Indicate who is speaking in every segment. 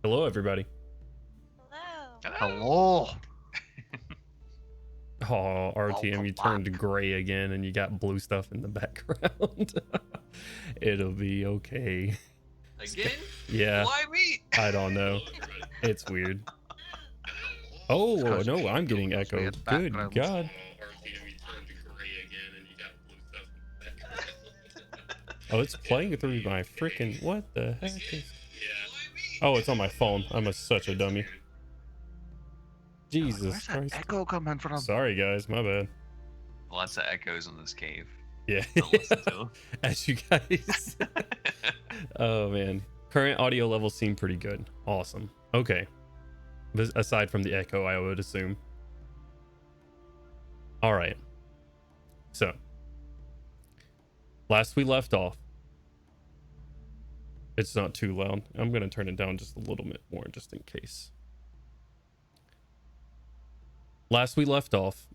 Speaker 1: Hello, everybody.
Speaker 2: Hello.
Speaker 3: Hello.
Speaker 1: Oh, RTM,
Speaker 3: Welcome
Speaker 1: you turned
Speaker 3: back.
Speaker 1: gray again and you got blue stuff in the background. It'll be okay.
Speaker 2: Again?
Speaker 1: Yeah,
Speaker 2: Why me?
Speaker 1: I don't know. It's weird. Oh,
Speaker 3: 'cause
Speaker 1: no,
Speaker 3: you
Speaker 1: I'm getting
Speaker 3: do those
Speaker 1: echoed.
Speaker 3: weird
Speaker 1: Good
Speaker 3: backgrounds.
Speaker 1: God. RTM, you turned gray again and you got blue stuff in the background. Oh, it's playing through my freaking... What the heck is... Oh, it's on my phone. I'm such a dummy. Jesus
Speaker 3: Where's that
Speaker 1: Christ.
Speaker 3: echo coming from?
Speaker 1: Sorry, guys. My bad.
Speaker 2: Lots of echoes in this cave.
Speaker 1: Yeah.
Speaker 2: Don't listen to 'em.
Speaker 1: As you guys. Oh, man. Current audio levels seem pretty good. Awesome. Okay. Aside from the echo, I would assume. All right. So, last we left off. It's not too loud. I'm going to turn it down just a little bit more just in case. Last we left off,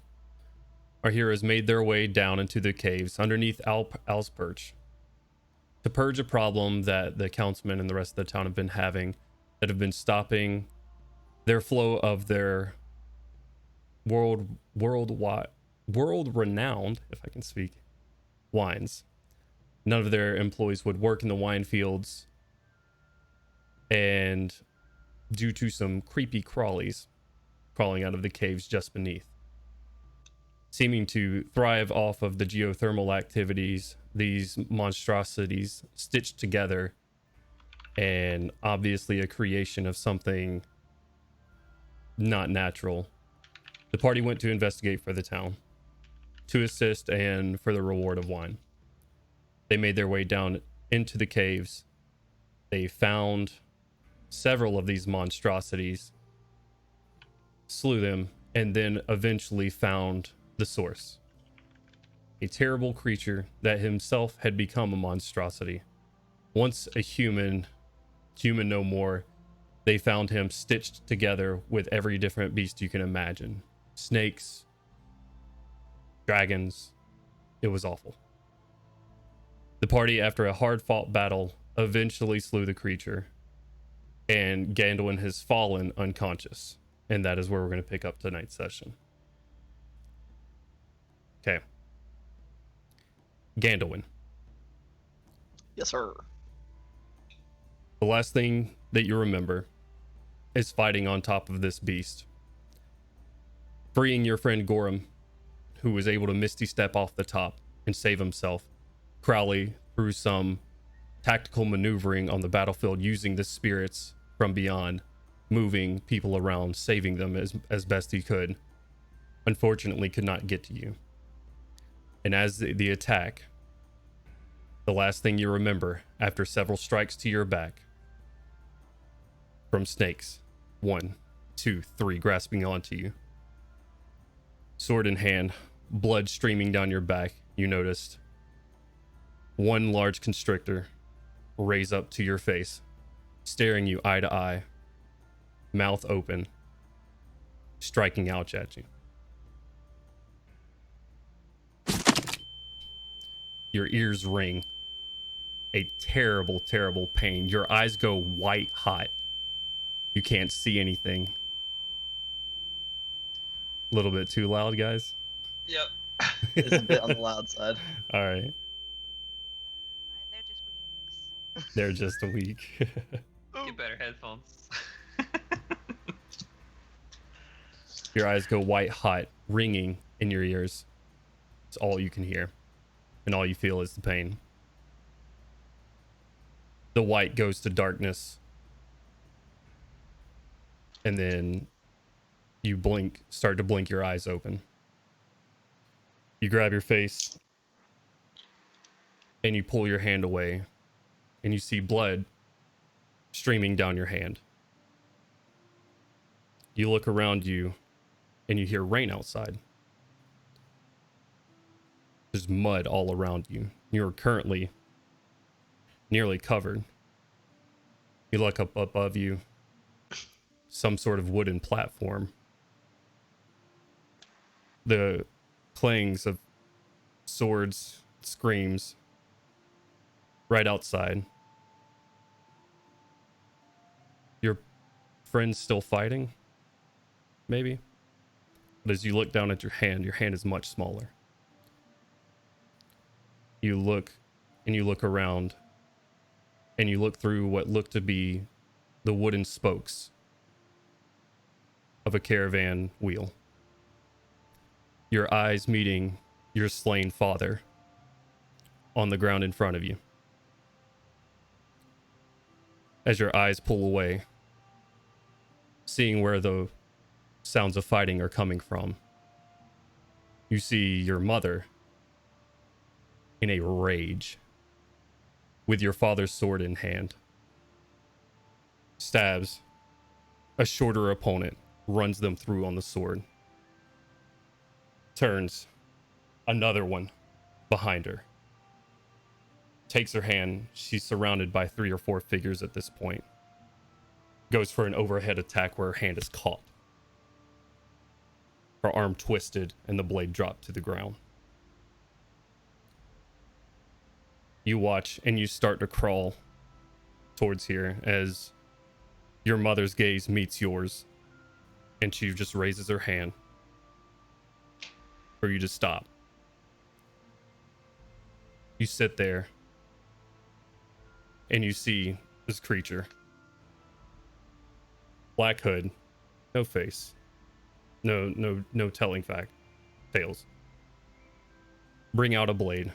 Speaker 1: our heroes made their way down into the caves underneath Al's Perch to purge a problem that the councilmen and the rest of the town have been having that have been stopping their flow of their world-renowned, if I can speak, wines. None of their employees would work in the wine fields, and due to some creepy crawlies crawling out of the caves just beneath, seeming to thrive off of the geothermal activities, these monstrosities stitched together, and obviously a creation of something not natural. The party went to investigate for the town, to assist and for the reward of wine. They made their way down into the caves. They found several of these monstrosities, slew them, and then eventually found the source. A terrible creature that himself had become a monstrosity. Once a human no more, they found him stitched together with every different beast you can imagine. Snakes, dragons. It was awful. The party, after a hard-fought battle, eventually slew the creature, and Gandalin has fallen unconscious. And that is where we're going to pick up tonight's session. Okay. Gandalin.
Speaker 4: Yes, sir.
Speaker 1: The last thing that you remember is fighting on top of this beast. Freeing your friend Gorham, who was able to misty step off the top and save himself. Crowley, through some tactical maneuvering on the battlefield, using the spirits from beyond, moving people around, saving them as best he could. Unfortunately, could not get to you. And as the attack, the last thing you remember after several strikes to your back from snakes, 1, 2, 3, grasping onto you, sword in hand, blood streaming down your back, you noticed one large constrictor raise up to your face, staring you eye to eye, mouth open, striking out at you. Your ears ring. A terrible, terrible pain. Your eyes go white hot. You can't see anything. A little bit too loud, guys?
Speaker 2: Yep.
Speaker 4: It's a bit on the loud side.
Speaker 1: All right.
Speaker 5: They're just weak.
Speaker 1: They're just weak.
Speaker 2: Get better headphones.
Speaker 1: Your eyes go white hot, ringing in your ears. It's all you can hear. And all you feel is the pain. The white goes to darkness. And then you blink, start to blink your eyes open. You grab your face and you pull your hand away and you see blood streaming down your hand. You look around you and you hear rain outside. There's mud all around you. You're currently nearly covered. You look up above you, some sort of wooden platform. The clangs of swords, screams, right outside. You're friends still fighting, maybe. But as you look down at your hand is much smaller. You look and you look around and you look through what look to be the wooden spokes of a caravan wheel. Your eyes meeting your slain father on the ground in front of you. As your eyes pull away, seeing where the sounds of fighting are coming from, you see your mother in a rage with your father's sword in hand. Stabs a shorter opponent, runs them through on the sword. Turns another one behind her. Takes her hand. She's surrounded by 3 or 4 figures at this point. Goes for an overhead attack where her hand is caught. Her arm twisted and the blade dropped to the ground. You watch and you start to crawl towards here as your mother's gaze meets yours, and she just raises her hand for you to stop. You sit there and you see this creature. Black hood, no face, no telling tales. Bring out a blade.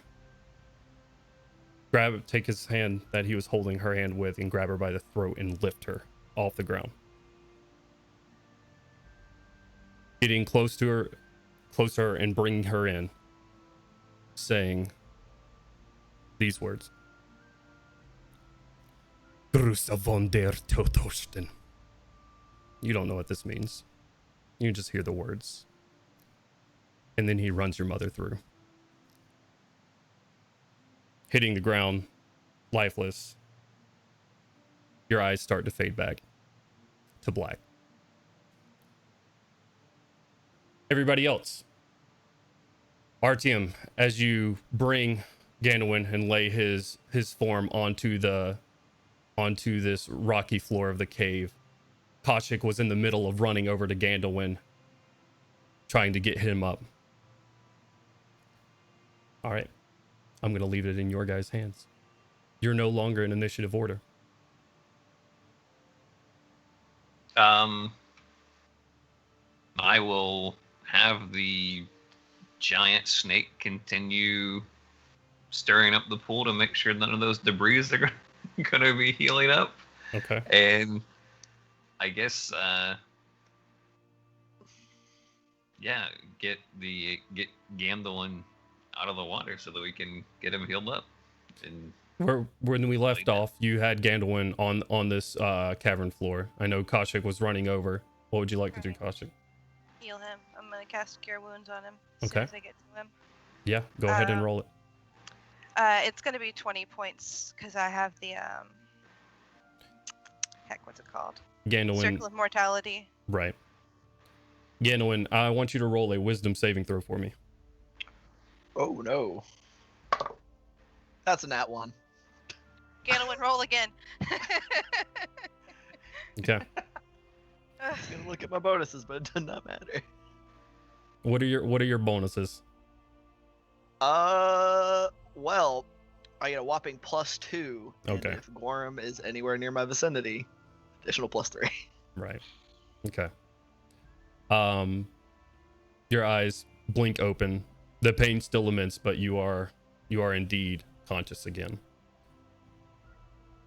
Speaker 1: Take his hand that he was holding her hand with and grab her by the throat and lift her off the ground. Getting close to her and bringing her in, saying these words. Grusa von der Totosten. You don't know what this means. You just hear the words. And then he runs your mother through. Hitting the ground, lifeless. Your eyes start to fade back to black. Everybody else. Artyom, as you bring Ganowin and lay his form onto this rocky floor of the cave, Koshik was in the middle of running over to Gandalwin, trying to get him up. All right. I'm going to leave it in your guys' hands. You're no longer in initiative order.
Speaker 2: I will have the giant snake continue stirring up the pool to make sure none of those debris are going to be healing up.
Speaker 1: Okay.
Speaker 2: And I guess, get Gandalin out of the water so that we can get him healed up. And
Speaker 1: when we left off, you had Gandalwin on this cavern floor. I know Koshik was running over. What would you like to do, Koshik?
Speaker 3: Heal him. I'm gonna cast Cure Wounds on him
Speaker 1: Okay.
Speaker 3: soon as I get to him.
Speaker 1: Yeah, go ahead and roll it.
Speaker 3: It's gonna be 20 points because I have the what's it called?
Speaker 1: Gandalwin.
Speaker 3: Circle of Mortality.
Speaker 1: Right. Gandalwin, I want you to roll a wisdom saving throw for me.
Speaker 4: Oh no. That's a nat 1.
Speaker 3: Ganowin, roll again.
Speaker 1: Okay.
Speaker 4: I was gonna look at my bonuses, but it does not matter.
Speaker 1: What are your bonuses?
Speaker 4: Well, I get a whopping +2.
Speaker 1: Okay.
Speaker 4: And if Gorham is anywhere near my vicinity, additional +3.
Speaker 1: Right. Okay. Your eyes blink open. The pain's still immense, but you are indeed conscious again.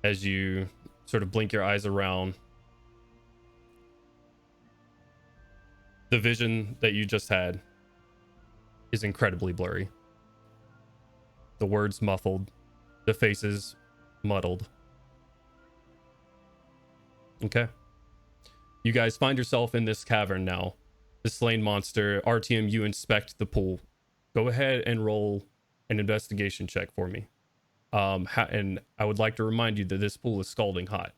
Speaker 1: As you sort of blink your eyes around, the vision that you just had is incredibly blurry. The words muffled, the faces muddled. Okay. You guys find yourself in this cavern now. The slain monster. RTM, you inspect the pool. Go ahead and roll an investigation check for me. And I would like to remind you that this pool is scalding hot.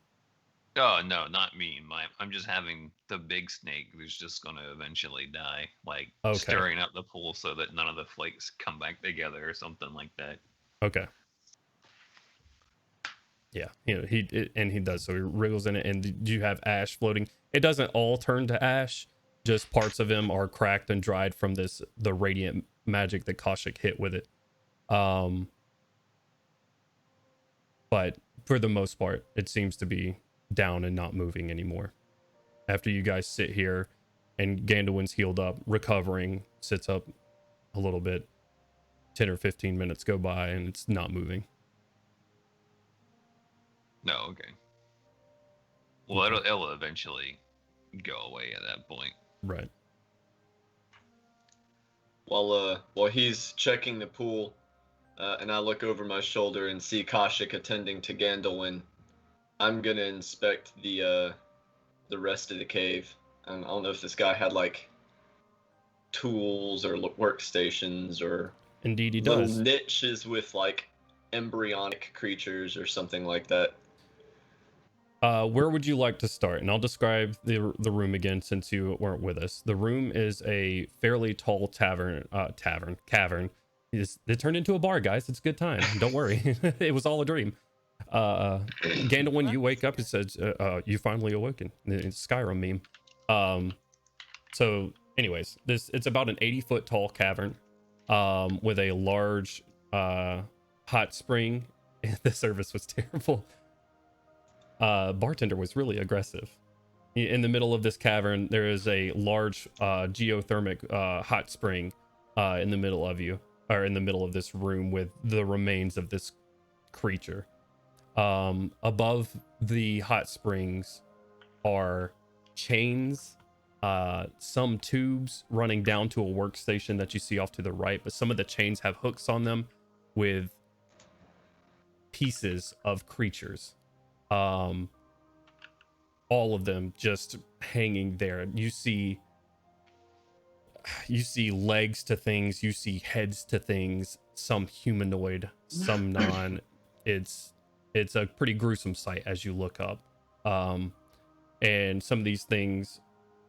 Speaker 2: Oh no, not me. I'm just having the big snake who's just gonna eventually die,
Speaker 1: Okay.
Speaker 2: stirring up the pool so that none of the flakes come back together or something like that.
Speaker 1: Okay. Yeah, he does. So he wriggles in it, and you have ash floating. It doesn't all turn to ash. Just parts of him are cracked and dried from the radiant magic that Kaushik hit with it. But for the most part, it seems to be down and not moving anymore. After you guys sit here, and Gandalwin's healed up, recovering, sits up a little bit. 10 or 15 minutes go by, and it's not moving.
Speaker 2: No, okay. Well, it'll eventually go away at that point.
Speaker 1: Right.
Speaker 6: While he's checking the pool, and I look over my shoulder and see Kaushik attending to Gandalwin, I'm gonna inspect the rest of the cave. I don't know if this guy had like tools or workstations or
Speaker 1: Indeed, he
Speaker 6: little
Speaker 1: does.
Speaker 6: niches with like embryonic creatures or something like that.
Speaker 1: Where would you like to start? And I'll describe the room again since you weren't with us. The room is a fairly tall cavern. It turned into a bar, guys. It's a good time. Don't worry. It was all a dream. Gandalwin, you wake up, it says, you finally awoken. It's Skyrim meme. So anyways, it's about an 80-foot tall cavern, with a large, hot spring. The service was terrible. Bartender was really aggressive. In the middle of this cavern, there is a large geothermic hot spring in the middle of this room with the remains of this creature. Above the hot springs are chains, some tubes running down to a workstation that you see off to the right, but some of the chains have hooks on them with pieces of creatures. All of them just hanging there. You see legs to things, you see heads to things, some humanoid, some non. It's a pretty gruesome sight as you look up. And some of these things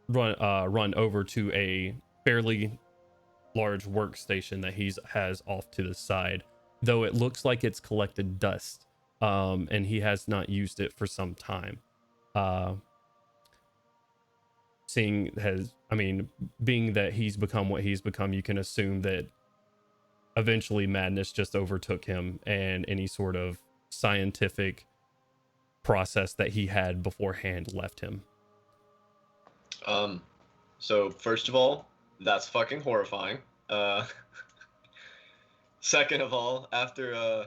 Speaker 1: run over to a fairly large workstation that he has off to the side, though it looks like it's collected dust. And he has not used it for some time. Being that he's become what he's become, you can assume that eventually madness just overtook him, and any sort of scientific process that he had beforehand left him.
Speaker 6: So first of all, that's fucking horrifying. Second of all, after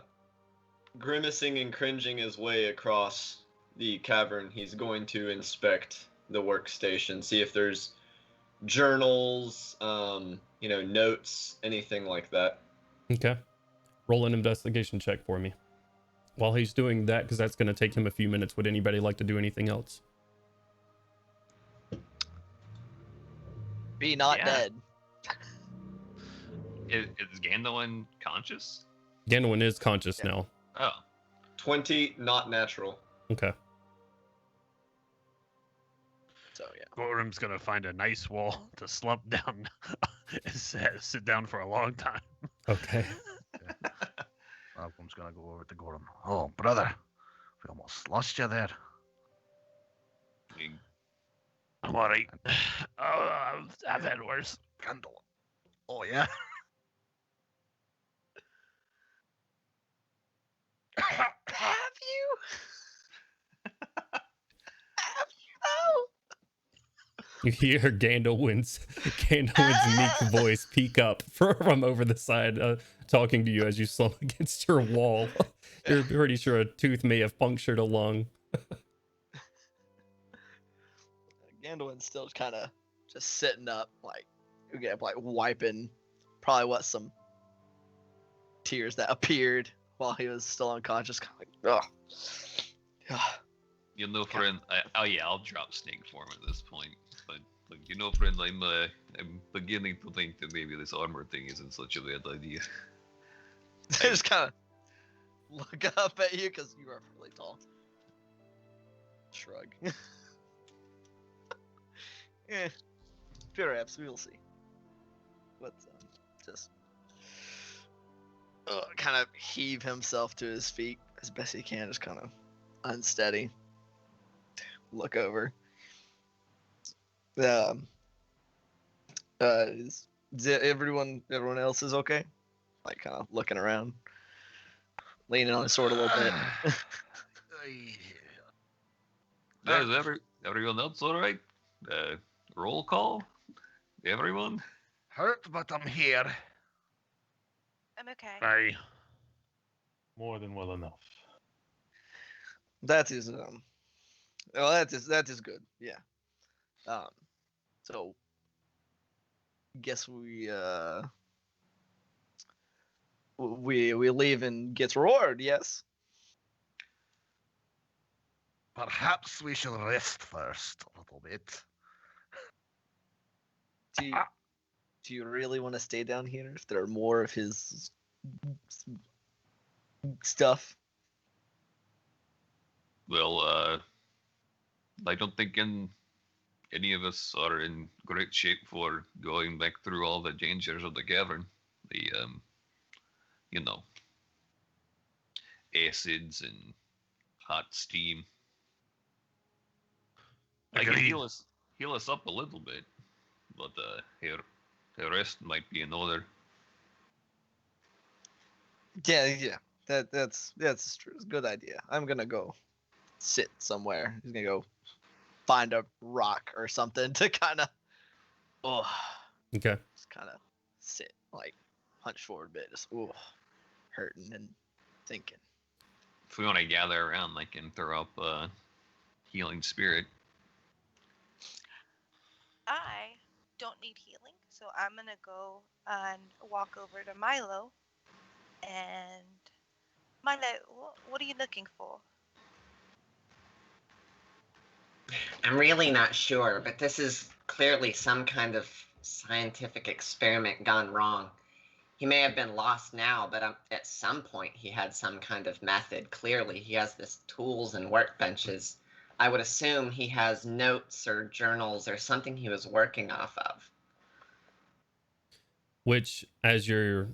Speaker 6: grimacing and cringing his way across the cavern, he's going to inspect the workstation, see if there's journals, notes, anything like that.
Speaker 1: Okay. Roll an investigation check for me. While he's doing that, because that's going to take him a few minutes, would anybody like to do anything else?
Speaker 4: Be not dead.
Speaker 2: Is Gandalwin conscious?
Speaker 1: Gandalwin is conscious now.
Speaker 2: Oh.
Speaker 6: 20, not natural.
Speaker 1: Okay.
Speaker 4: So yeah.
Speaker 7: Gorham's gonna find a nice wall to slump down and sit down for a long time.
Speaker 1: Okay.
Speaker 8: Malcolm's gonna go over to Gorham. Oh, brother, we almost lost you there.
Speaker 7: I'm alright. Oh, I've had worse.
Speaker 8: Gandalf. Oh yeah.
Speaker 4: Have you? Have you though?
Speaker 1: You hear Gandalwin's meek voice peek up from over the side, talking to you as you slump against your wall. You're pretty sure a tooth may have punctured a lung.
Speaker 4: Gandalwin's still kind of just sitting up, like wiping probably some tears that appeared while he was still unconscious. Kind of like, ugh.
Speaker 2: You know, friend, I'll drop snake form at this point. But friend, I'm beginning to think that maybe this armor thing isn't such a bad idea.
Speaker 4: I just kind of look up at you because you are really tall. Shrug. Perhaps we'll see. But just kind of heave himself to his feet as best he can. Just kind of unsteady. Look over. Um, is everyone else is okay? Like kind of looking around, leaning on his sword a little bit.
Speaker 2: Is everyone else all right? Roll call. Everyone.
Speaker 8: Hurt, but I'm here.
Speaker 3: I'm okay.
Speaker 7: I
Speaker 5: More than well enough.
Speaker 4: That is well, that is good. Yeah. So guess we leave and gets roared. Yes.
Speaker 8: Perhaps we shall rest first a little bit.
Speaker 4: Do you really want to stay down here if there are more of his stuff?
Speaker 2: Well, I don't think any of us are in great shape for going back through all the dangers of the cavern. The you know, acids and hot steam. I can
Speaker 7: Agreed.
Speaker 2: heal us up a little bit, but the rest might be in order.
Speaker 4: Yeah. That's true. It's a good idea. I'm gonna go sit somewhere. He's gonna go find a rock or something to kind of,
Speaker 1: Okay.
Speaker 4: just kind of sit, like hunch forward a bit, just hurting and thinking.
Speaker 2: If we want to gather around, I can throw up a healing spirit.
Speaker 3: I don't need healing, so I'm gonna go and walk over to Milo. And Milo, what are you looking for?
Speaker 9: I'm really not sure, but this is clearly some kind of scientific experiment gone wrong. He may have been lost now, but at some point he had some kind of method. Clearly, he has this tools and workbenches. I would assume he has notes or journals or something he was working off of.
Speaker 1: Which, as you're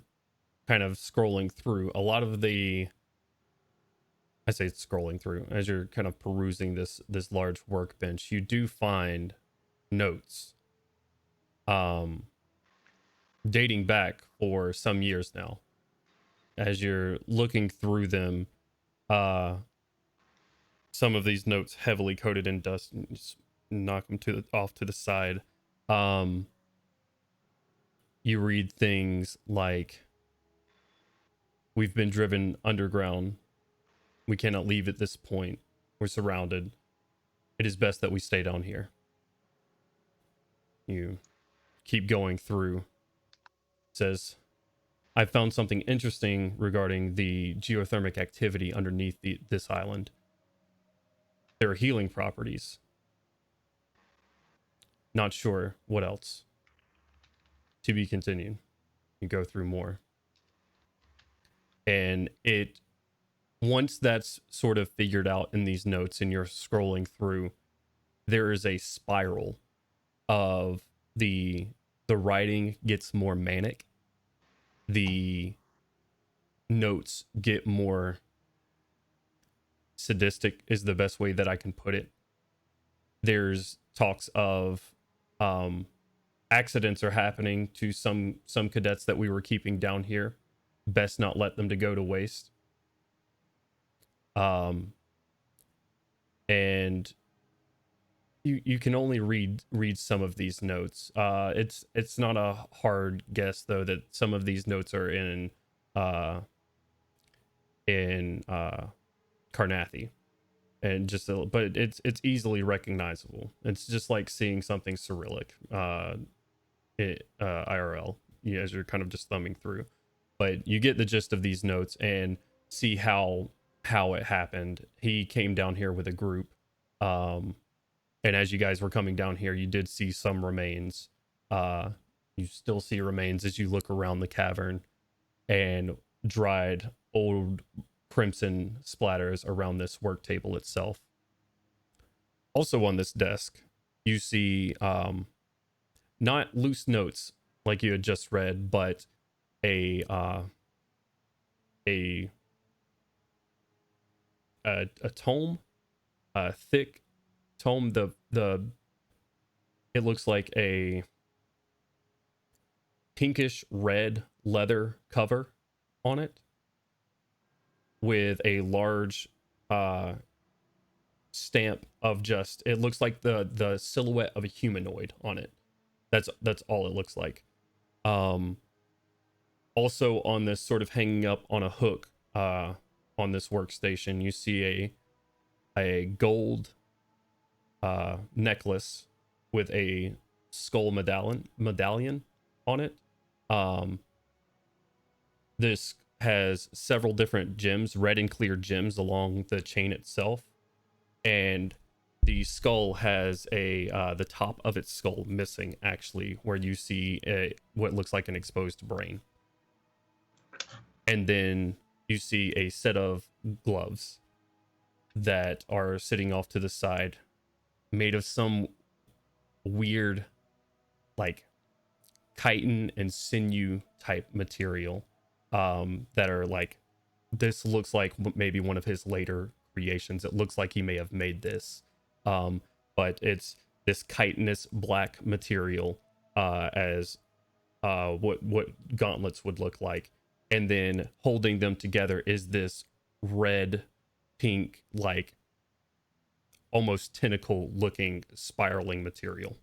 Speaker 1: kind of scrolling through, a lot of I say scrolling through, as you're kind of perusing this large workbench, you do find notes dating back for some years now. As you're looking through them, some of these notes heavily coated in dust, and just knock them off to the side. You read things like, "We've been driven underground. We cannot leave at this point. We're surrounded. It is best that we stay down here." You keep going through. It says, "I found something interesting regarding the geothermic activity underneath this island. There are healing properties. Not sure what else. To be continued." You go through more. And once that's sort of figured out in these notes and you're scrolling through, there is a spiral of the writing gets more manic. The notes get more sadistic is the best way that I can put it. There's talks of accidents are happening to some cadets that we were keeping down here. Best not let them to go to waste. And you can only read some of these notes. It's not a hard guess though that some of these notes are in Carnathi, and but it's easily recognizable. It's just like seeing something Cyrillic IRL, as you're kind of just thumbing through. But you get the gist of these notes and see how it happened. He came down here with a group, and as you guys were coming down here, you did see some remains. You still see remains as you look around the cavern, and dried old crimson splatters around this work table itself. Also on this desk, you see not loose notes like you had just read, but a a tome, a thick tome. It looks like a pinkish red leather cover on it with a large stamp of just, it looks like the silhouette of a humanoid on it. That's all it looks like. Also on this, sort of hanging up on a hook on this workstation, you see a gold necklace with a skull medallion on it. This has several different gems, red and clear gems along the chain itself, and the skull has the top of its skull missing, actually, where you see what looks like an exposed brain. And then you see a set of gloves that are sitting off to the side, made of some weird, like, chitin and sinew type material, that are like, this looks like maybe one of his later creations. It looks like he may have made this, but it's this chitinous black material, as what gauntlets would look like. And then holding them together is this red pink, like almost tentacle looking spiraling material.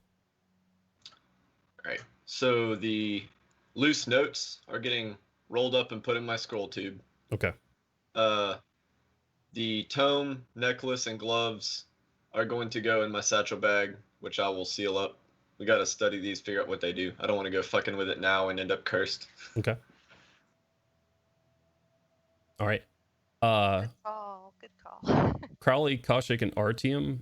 Speaker 6: All right. So the loose notes are getting rolled up and put in my scroll tube.
Speaker 1: Okay.
Speaker 6: The tome, necklace, and gloves are going to go in my satchel bag, which I will seal up. We got to study these, figure out what they do. I don't want to go fucking with it now and end up cursed.
Speaker 1: Okay. All right.
Speaker 3: Good call.
Speaker 1: Crowley, Kaushik, and Artyom.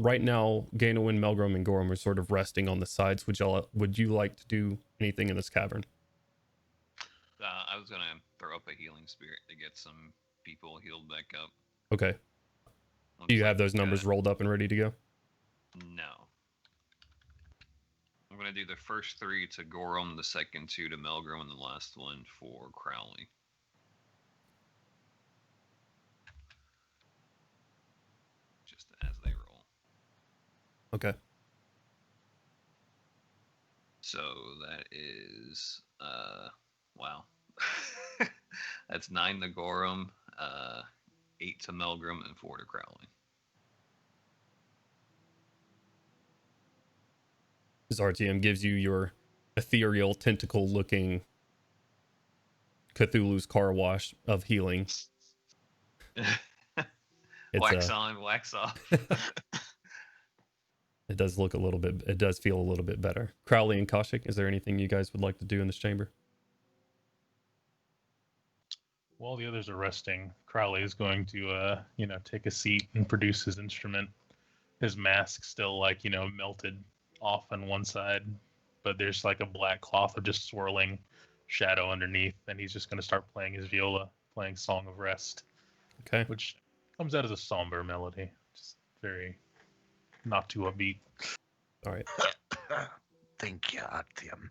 Speaker 1: Right now, Ganowin, Melgrom, and Gorham are sort of resting on the sides. Would you like to do anything in this cavern?
Speaker 2: I was gonna throw up a healing spirit to get some people healed back up.
Speaker 1: Okay. Do you have those numbers rolled up and ready to go?
Speaker 2: No. I'm gonna do the first 3 to Gorham, the second 2 to Melgrom, and the last one for Crowley. Just as they roll.
Speaker 1: Okay.
Speaker 2: So that is wow. That's 9 to Gorham, 8 to Melgrom, and 4 to Crowley.
Speaker 1: Artyom gives you your ethereal tentacle looking Cthulhu's car wash of healing.
Speaker 2: Wax on, wax off.
Speaker 1: It does look a little bit, it does feel a little bit better. Crowley and Kaushik, is there anything you guys would like to do in this chamber?
Speaker 5: While the others are resting, Crowley is going to, take a seat and produce his instrument. His mask still, melted off on one side, but there's like a black cloth of just swirling shadow underneath, and he's just going to start playing his viola, playing Song of Rest.
Speaker 1: Okay.
Speaker 5: Which comes out as a somber melody, just very not too upbeat.
Speaker 1: All right.
Speaker 8: Thank you, Artyom.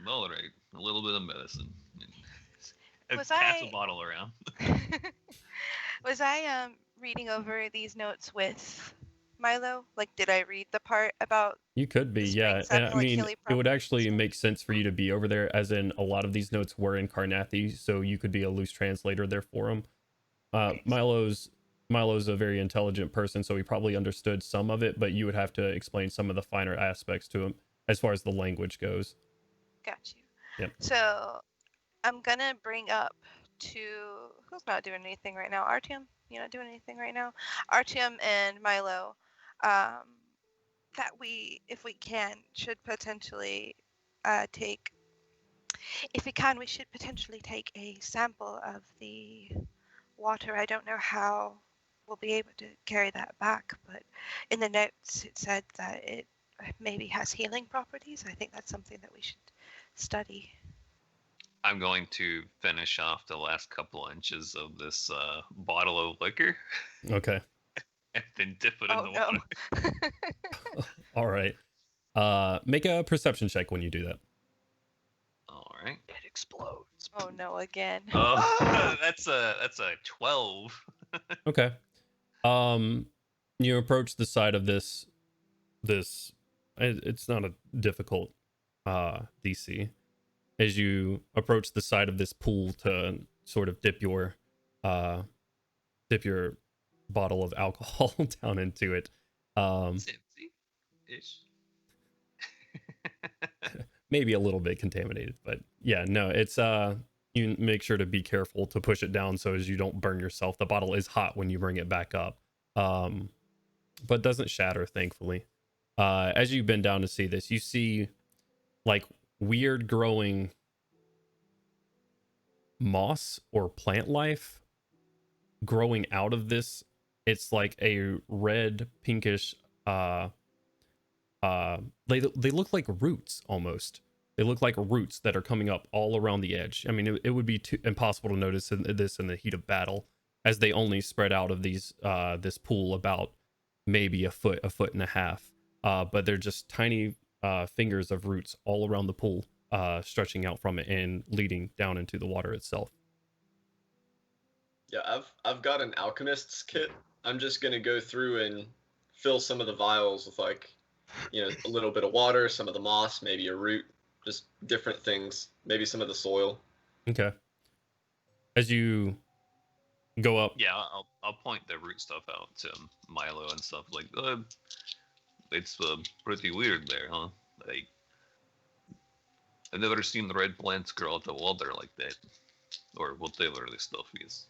Speaker 2: All right, a little bit of medicine.
Speaker 3: Was
Speaker 2: Pass
Speaker 3: I-
Speaker 2: a bottle around.
Speaker 3: Was I reading over these notes with Milo? Like, did I read the part about?
Speaker 1: You could be,
Speaker 3: This
Speaker 1: yeah.
Speaker 3: brings up,
Speaker 1: And I
Speaker 3: like,
Speaker 1: mean,
Speaker 3: healing
Speaker 1: it would
Speaker 3: properties
Speaker 1: actually
Speaker 3: and
Speaker 1: make sense for you to be over there, as in a lot of these notes were in Karnathi, so you could be a loose translator there for him. Milo's a very intelligent person, so he probably understood some of it, but you would have to explain some of the finer aspects to him as far as the language goes.
Speaker 3: Got you.
Speaker 1: Yep.
Speaker 3: So I'm gonna bring up to who's not doing anything right now. Artyom, you not doing anything right now. Artyom and Milo, that we, if we can, should potentially take. If we can, we should potentially take a sample of the water. I don't know how we'll be able to carry that back, but in the notes it said that it maybe has healing properties. I think that's something that we should study.
Speaker 2: I'm going to finish off the last couple inches of this bottle of liquor
Speaker 1: Okay.
Speaker 2: and then dip it in
Speaker 3: Oh
Speaker 2: the
Speaker 3: no.
Speaker 2: water.
Speaker 1: All right. Make a perception check when you do that.
Speaker 2: All right.
Speaker 8: It explodes.
Speaker 3: Oh no, again.
Speaker 2: Oh, that's a 12.
Speaker 1: Okay. You approach the side of this. It's not a difficult DC. As you approach the side of this pool to sort of dip your bottle of alcohol down into it.
Speaker 2: Ish.
Speaker 1: Maybe a little bit contaminated, but yeah, no, it's you make sure to be careful to push it down so as you don't burn yourself. The bottle is hot when you bring it back up. But doesn't shatter, thankfully. As you bend down to see this, you see like weird growing moss or plant life growing out of this. It's like a red pinkish they look like roots almost. They look like roots that are coming up all around the edge. I mean, it would be impossible to notice this in the heat of battle, as they only spread out of these this pool about maybe a foot and a half. But they're just tiny fingers of roots all around the pool, stretching out from it and leading down into the water itself.
Speaker 6: Yeah, I've got an alchemist's kit. I'm just gonna go through and fill some of the vials with like, a little bit of water, some of the moss, maybe a root, just different things, maybe some of the soil.
Speaker 1: Okay. As you go up,
Speaker 2: Yeah, I'll point the root stuff out to Milo and stuff like. It's pretty weird there, huh? Like, I've never seen red plants grow out of water like that, or whatever this stuff is.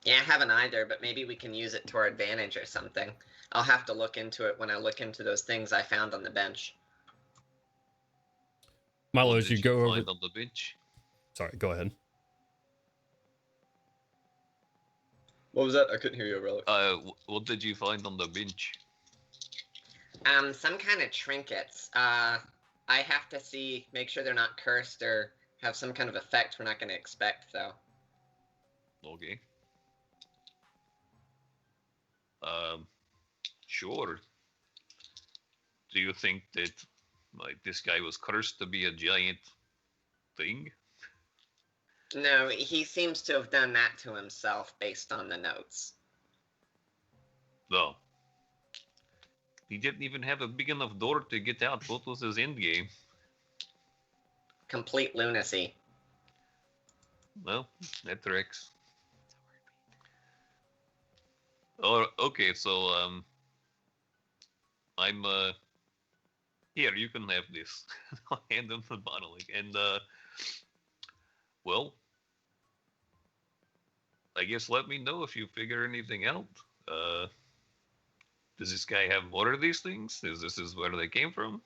Speaker 9: Yeah, I haven't either, but maybe we can use it to our advantage or something. I'll have to look into it when I look into those things I found on the bench.
Speaker 1: Milo,
Speaker 2: What
Speaker 1: as you
Speaker 2: did
Speaker 1: go over.
Speaker 2: find on the bench?
Speaker 1: Sorry, go ahead.
Speaker 6: What was that? I couldn't hear you, Relic.
Speaker 2: What did you find on the bench?
Speaker 9: Some kind of trinkets. I have to make sure they're not cursed or have some kind of effect we're not going to expect, though.
Speaker 2: Okay. Sure. Do you think that this guy was cursed to be a giant thing?
Speaker 9: No, he seems to have done that to himself based on the notes.
Speaker 2: No. He didn't even have a big enough door to get out. What was his end game?
Speaker 9: Complete lunacy.
Speaker 2: Well, that tracks. Oh, okay, so, I'm, here, you can have this. I'll hand him the bottle, and, well, I guess let me know if you figure anything out. Does this guy have more of these things? This is where they came from?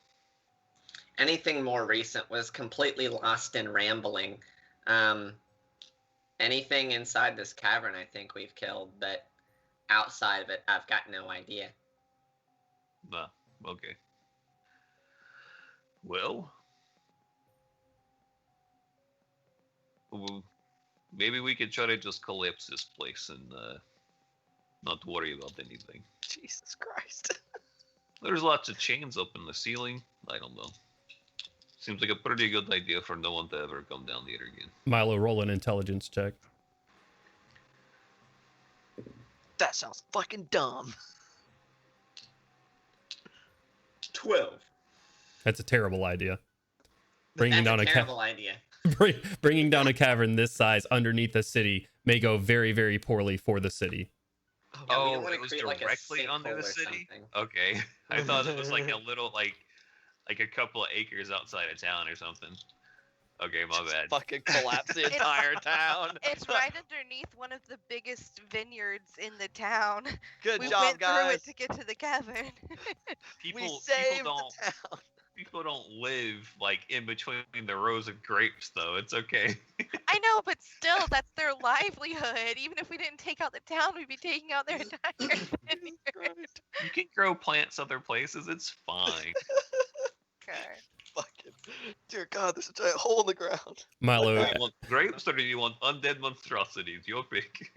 Speaker 9: Anything more recent was completely lost in rambling. Anything inside this cavern I think we've killed, but outside of it, I've got no idea.
Speaker 2: Nah, okay. Well, maybe we could try to just collapse this place and not worry about anything.
Speaker 4: Jesus Christ.
Speaker 2: There's lots of chains up in the ceiling. I don't know. Seems like a pretty good idea for no one to ever come down here again.
Speaker 1: Milo, roll an intelligence check.
Speaker 4: That sounds fucking dumb.
Speaker 6: 12.
Speaker 1: That's a terrible idea.
Speaker 9: That's a terrible idea.
Speaker 1: Bringing down a cavern this size underneath a city may go very, very poorly for the city.
Speaker 9: Yeah, we don't
Speaker 2: Oh,
Speaker 9: wanna
Speaker 2: it was
Speaker 9: create, like, a
Speaker 2: directly under
Speaker 9: sinkhole
Speaker 2: the
Speaker 9: or
Speaker 2: city?
Speaker 9: something.
Speaker 2: Okay. I thought it was like a little, like a couple of acres outside of town or something. Okay, my bad.
Speaker 4: Fucking collapse the entire town.
Speaker 3: It's right underneath one of the biggest vineyards in the town.
Speaker 4: Good
Speaker 3: We
Speaker 4: job,
Speaker 3: went through
Speaker 4: guys.
Speaker 3: it to get to the cavern.
Speaker 4: We saved
Speaker 2: don't
Speaker 4: the town.
Speaker 2: people don't live like in between the rows of grapes though. It's okay.
Speaker 3: I know, but still, that's their livelihood. Even if we didn't take out the town, we'd be taking out their entire vineyard.
Speaker 2: You can grow plants other places. It's fine.
Speaker 3: Okay.
Speaker 4: Fucking, dear God, there's a giant hole in the ground.
Speaker 1: Milo,
Speaker 2: Do you want grapes or do you want undead monstrosities? Your pick.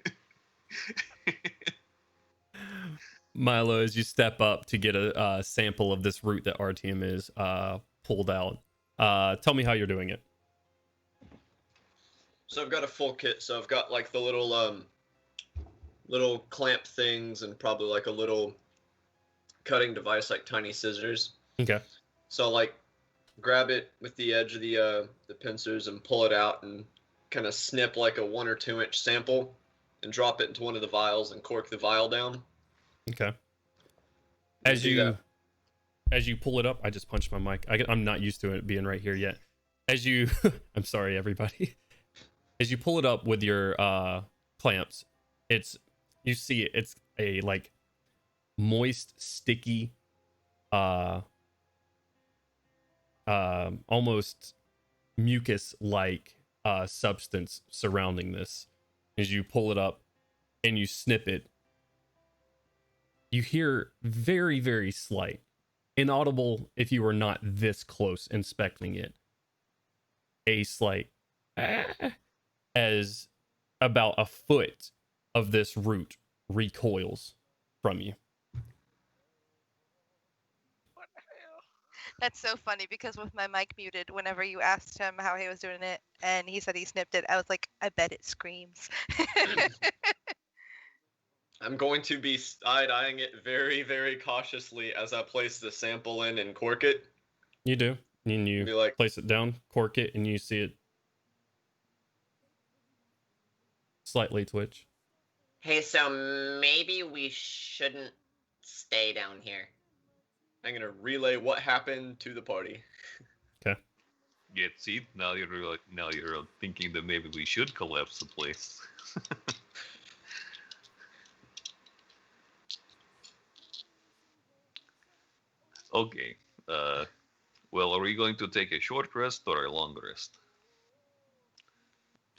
Speaker 1: Milo, as you step up to get a sample of this root that Artyom is pulled out, tell me how you're doing it.
Speaker 6: So I've got a full kit. So I've got like the little little clamp things and probably like a little cutting device like tiny scissors.
Speaker 1: Okay.
Speaker 6: So like grab it with the edge of the pincers and pull it out and kind of snip like a 1 or 2 inch sample and drop it into one of the vials and cork the vial down.
Speaker 1: Okay.
Speaker 6: And do that.
Speaker 1: As you pull it up, I just punched my mic. I'm not used to it being right here yet. As you, I'm sorry, everybody. As you pull it up with your clamps, you see it's a like moist, sticky, almost mucus-like substance surrounding this. As you pull it up and you snip it, you hear very, very slight, inaudible if you were not this close inspecting it, a slight as about a foot of this root recoils from you.
Speaker 3: That's so funny because with my mic muted, whenever you asked him how he was doing it and he said he snipped it, I was like, I bet it screams.
Speaker 6: I'm going to be side-eyeing it very, very cautiously as I place the sample in and cork it.
Speaker 1: You do. And you
Speaker 6: Be like,
Speaker 1: place it down, cork it, and you see it slightly twitch.
Speaker 9: Hey, so maybe we shouldn't stay down here.
Speaker 6: I'm gonna relay what happened to the party.
Speaker 1: Okay.
Speaker 2: Yeah, see, now you're thinking that maybe we should collapse the place. Okay. Well, are we going to take a short rest or a long rest?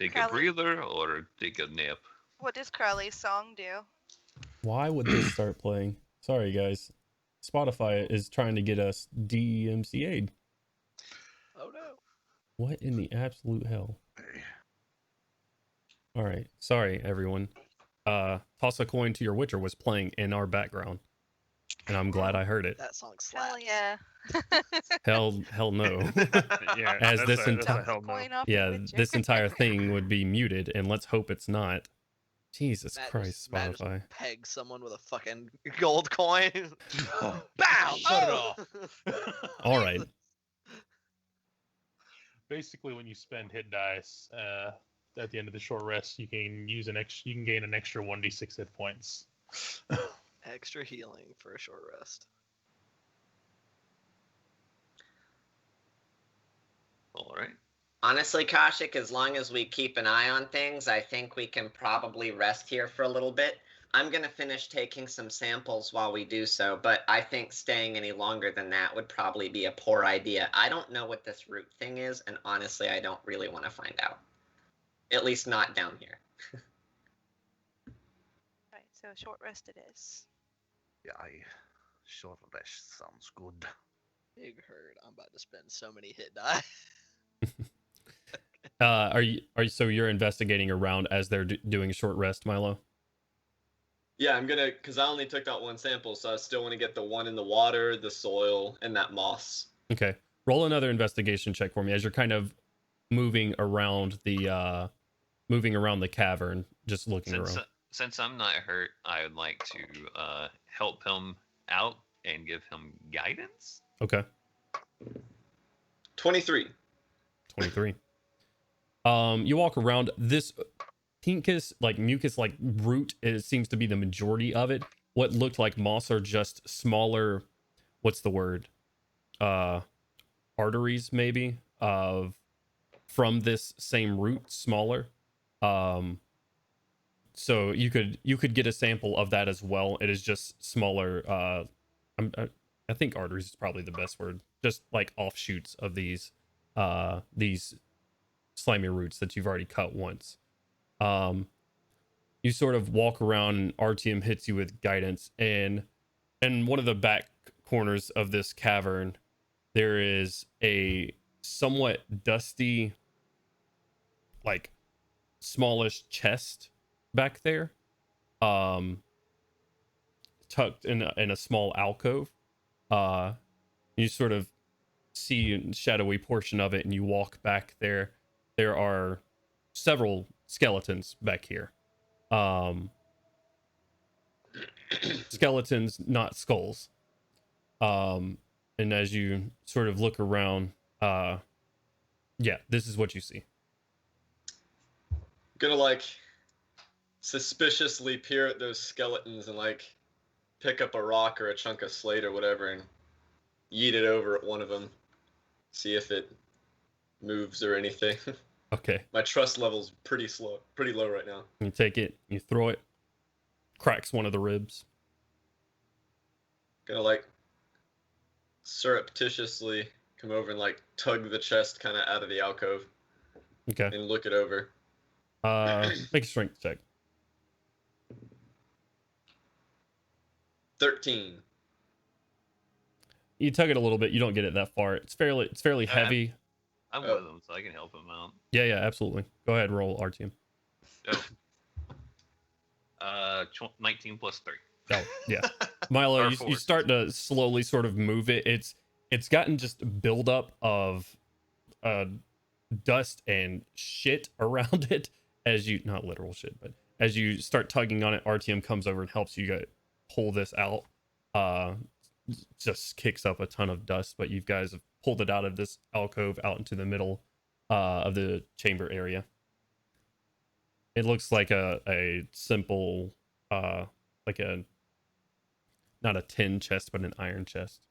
Speaker 2: Take a
Speaker 3: Crowley.
Speaker 2: breather or take a nap?
Speaker 3: What does Crowley's song do?
Speaker 1: Why would this start playing? Sorry, guys. Spotify is trying to get us DMCA'd.
Speaker 4: Oh no.
Speaker 1: What in the absolute hell?
Speaker 8: Hey,
Speaker 1: All right. Sorry, everyone. Toss a Coin to Your Witcher was playing in our background, and I'm glad I heard it.
Speaker 4: That song slaps.
Speaker 3: Hell yeah.
Speaker 1: Hell no.
Speaker 7: Yeah,
Speaker 1: As
Speaker 7: that's
Speaker 1: this
Speaker 7: a,
Speaker 1: enti-
Speaker 7: that's a hell no.
Speaker 3: Coin off
Speaker 1: Yeah,
Speaker 3: the Witcher.
Speaker 1: this entire thing would be muted, and let's hope it's not. Jesus
Speaker 4: Matt
Speaker 1: Christ,
Speaker 4: Matt just
Speaker 1: Spotify.
Speaker 4: peg someone with a fucking gold coin. Bow!
Speaker 5: Shut it
Speaker 4: Oh!
Speaker 1: All right.
Speaker 5: Basically, when you spend hit dice at the end of the short rest, you can use you can gain an extra 1d6 hit points.
Speaker 4: Extra healing for a short rest.
Speaker 2: All right.
Speaker 9: Honestly, Kashik, as long as we keep an eye on things, I think we can probably rest here for a little bit. I'm going to finish taking some samples while we do so, but I think staying any longer than that would probably be a poor idea. I don't know what this root thing is, and honestly, I don't really want to find out. At least not down here.
Speaker 3: Right, so a short rest it is.
Speaker 8: yeah, short rest sounds good.
Speaker 4: Big herd. I'm about to spend so many hit die.
Speaker 1: So you're investigating around as they're doing a short rest, Milo?
Speaker 6: Yeah, I'm gonna, because I only took out one sample, so I still want to get the one in the water, the soil, and that moss.
Speaker 1: Okay. Roll another investigation check for me as you're kind of moving around the cavern, just looking around.
Speaker 2: Since I'm not hurt, I would like to help him out and give him guidance.
Speaker 1: Okay.
Speaker 6: 23.
Speaker 1: 23. You walk around this pinkus, like mucus, like root. It seems to be the majority of it. What looked like moss are just smaller. What's the word? Arteries, maybe, from this same root, smaller. So you could get a sample of that as well. It is just smaller. I think arteries is probably the best word. Just like offshoots of these slimy roots that you've already cut once. You sort of walk around and Artyom hits you with guidance, and in one of the back corners of this cavern there is a somewhat dusty, like, smallish chest back there, tucked in a small alcove. You sort of see a shadowy portion of it, and you walk back there. There are several skeletons back here. skeletons, not skulls. And as you sort of look around, yeah, this is what you see.
Speaker 6: Gonna like suspiciously peer at those skeletons and like pick up a rock or a chunk of slate or whatever and yeet it over at one of them. See if it moves or anything.
Speaker 1: Okay.
Speaker 6: My trust level's pretty low right now.
Speaker 1: You take it, you throw it, cracks one of the ribs.
Speaker 6: Gonna like surreptitiously come over and like tug the chest kind of out of the alcove
Speaker 1: Okay.
Speaker 6: and look it over.
Speaker 1: Make a strength check.
Speaker 6: 13.
Speaker 1: You tug it a little bit. You don't get it that far. It's fairly heavy.
Speaker 2: I'm with him, so I can help him out.
Speaker 1: Yeah, absolutely. Go ahead, roll Artyom.
Speaker 2: Oh. 19 plus 3.
Speaker 1: Oh, yeah. Milo,
Speaker 2: Or
Speaker 1: you
Speaker 2: 4.
Speaker 1: start to slowly sort of move it. It's gotten just buildup of dust and shit around it as you, not literal shit, but as you start tugging on it, Artyom comes over and helps you pull this out. Just kicks up a ton of dust, but you guys have pulled it out of this alcove out into the middle of the chamber area. It looks like a simple, like a, not a tin chest, but an iron chest.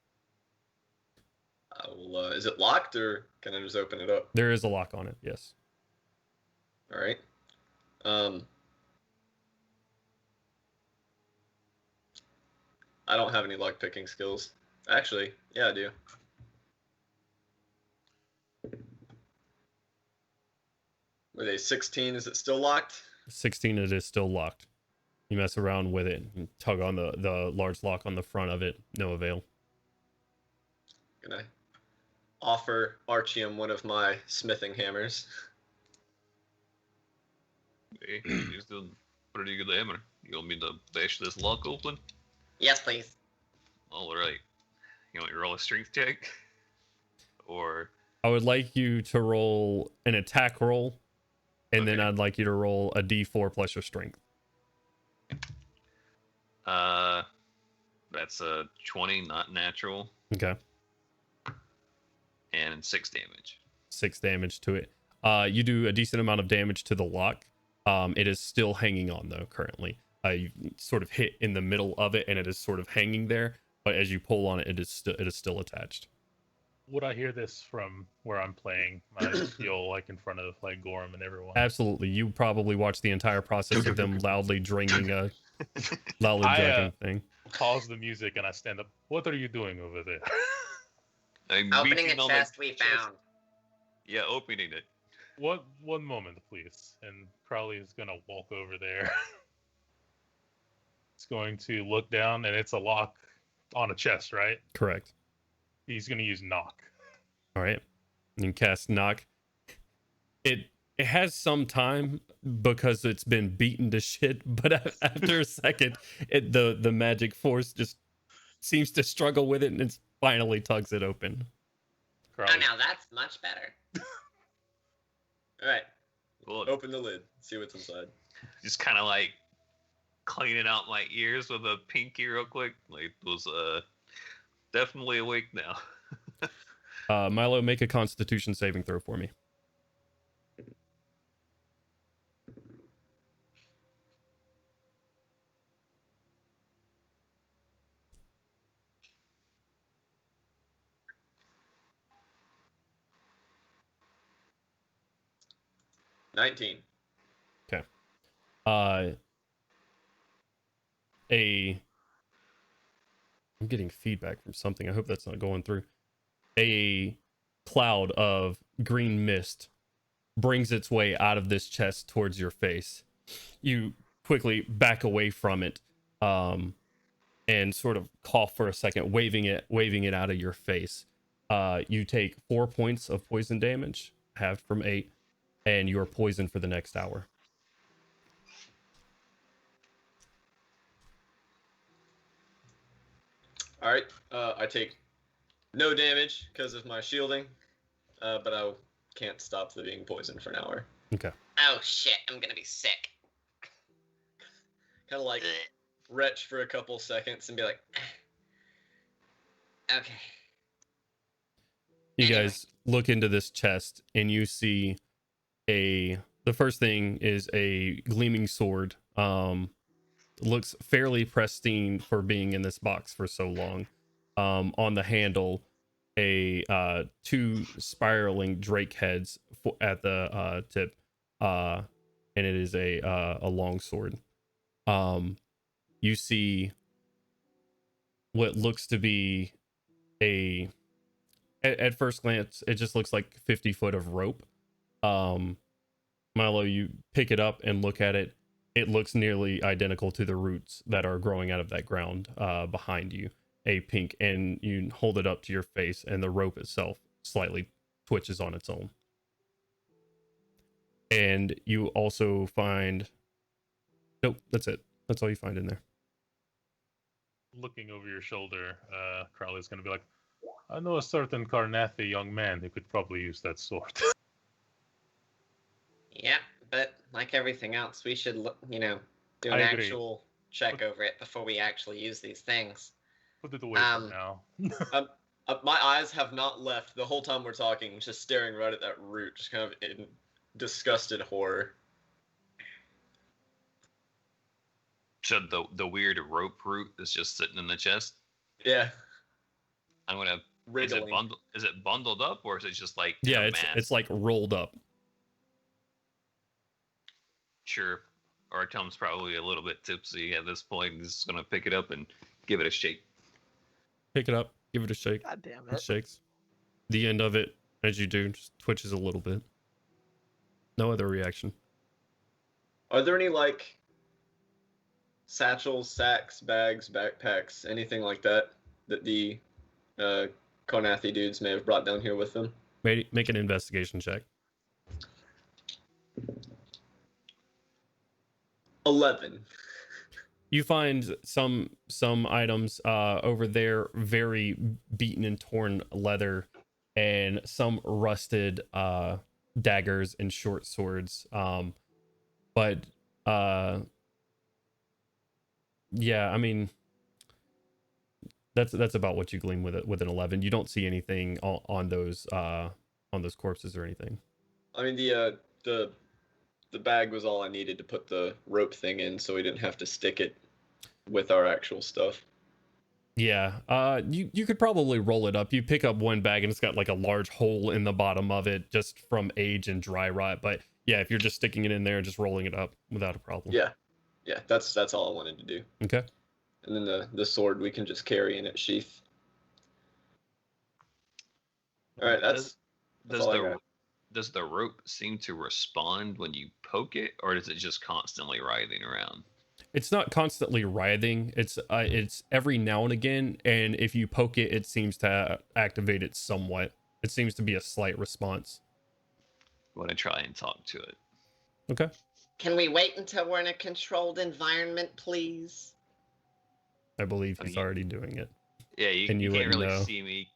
Speaker 6: Is it locked or can I just open it up?
Speaker 1: There is a lock on it, yes.
Speaker 6: All right. I don't have any lock picking skills. Actually, yeah, I do. Were they 16? Is it still locked?
Speaker 1: 16, it is still locked. You mess around with it and tug on the large lock on the front of it. No avail.
Speaker 6: Gonna offer Artyom one of my smithing hammers.
Speaker 2: Hey, you're still pretty good hammer. You want me to bash this lock open?
Speaker 9: Yes, please.
Speaker 2: All right. You want me to roll a strength check? Or
Speaker 1: I would like you to roll an attack roll, and then
Speaker 2: Okay.
Speaker 1: I'd like you to roll a d4 plus your strength.
Speaker 2: that's a 20, not natural,
Speaker 1: Okay.
Speaker 2: and 6 damage.
Speaker 1: 6 damage to it. You do a decent amount of damage to the lock. It is still hanging on though currently. You sort of hit in the middle of it, and it is sort of hanging there. But as you pull on it, it is still attached.
Speaker 5: Would I hear this from where I'm playing my skill, like in front of like Gorham and everyone?
Speaker 1: Absolutely. You probably watched the entire process of them loudly drinking a thing.
Speaker 5: Pause the music and I stand up. What are you doing over there?
Speaker 2: I'm
Speaker 9: Opening
Speaker 2: beating
Speaker 9: a
Speaker 2: on
Speaker 9: chest
Speaker 2: the
Speaker 9: we
Speaker 2: chest.
Speaker 9: found.
Speaker 2: Yeah, opening it.
Speaker 5: One moment, please. And Crowley is gonna walk over there. It's going to look down, and it's a lock on a chest, right?
Speaker 1: Correct.
Speaker 5: He's gonna use knock.
Speaker 1: All right. You can cast knock. It has some time because it's been beaten to shit, but after a second, the magic force just seems to struggle with it, and it finally tugs it open.
Speaker 9: Oh,
Speaker 5: Crowley,
Speaker 9: now that's much better.
Speaker 6: All right,
Speaker 2: Well,
Speaker 6: open the lid. See what's inside.
Speaker 2: just kind of like cleaning out my ears with a pinky real quick. Like, was definitely awake now.
Speaker 1: Milo, make a Constitution saving throw for me.
Speaker 6: $19.
Speaker 1: Okay. I'm getting feedback from something. I hope that's not going through. A cloud of green mist brings its way out of this chest towards your face. You quickly back away from it, and sort of cough for a second, waving it out of your face. You take 4 points of poison damage, halved from 8, and you're poisoned for the next hour.
Speaker 6: All right, I take no damage because of my shielding, but I can't stop the being poisoned for an hour.
Speaker 1: Okay.
Speaker 9: Oh shit, I'm gonna be sick.
Speaker 6: Kind of like retch for a couple seconds and be like,
Speaker 9: Okay.
Speaker 1: You
Speaker 9: Anyway.
Speaker 1: guys look into this chest and you see the first thing is a gleaming sword. Looks fairly pristine for being in this box for so long. On the handle, two spiraling drake heads at the tip, and it is a long sword. You see what looks to be at first glance, it just looks like 50 foot of rope. Milo, you pick it up and look at it. It looks nearly identical to the roots that are growing out of that ground behind you, a pink, and you hold it up to your face, and the rope itself slightly twitches on its own. And you also find... Nope, that's it. That's all you find in there.
Speaker 5: Looking over your shoulder, Crowley's gonna be like, I know a certain Karnathi young man who could probably use that sword.
Speaker 9: Yeah, but like everything else, we should do an
Speaker 5: I agree.
Speaker 9: actual check over it before we actually use these things.
Speaker 5: Put it away for now.
Speaker 6: my eyes have not left the whole time we're talking, just staring right at that root, just kind of in disgusted horror.
Speaker 2: So the weird rope root is just sitting in the chest.
Speaker 6: Yeah.
Speaker 2: I'm gonna.
Speaker 6: Wriggling.
Speaker 2: Is it bundled up, or is it just like
Speaker 1: Yeah, it's like rolled up.
Speaker 2: Sure. Artem's probably a little bit tipsy at this point. He's just gonna pick it up and give it a shake.
Speaker 1: Pick it up, give it a shake.
Speaker 4: God damn
Speaker 1: It
Speaker 4: it.
Speaker 1: shakes. The end of it, as you do, just twitches a little bit. No other reaction.
Speaker 6: Are there any like satchels, sacks, bags, backpacks, anything like that the Karnathi dudes may have brought down here with them?
Speaker 1: Make an investigation check.
Speaker 6: 11.
Speaker 1: You find some items over there, very beaten and torn leather, and some rusted daggers and short swords. But yeah, I mean, that's about what you glean with an 11. You don't see anything on those corpses or anything.
Speaker 6: I mean, the bag was all I needed to put the rope thing in, so we didn't have to stick it with our actual stuff.
Speaker 1: Yeah, you could probably roll it up. You pick up one bag and it's got like a large hole in the bottom of it just from age and dry rot. But yeah, if you're just sticking it in there and just rolling it up without a problem.
Speaker 6: Yeah, that's all I wanted to do.
Speaker 1: Okay.
Speaker 6: And then the sword we can just carry in its sheath. All right, that's all I got.
Speaker 2: Does the rope seem to respond when you poke it, or does it just constantly writhing around?
Speaker 1: It's not constantly writhing. It's every now and again, and if you poke it, it seems to activate it somewhat. It seems to be a slight response.
Speaker 2: I want to try and talk to it.
Speaker 1: Okay.
Speaker 9: Can we wait until we're in a controlled environment, please?
Speaker 1: I believe he's already doing it.
Speaker 2: Yeah, you
Speaker 1: And you
Speaker 2: can't
Speaker 1: wouldn't
Speaker 2: really
Speaker 1: know.
Speaker 2: see me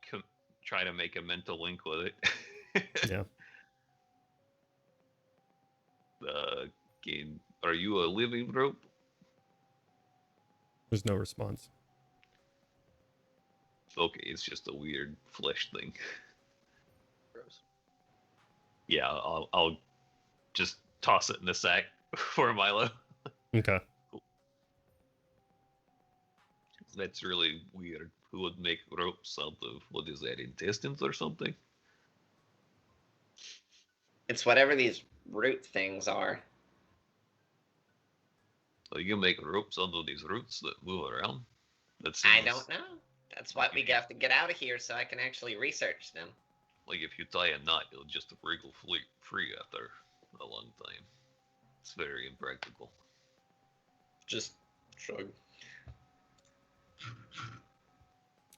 Speaker 2: try to make a mental link with it.
Speaker 1: Yeah.
Speaker 2: Are you a living rope?
Speaker 1: There's no response.
Speaker 2: Okay, it's just a weird flesh thing.
Speaker 4: Gross.
Speaker 2: Yeah, I'll just toss it in the sack for Milo.
Speaker 1: Okay.
Speaker 2: That's really weird. Who would make ropes out of, what is that, intestines or something?
Speaker 9: It's whatever these root things are.
Speaker 2: So you make ropes out of these roots that move around? That
Speaker 9: I
Speaker 2: seems
Speaker 9: don't know. That's why we have to get out of here so I can actually research them.
Speaker 2: like if you tie a knot, it'll just wriggle free after a long time. It's very impractical.
Speaker 6: Just shrug.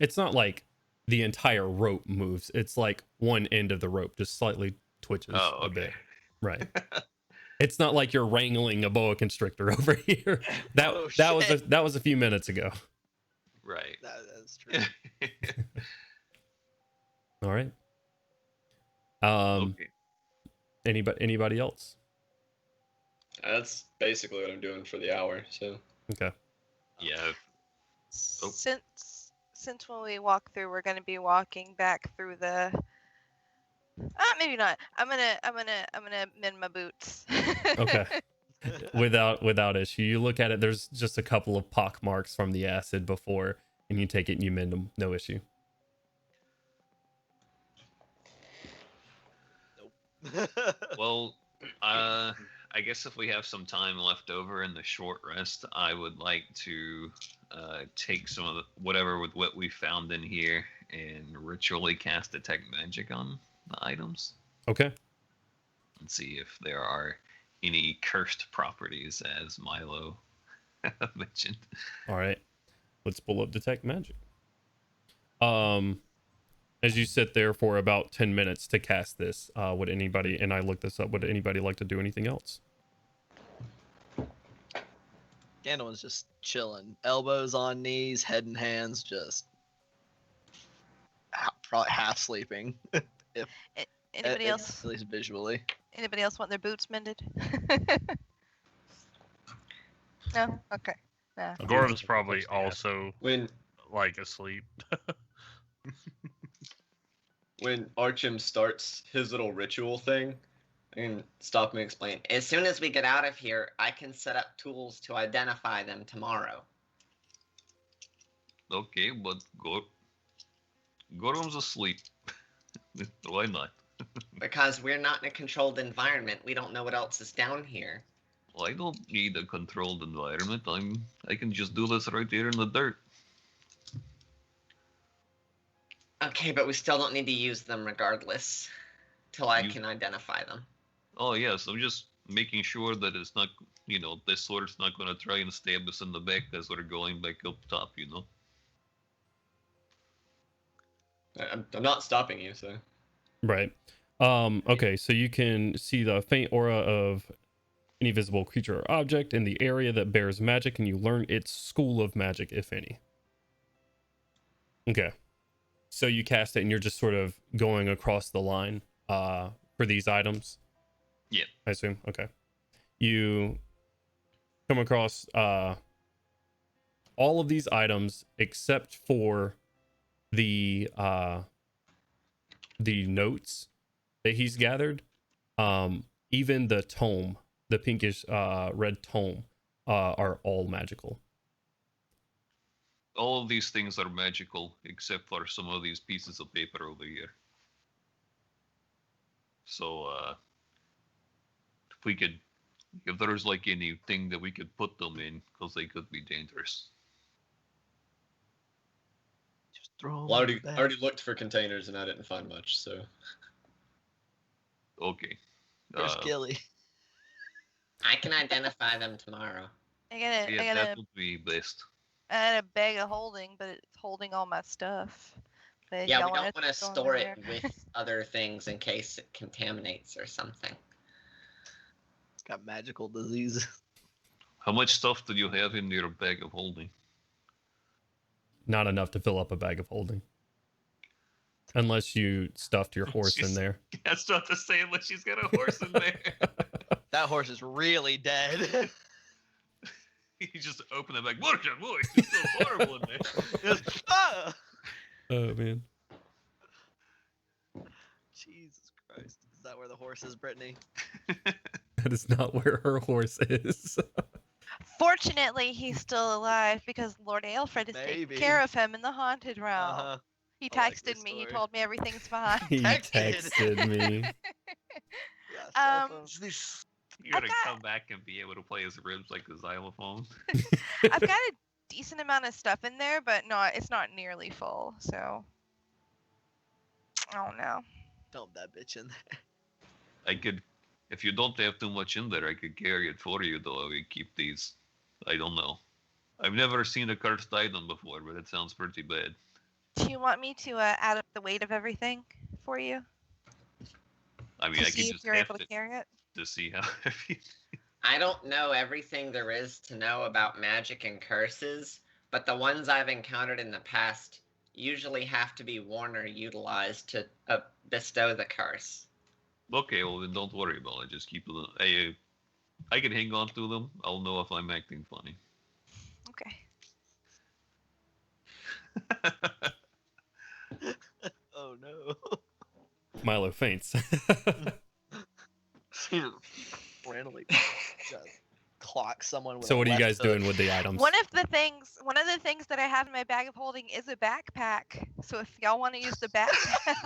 Speaker 1: It's not like the entire rope moves. It's like one end of the rope just slightly twitches a bit. Right. It's not like you're wrangling a boa constrictor over here. That was a few minutes ago.
Speaker 2: Right.
Speaker 4: That's true.
Speaker 1: All right.
Speaker 2: Okay.
Speaker 1: Anybody else?
Speaker 6: That's basically what I'm doing for the hour. So
Speaker 1: Okay.
Speaker 2: Yeah. Oh.
Speaker 3: Since when we walk through, we're gonna be walking back through the. Maybe not. I'm gonna mend my boots.
Speaker 1: Okay. Without issue. You look at it, there's just a couple of pock marks from the acid before, and you take it and you mend them. No issue.
Speaker 2: Well, I guess if we have some time left over in the short rest, I would like to take some of whatever with what we found in here and ritually cast detect magic on the items
Speaker 1: Okay.
Speaker 2: and see if there are any cursed properties, as Milo mentioned.
Speaker 1: All right. Let's pull up detect magic. As you sit there for about 10 minutes to cast this, would anybody, and I looked this up, would anybody like to do anything else?
Speaker 4: Gandalf's just chilling, elbows on knees, head and hands, just probably half sleeping.
Speaker 3: Anybody else?
Speaker 4: At least visually.
Speaker 3: Anybody else want their boots mended? No. Okay. Nah.
Speaker 7: Gorham's probably also
Speaker 6: When
Speaker 7: like asleep.
Speaker 6: when Archim starts his little ritual thing,
Speaker 9: And stop and explain. As soon as we get out of here, I can set up tools to identify them tomorrow.
Speaker 2: Okay, but Gorham's asleep. Why not?
Speaker 9: Because we're not in a controlled environment, we don't know what else is down here.
Speaker 2: Well, I don't need a controlled environment. I can just do this right here in the dirt.
Speaker 9: Okay, but we still don't need to use them regardless, till I can identify them.
Speaker 2: Oh yes, I'm just making sure that it's not, this sword's not going to try and stab us in the back as we're going back up top,
Speaker 6: I'm not stopping you, so.
Speaker 1: Right. Okay, so you can see the faint aura of any visible creature or object in the area that bears magic, and you learn its school of magic, if any. Okay. So you cast it, and you're just sort of going across the line for these items?
Speaker 2: Yeah.
Speaker 1: I assume. Okay. You come across all of these items except for the notes that he's gathered. Even the tome, the pinkish red tome, are all magical.
Speaker 2: All of these things are magical except for some of these pieces of paper over here. So, if there's like anything that we could put them in, because they could be dangerous.
Speaker 4: Just throw
Speaker 6: Well,
Speaker 4: them
Speaker 6: I already looked for containers and I didn't find much, so.
Speaker 2: Okay.
Speaker 4: Where's Gilly?
Speaker 9: I can identify them tomorrow.
Speaker 3: I got
Speaker 2: that would be best.
Speaker 3: I had a bag of holding, but it's holding all my stuff. But
Speaker 9: Yeah,
Speaker 3: y'all
Speaker 9: we don't
Speaker 3: wanna
Speaker 9: want to
Speaker 3: throw 'em
Speaker 9: store
Speaker 3: in
Speaker 9: it
Speaker 3: there?
Speaker 9: with other things in case it contaminates or something.
Speaker 4: It's got magical diseases.
Speaker 2: How much stuff do you have in your bag of holding?
Speaker 1: Not enough to fill up a bag of holding. Unless you stuffed your horse in there.
Speaker 2: That's not to say unless she's got a horse in there.
Speaker 4: That horse is really dead.
Speaker 2: You just open it back. Boy, it's so horrible in there.
Speaker 4: Ah!
Speaker 1: Oh, man.
Speaker 4: Jesus Christ. Is that where the horse is, Brittany?
Speaker 1: That is not where her horse is.
Speaker 3: Fortunately, he's still alive because Lord Aelfred is taking
Speaker 4: Maybe.
Speaker 3: care of him in the haunted realm.
Speaker 4: Uh-huh.
Speaker 3: He
Speaker 4: I like
Speaker 3: texted
Speaker 4: this
Speaker 3: me. He
Speaker 4: story.
Speaker 3: told me everything's fine.
Speaker 1: He
Speaker 4: Texted.
Speaker 1: texted me.
Speaker 4: Yeah,
Speaker 3: Um,
Speaker 8: This
Speaker 2: You're gonna
Speaker 3: I've got-
Speaker 2: come back and be able to play his ribs like the xylophone.
Speaker 3: I've got a decent amount of stuff in there, but it's not nearly full. So I don't know.
Speaker 4: dump that bitch in there.
Speaker 2: I could, if you don't have too much in there, I could carry it for you. Though I would keep these. I don't know. I've never seen a cursed item before, but it sounds pretty bad.
Speaker 3: Do you want me to add up the weight of everything for you
Speaker 2: I mean,
Speaker 3: to
Speaker 2: I
Speaker 3: see
Speaker 2: could
Speaker 3: if
Speaker 2: just
Speaker 3: you're
Speaker 2: have
Speaker 3: able to
Speaker 2: it
Speaker 3: carry it?
Speaker 2: to see how heavy.
Speaker 9: I don't know everything there is to know about magic and curses, but the ones I've encountered in the past usually have to be worn or utilized to bestow the curse.
Speaker 2: Okay, well then don't worry about it. Just keep it. I can hang on to them. I'll know if I'm acting funny.
Speaker 3: Okay.
Speaker 4: Oh no.
Speaker 1: Milo faints.
Speaker 4: Randomly just clock someone with
Speaker 1: So
Speaker 4: a
Speaker 1: what are you
Speaker 4: left
Speaker 1: guys
Speaker 4: hook.
Speaker 1: doing with the items?
Speaker 3: One of the things that I have in my bag of holding is a backpack. So if y'all want to use the backpack,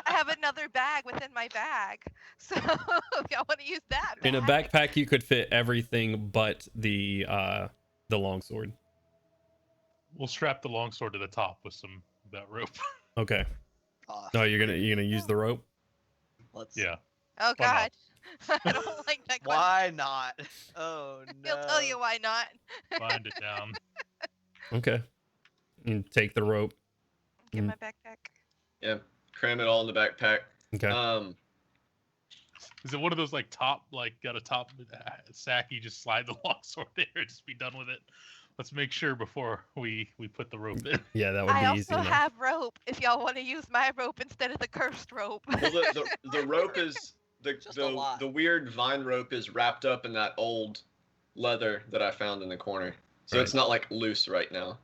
Speaker 3: I have another bag within my bag. So if y'all want to use that
Speaker 1: In a
Speaker 3: bag.
Speaker 1: backpack, you could fit everything but the longsword.
Speaker 5: We'll strap the longsword to the top with that rope.
Speaker 1: Okay.
Speaker 4: Ah,
Speaker 1: No, you're gonna use the rope.
Speaker 4: let's.
Speaker 5: Yeah.
Speaker 3: Oh
Speaker 5: Why
Speaker 3: God,
Speaker 5: not?
Speaker 3: I don't like that question.
Speaker 4: Why not? Oh no.
Speaker 3: He'll tell you why not.
Speaker 5: Bind it down.
Speaker 1: Okay. And take the rope.
Speaker 3: Get my backpack.
Speaker 6: Yeah, cram it all in the backpack.
Speaker 1: Okay.
Speaker 5: Is it one of those like got a top sack? You just slide the longsword there and just be done with it. Let's make sure before we put the rope in.
Speaker 1: Yeah, that would
Speaker 3: I
Speaker 1: be easy
Speaker 3: also
Speaker 1: enough.
Speaker 3: have rope if y'all want to use my rope instead of the cursed rope.
Speaker 6: Well, the rope is
Speaker 4: Just a lot.
Speaker 6: the weird vine rope is wrapped up in that old leather that I found in the corner, so
Speaker 1: Right.
Speaker 6: it's not like loose right now.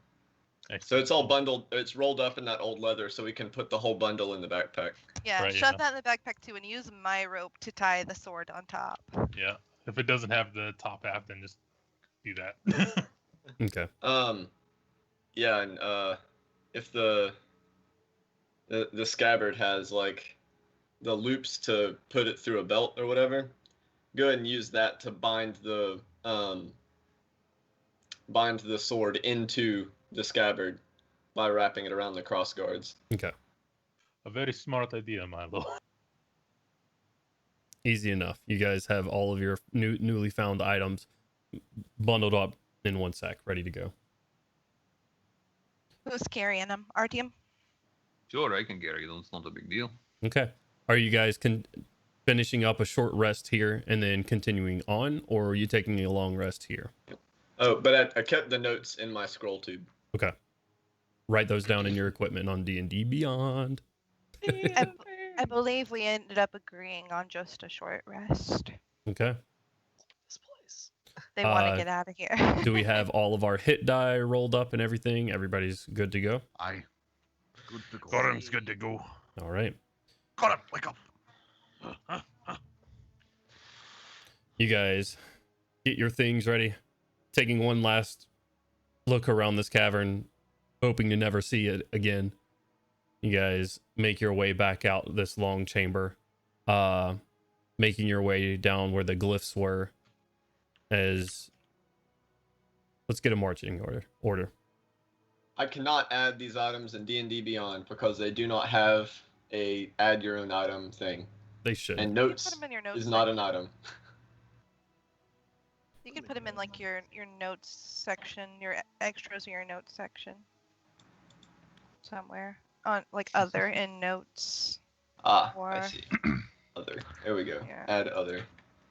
Speaker 6: So it's all bundled. It's rolled up in that old leather, so we can put the whole bundle in the backpack.
Speaker 3: Yeah,
Speaker 5: Right,
Speaker 3: shove
Speaker 5: yeah.
Speaker 3: that in the backpack too, and use my rope to tie the sword on top.
Speaker 5: Yeah. If it doesn't have the top half, then just do that.
Speaker 1: Okay.
Speaker 6: Yeah, and if the scabbard has like the loops to put it through a belt or whatever, go ahead and use that to bind the sword into the scabbard by wrapping it around the cross guards.
Speaker 1: Okay.
Speaker 5: A very smart idea, Milo.
Speaker 1: Easy enough. You guys have all of your newly found items bundled up in one sack, ready to go.
Speaker 3: Who's carrying them? Artyom?
Speaker 2: Sure, I can carry them. It's not a big deal.
Speaker 1: Okay. Are you guys finishing up a short rest here and then continuing on, or are you taking a long rest here?
Speaker 6: Oh, but I kept the notes in my scroll tube.
Speaker 1: Okay. Write those down in your equipment on D&D Beyond.
Speaker 3: I believe we ended up agreeing on just a short rest.
Speaker 1: Okay.
Speaker 4: This place.
Speaker 3: They want to get out of here.
Speaker 1: Do we have all of our hit die rolled up and everything? Everybody's good to go?
Speaker 8: Aye. Good to go.
Speaker 7: Goran's good to go.
Speaker 1: All right.
Speaker 8: Goran, wake up.
Speaker 1: You guys get your things ready. Taking one last look around this cavern, hoping to never see it again. You guys make your way back out this long chamber, making your way down where the glyphs were. Let's get a marching order.
Speaker 6: I cannot add these items in D&D Beyond because they do not have a add your own item thing.
Speaker 1: They should.
Speaker 6: And
Speaker 3: Put
Speaker 6: notes
Speaker 3: them in your notes.
Speaker 6: is not an item.
Speaker 3: You can put them in like your notes section, your extras in your notes section. Somewhere. On like other in notes.
Speaker 6: I
Speaker 3: Or-
Speaker 6: see. Other. There we go.
Speaker 3: Yeah.
Speaker 6: Add other.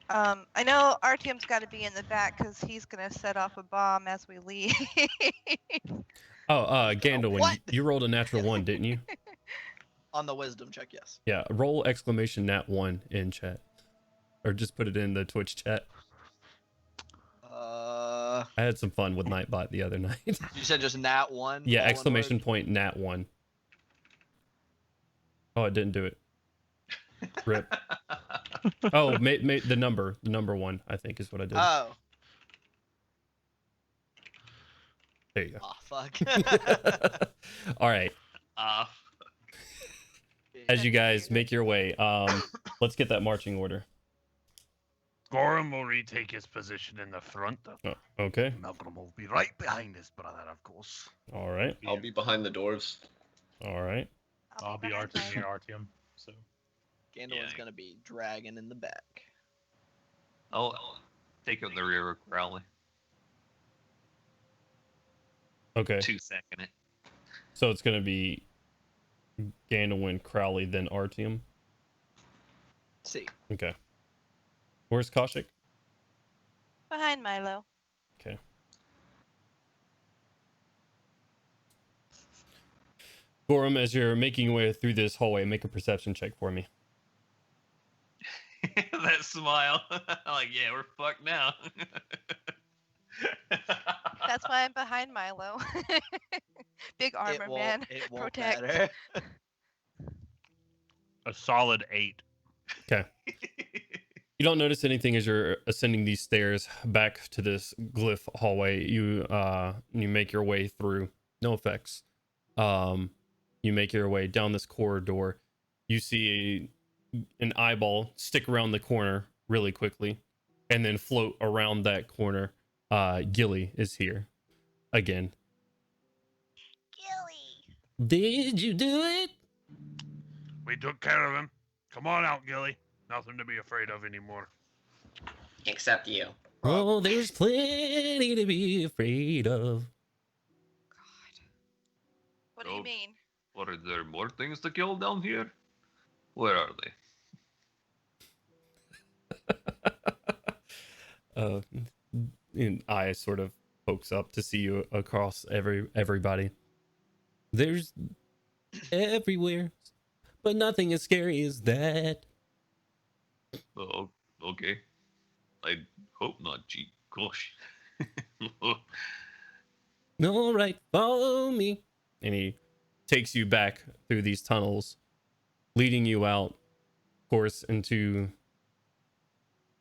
Speaker 3: I know Artyom's got to be in the back because he's gonna set off a bomb as we leave.
Speaker 1: Oh, Gandalf,
Speaker 4: What?
Speaker 1: you rolled a natural 1, didn't you?
Speaker 4: On the wisdom check, yes.
Speaker 1: Yeah, roll exclamation !nat1 in chat. Or just put it in the Twitch chat. I had some fun with Nightbot the other night.
Speaker 4: You said just nat one.
Speaker 1: Yeah,
Speaker 4: all one
Speaker 1: exclamation
Speaker 4: word?
Speaker 1: point !nat1. Oh, it didn't do it. Rip. Oh, the number 1, I think, is what I did.
Speaker 4: Oh.
Speaker 1: There you
Speaker 4: Oh fuck.
Speaker 1: go. All right. As you guys make your way, let's get that marching order.
Speaker 7: Goran will retake his position in the front.
Speaker 1: Oh, okay.
Speaker 8: Malcolm will be right behind his brother, of course.
Speaker 1: All right.
Speaker 6: I'll be behind the dwarves.
Speaker 1: All right.
Speaker 5: I'll be
Speaker 3: behind
Speaker 5: Artyom.
Speaker 3: you.
Speaker 5: You're Artyom. So
Speaker 4: Gandalf's
Speaker 2: Yeah.
Speaker 4: gonna be dragging in the back.
Speaker 2: I'll take out the rear of Crowley.
Speaker 1: Okay.
Speaker 2: 2-second it.
Speaker 1: So it's going to be Gandalf, Crowley, then Artyom.
Speaker 4: See.
Speaker 1: Okay. Where's Kaushik?
Speaker 3: Behind Milo.
Speaker 1: Okay. Gorham, as you're making your way through this hallway, make a perception check for me.
Speaker 2: That smile. Like, yeah, we're fucked now.
Speaker 3: That's why I'm behind Milo. Big armor,
Speaker 4: it won't,
Speaker 3: man.
Speaker 4: It won't
Speaker 3: Protect.
Speaker 4: matter.
Speaker 7: A solid 8.
Speaker 1: Okay. You don't notice anything as you're ascending these stairs back to this glyph hallway. You make your way through. No effects. You make your way down this corridor. You see an eyeball stick around the corner really quickly, and then float around that corner. Gilly is here again.
Speaker 3: Gilly.
Speaker 1: Did you do it?
Speaker 7: We took care of him. Come on out, Gilly. Nothing to be afraid of anymore.
Speaker 9: Except you.
Speaker 1: Oh, there's plenty to be afraid of.
Speaker 3: God. What do you
Speaker 2: Oh.
Speaker 3: mean?
Speaker 2: What, are there more things to kill down here? Where are they?
Speaker 1: An eye sort of pokes up to see you across everybody. There's everywhere, but nothing as scary as that.
Speaker 2: Oh, okay. I hope not, gee. Gosh.
Speaker 1: All right, follow me. And he takes you back through these tunnels, leading you out, of course, into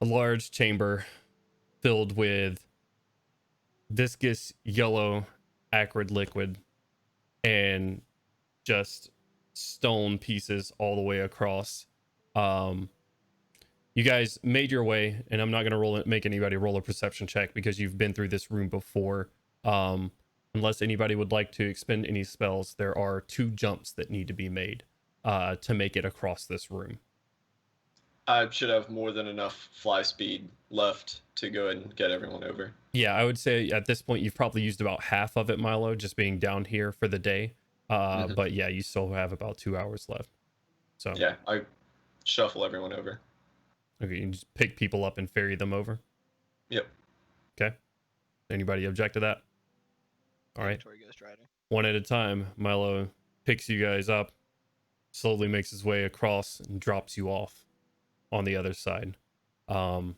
Speaker 1: a large chamber filled with viscous yellow acrid liquid and just stone pieces all the way across. You guys made your way, and I'm not going to make anybody roll a perception check because you've been through this room before. Unless anybody would like to expend any spells, there are 2 jumps that need to be made to make it across this room.
Speaker 6: I should have more than enough fly speed left to go ahead and get everyone over.
Speaker 1: Yeah, I would say at this point you've probably used about half of it, Milo, just being down here for the day. But yeah, you still have about 2 hours left. So
Speaker 6: Yeah, I shuffle everyone over.
Speaker 1: okay, you can just pick people up and ferry them over.
Speaker 6: Yep.
Speaker 1: Okay. Anybody object to that? All right.
Speaker 4: Mandatory Ghost Rider.
Speaker 1: One at a time, Milo picks you guys up, slowly makes his way across, and drops you off on the other side. No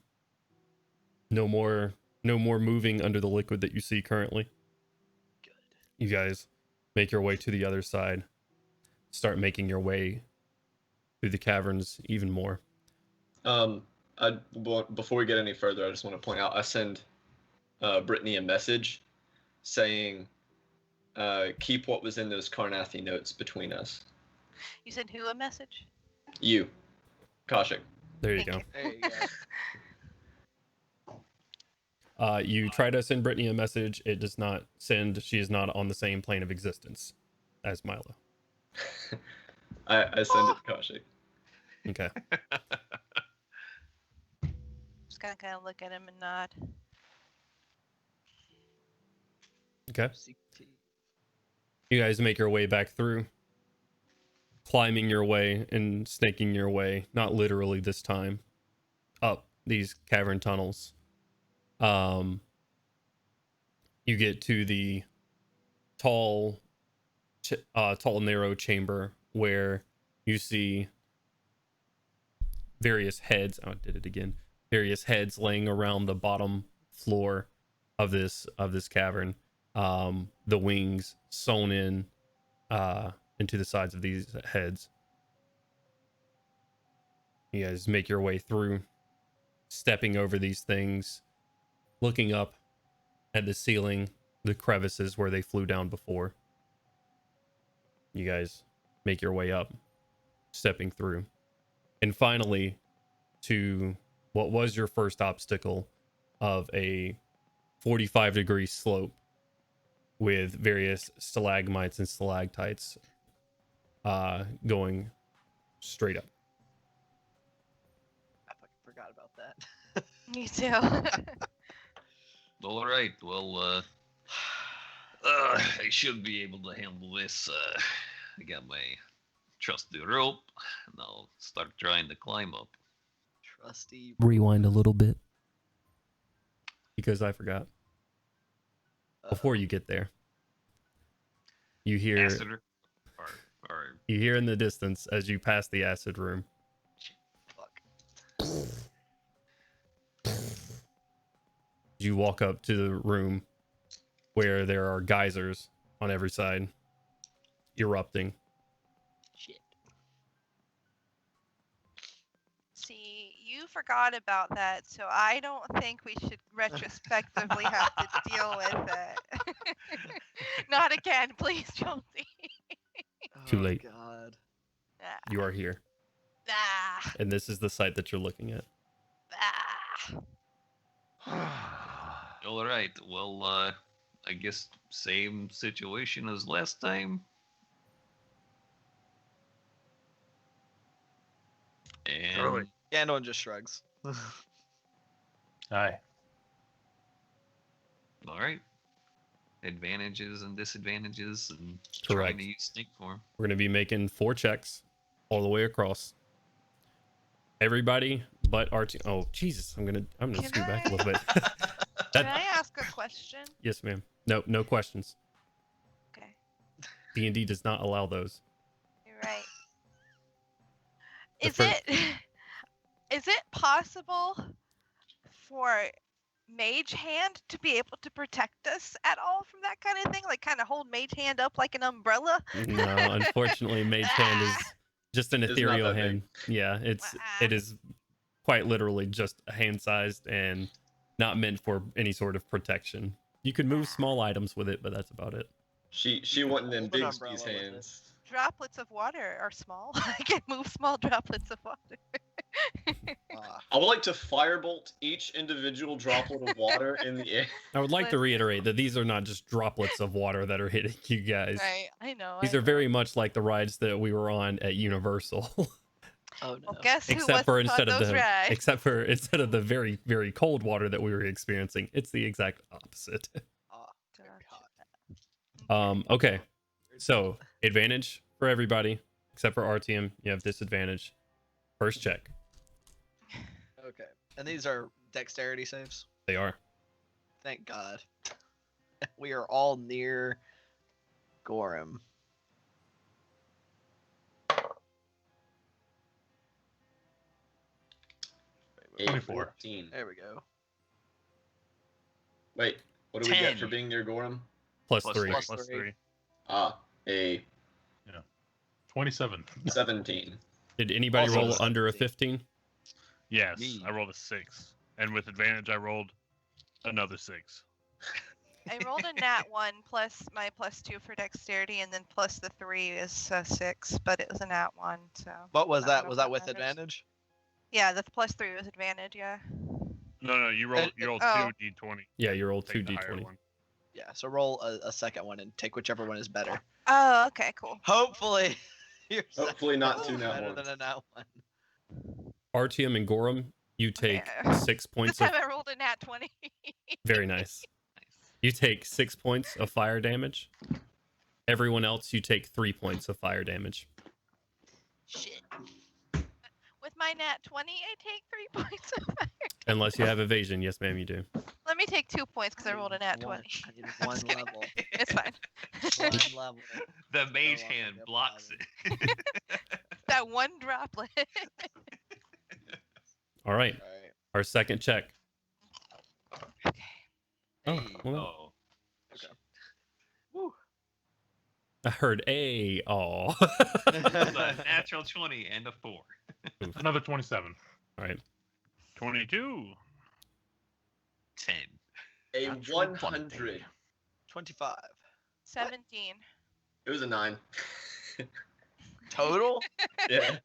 Speaker 1: more moving under the liquid that you see currently.
Speaker 4: Good.
Speaker 1: You guys make your way to the other side, start making your way through the caverns even more.
Speaker 6: Before we get any further, I just want to point out I send Brittany a message saying, keep what was in those Karnathi notes between us.
Speaker 3: You sent who a message?
Speaker 6: You, Kaushik.
Speaker 1: There you
Speaker 3: Thank
Speaker 1: go.
Speaker 3: you.
Speaker 4: There you go.
Speaker 1: You try to send Brittany a message. It does not send. She is not on the same plane of existence as Milo.
Speaker 6: I send it to Kaushik.
Speaker 1: Okay.
Speaker 3: Just gonna kind of look at him and nod.
Speaker 1: Okay.
Speaker 4: CT.
Speaker 1: You guys make your way back through, climbing your way and snaking your way, not literally this time, up these cavern tunnels. You get to the tall, narrow chamber where you see various heads. Oh, I did it again. Various heads laying around the bottom floor of this cavern. The wings sewn in into the sides of these heads. You guys make your way through, stepping over these things, looking up at the ceiling, the crevices where they flew down before. You guys make your way up, stepping through, and finally to what was your first obstacle of a 45-degree slope with various stalagmites and stalactites going straight up.
Speaker 4: I fucking forgot about that.
Speaker 3: Me too.
Speaker 2: All right, well, I should be able to handle this. I got my trusty rope, and I'll start trying to climb up.
Speaker 4: Trusty.
Speaker 1: Rewind a little bit because I forgot. Before you get there, you hear
Speaker 2: Acid or
Speaker 1: you hear in the distance as you pass the acid room.
Speaker 4: Fuck.
Speaker 1: You walk up to the room where there are geysers on every side, erupting.
Speaker 4: Shit.
Speaker 3: See, you forgot about that, so I don't think we should retrospectively have to deal with it. Not again, please, Jonesy.
Speaker 1: Too late.
Speaker 4: God.
Speaker 3: Ah,
Speaker 1: You are here,
Speaker 3: ah,
Speaker 1: and this is the site that you're looking at.
Speaker 3: ah.
Speaker 2: All right. Well, I guess same situation as last time. And
Speaker 7: Surely.
Speaker 4: Gandalf just shrugs.
Speaker 5: Aye.
Speaker 2: all right. Advantages and disadvantages, and
Speaker 1: Correct.
Speaker 2: trying to use snake form.
Speaker 1: We're gonna be making 4 checks all the way across. Everybody but RT. Oh Jesus, I'm gonna
Speaker 3: Can
Speaker 1: scoot back a little bit.
Speaker 3: Can I ask a question?
Speaker 1: Yes, ma'am. No questions.
Speaker 3: Okay,
Speaker 1: D&D does not allow those.
Speaker 3: you're right.
Speaker 1: The
Speaker 3: Is
Speaker 1: fir-
Speaker 3: is it possible for Mage Hand to be able to protect us at all from that kind of thing? Like kind of hold Mage Hand up like an umbrella?
Speaker 1: No, unfortunately, Mage Hand is just an
Speaker 6: It's not
Speaker 1: ethereal
Speaker 6: that big.
Speaker 1: hand. Yeah, it is quite literally just hand-sized and not meant for any sort of protection. You could move small items with it, but that's about it.
Speaker 6: She wasn't in
Speaker 4: Hold an
Speaker 6: Bigsby's
Speaker 4: umbrella with it.
Speaker 6: hands.
Speaker 3: Droplets of water are small. I can move small droplets of water.
Speaker 6: I would like to firebolt each individual droplet of water in the air.
Speaker 1: I would like to
Speaker 3: Listen.
Speaker 1: reiterate that these are not just droplets of water that are hitting you guys.
Speaker 3: Right, I know.
Speaker 1: These
Speaker 3: I
Speaker 1: are
Speaker 3: know.
Speaker 1: very much like the rides that we were on at Universal.
Speaker 4: Oh no.
Speaker 3: Well, guess who
Speaker 1: except for
Speaker 3: wasn't on those rides?
Speaker 1: instead of the very, very cold water that we were experiencing, it's the exact opposite.
Speaker 4: Oh, good
Speaker 3: Gotcha.
Speaker 4: God.
Speaker 1: Okay. So advantage for everybody except for RTM. You have disadvantage. First check.
Speaker 4: Okay. And these are dexterity saves?
Speaker 1: They are.
Speaker 4: Thank God. We are all near Gorham.
Speaker 6: A
Speaker 5: 24.
Speaker 6: 14.
Speaker 4: There we go.
Speaker 6: Wait, what do we get
Speaker 2: 10.
Speaker 6: for being near Gorham?
Speaker 1: Plus
Speaker 2: Plus
Speaker 1: 3.
Speaker 2: three.
Speaker 5: Plus 3.
Speaker 6: Ah, a
Speaker 5: 27.
Speaker 6: 17.
Speaker 1: Did anybody
Speaker 6: Also
Speaker 1: roll
Speaker 6: a
Speaker 1: under a
Speaker 4: 17.
Speaker 1: 15?
Speaker 7: Yes,
Speaker 4: Me.
Speaker 7: I rolled a 6, and with advantage, I rolled another 6.
Speaker 3: I rolled a nat 1 plus my +2 for dexterity, and then plus the 3 is 6, but it was a nat 1, so.
Speaker 4: What was
Speaker 3: I don't
Speaker 4: that?
Speaker 3: know
Speaker 4: Was
Speaker 3: if
Speaker 4: that with
Speaker 3: matters.
Speaker 4: advantage?
Speaker 3: Yeah, the +3 was advantage, yeah.
Speaker 7: No, you rolled
Speaker 3: oh.
Speaker 7: 2 d20.
Speaker 1: Yeah, you roll 2
Speaker 7: Take the higher
Speaker 1: d20.
Speaker 7: one.
Speaker 4: Yeah, so roll a second one and take whichever one is better.
Speaker 3: Oh, okay, cool.
Speaker 4: Hopefully, your
Speaker 6: Hopefully
Speaker 4: second
Speaker 6: not
Speaker 4: one
Speaker 6: two
Speaker 4: is
Speaker 6: nat
Speaker 4: better
Speaker 6: ones.
Speaker 4: than a nat one.
Speaker 1: RTM and Gorham, you take
Speaker 3: Okay.
Speaker 1: 6
Speaker 3: This
Speaker 1: points of
Speaker 3: time I rolled a nat 20.
Speaker 1: very nice. You take 6 points of fire damage. Everyone else, you take 3 points of fire damage.
Speaker 3: Shit. With my nat 20, I take 3 points of fire.
Speaker 1: Unless you have evasion. Yes, ma'am, you do.
Speaker 3: Let me take 2 points because I rolled a nat 20.
Speaker 4: I need
Speaker 3: I'm
Speaker 4: one
Speaker 3: just kidding.
Speaker 4: level.
Speaker 3: It's fine.
Speaker 4: One level.
Speaker 2: The mage
Speaker 4: I'll
Speaker 2: hand
Speaker 4: get
Speaker 2: blocks
Speaker 4: paladin.
Speaker 2: it.
Speaker 3: That one droplet.
Speaker 1: All right.
Speaker 4: All right.
Speaker 1: Our second check.
Speaker 3: Okay.
Speaker 1: Oh,
Speaker 4: Hey.
Speaker 1: well,
Speaker 2: Oh,
Speaker 4: Woo.
Speaker 1: I heard a. Oh.
Speaker 2: it's a natural 20 and a 4.
Speaker 5: Another 27.
Speaker 1: All right.
Speaker 7: 22.
Speaker 2: 10.
Speaker 6: A
Speaker 7: Natural
Speaker 6: 100.
Speaker 4: 25.
Speaker 3: 17.
Speaker 6: It was a 9.
Speaker 4: Total?
Speaker 6: Yeah.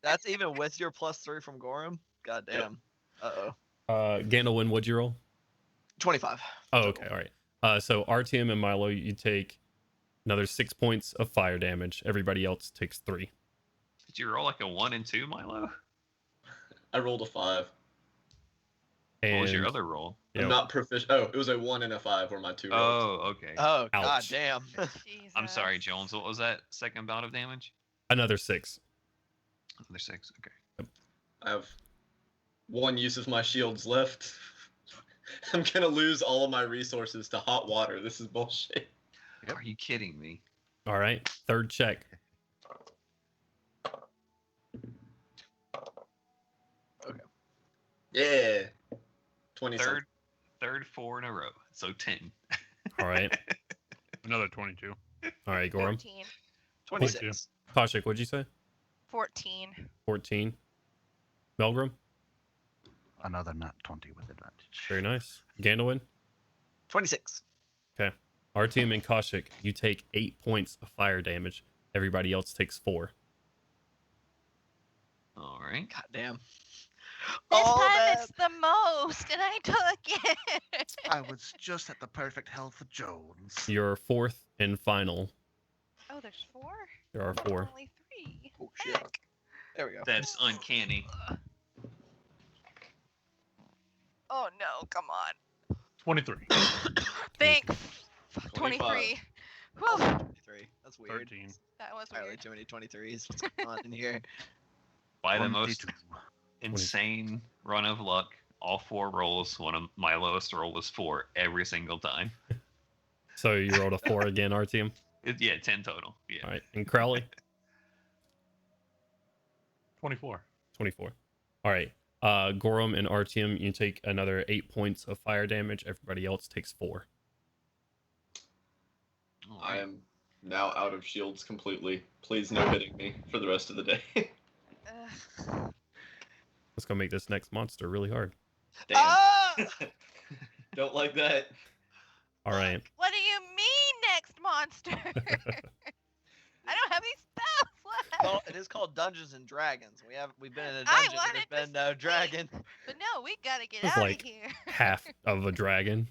Speaker 4: That's even with your +3 from Gorham? God damn. Uh-oh.
Speaker 1: Gandalwin, what'd you roll?
Speaker 4: 25.
Speaker 1: Oh, okay. All right. So RTM and Milo, you take another 6 points of fire damage. Everybody else takes 3.
Speaker 2: Did you roll like a 1 and 2, Milo?
Speaker 6: I rolled a 5.
Speaker 1: And
Speaker 2: What was your other roll?
Speaker 1: you
Speaker 6: I'm
Speaker 1: know,
Speaker 6: not proficient. Oh, it was a 1 and a 5 were my 2 rolls.
Speaker 2: Oh, okay.
Speaker 4: Oh, god
Speaker 1: Ouch.
Speaker 4: damn.
Speaker 2: I'm sorry,
Speaker 3: Jesus.
Speaker 2: Jones. What was that second bout of damage?
Speaker 1: another 6.
Speaker 2: Another 6. Okay.
Speaker 6: I have 1 use of my shields left. I'm gonna lose all of my resources to hot water. This is bullshit.
Speaker 2: Are you kidding me?
Speaker 1: All right. Third check.
Speaker 6: Yeah. 20
Speaker 2: Third 4 in a row. So 10.
Speaker 1: All right.
Speaker 7: Another 22.
Speaker 1: All right, Gorham.
Speaker 3: 14.
Speaker 4: 26.
Speaker 1: Koshik, what'd you say?
Speaker 3: 14.
Speaker 1: 14. Melgrim?
Speaker 8: Another nat 20 with advantage.
Speaker 1: Very nice. Gandalwin?
Speaker 4: 26.
Speaker 1: Okay. Artyom and Koshik, you take 8 points of fire damage. Everybody else takes 4.
Speaker 2: All right.
Speaker 4: God damn.
Speaker 3: This
Speaker 4: All
Speaker 3: time
Speaker 4: that-
Speaker 3: it's the most, and I took it.
Speaker 8: I was just at the perfect health of Jones.
Speaker 1: Your fourth and final.
Speaker 3: Oh, there's 4?
Speaker 1: There are 4.
Speaker 3: Only 3.
Speaker 4: Oh, shit. There we go.
Speaker 2: That's uncanny.
Speaker 3: Oh no, come on.
Speaker 5: 23.
Speaker 3: Thanks.
Speaker 6: 25.
Speaker 3: 23. Whew.
Speaker 4: 23. That's weird.
Speaker 7: 13.
Speaker 3: That was
Speaker 4: Entirely
Speaker 3: weird.
Speaker 4: too many 23s. What's going on in here?
Speaker 2: By the most
Speaker 8: 22.
Speaker 2: insane run of luck, all 4 rolls, one of my lowest roll was 4 every single time.
Speaker 1: So you rolled a 4 again, Artyom.
Speaker 2: Yeah, 10 total. Yeah.
Speaker 1: All right. And Crowley?
Speaker 5: 24.
Speaker 1: 24. All right. Gorham and Artyom, you take another 8 points of fire damage. Everybody else takes 4.
Speaker 2: All
Speaker 6: I
Speaker 2: right.
Speaker 6: am now out of shields completely. Please no hitting me for the rest of the day.
Speaker 3: Ugh.
Speaker 1: Let's go make this next monster really hard.
Speaker 6: Damn.
Speaker 4: Ah!
Speaker 6: Don't like that.
Speaker 1: All right.
Speaker 3: What do you mean, next monster? I don't have any spells left.
Speaker 4: Well, it is called Dungeons and Dragons. We've been in a
Speaker 3: I
Speaker 4: dungeon.
Speaker 3: wanted
Speaker 4: There's
Speaker 3: to
Speaker 4: been no
Speaker 3: sleep.
Speaker 4: dragon.
Speaker 3: But no, we gotta get
Speaker 1: It's
Speaker 3: out
Speaker 1: like-
Speaker 3: of here.
Speaker 1: Half of a dragon.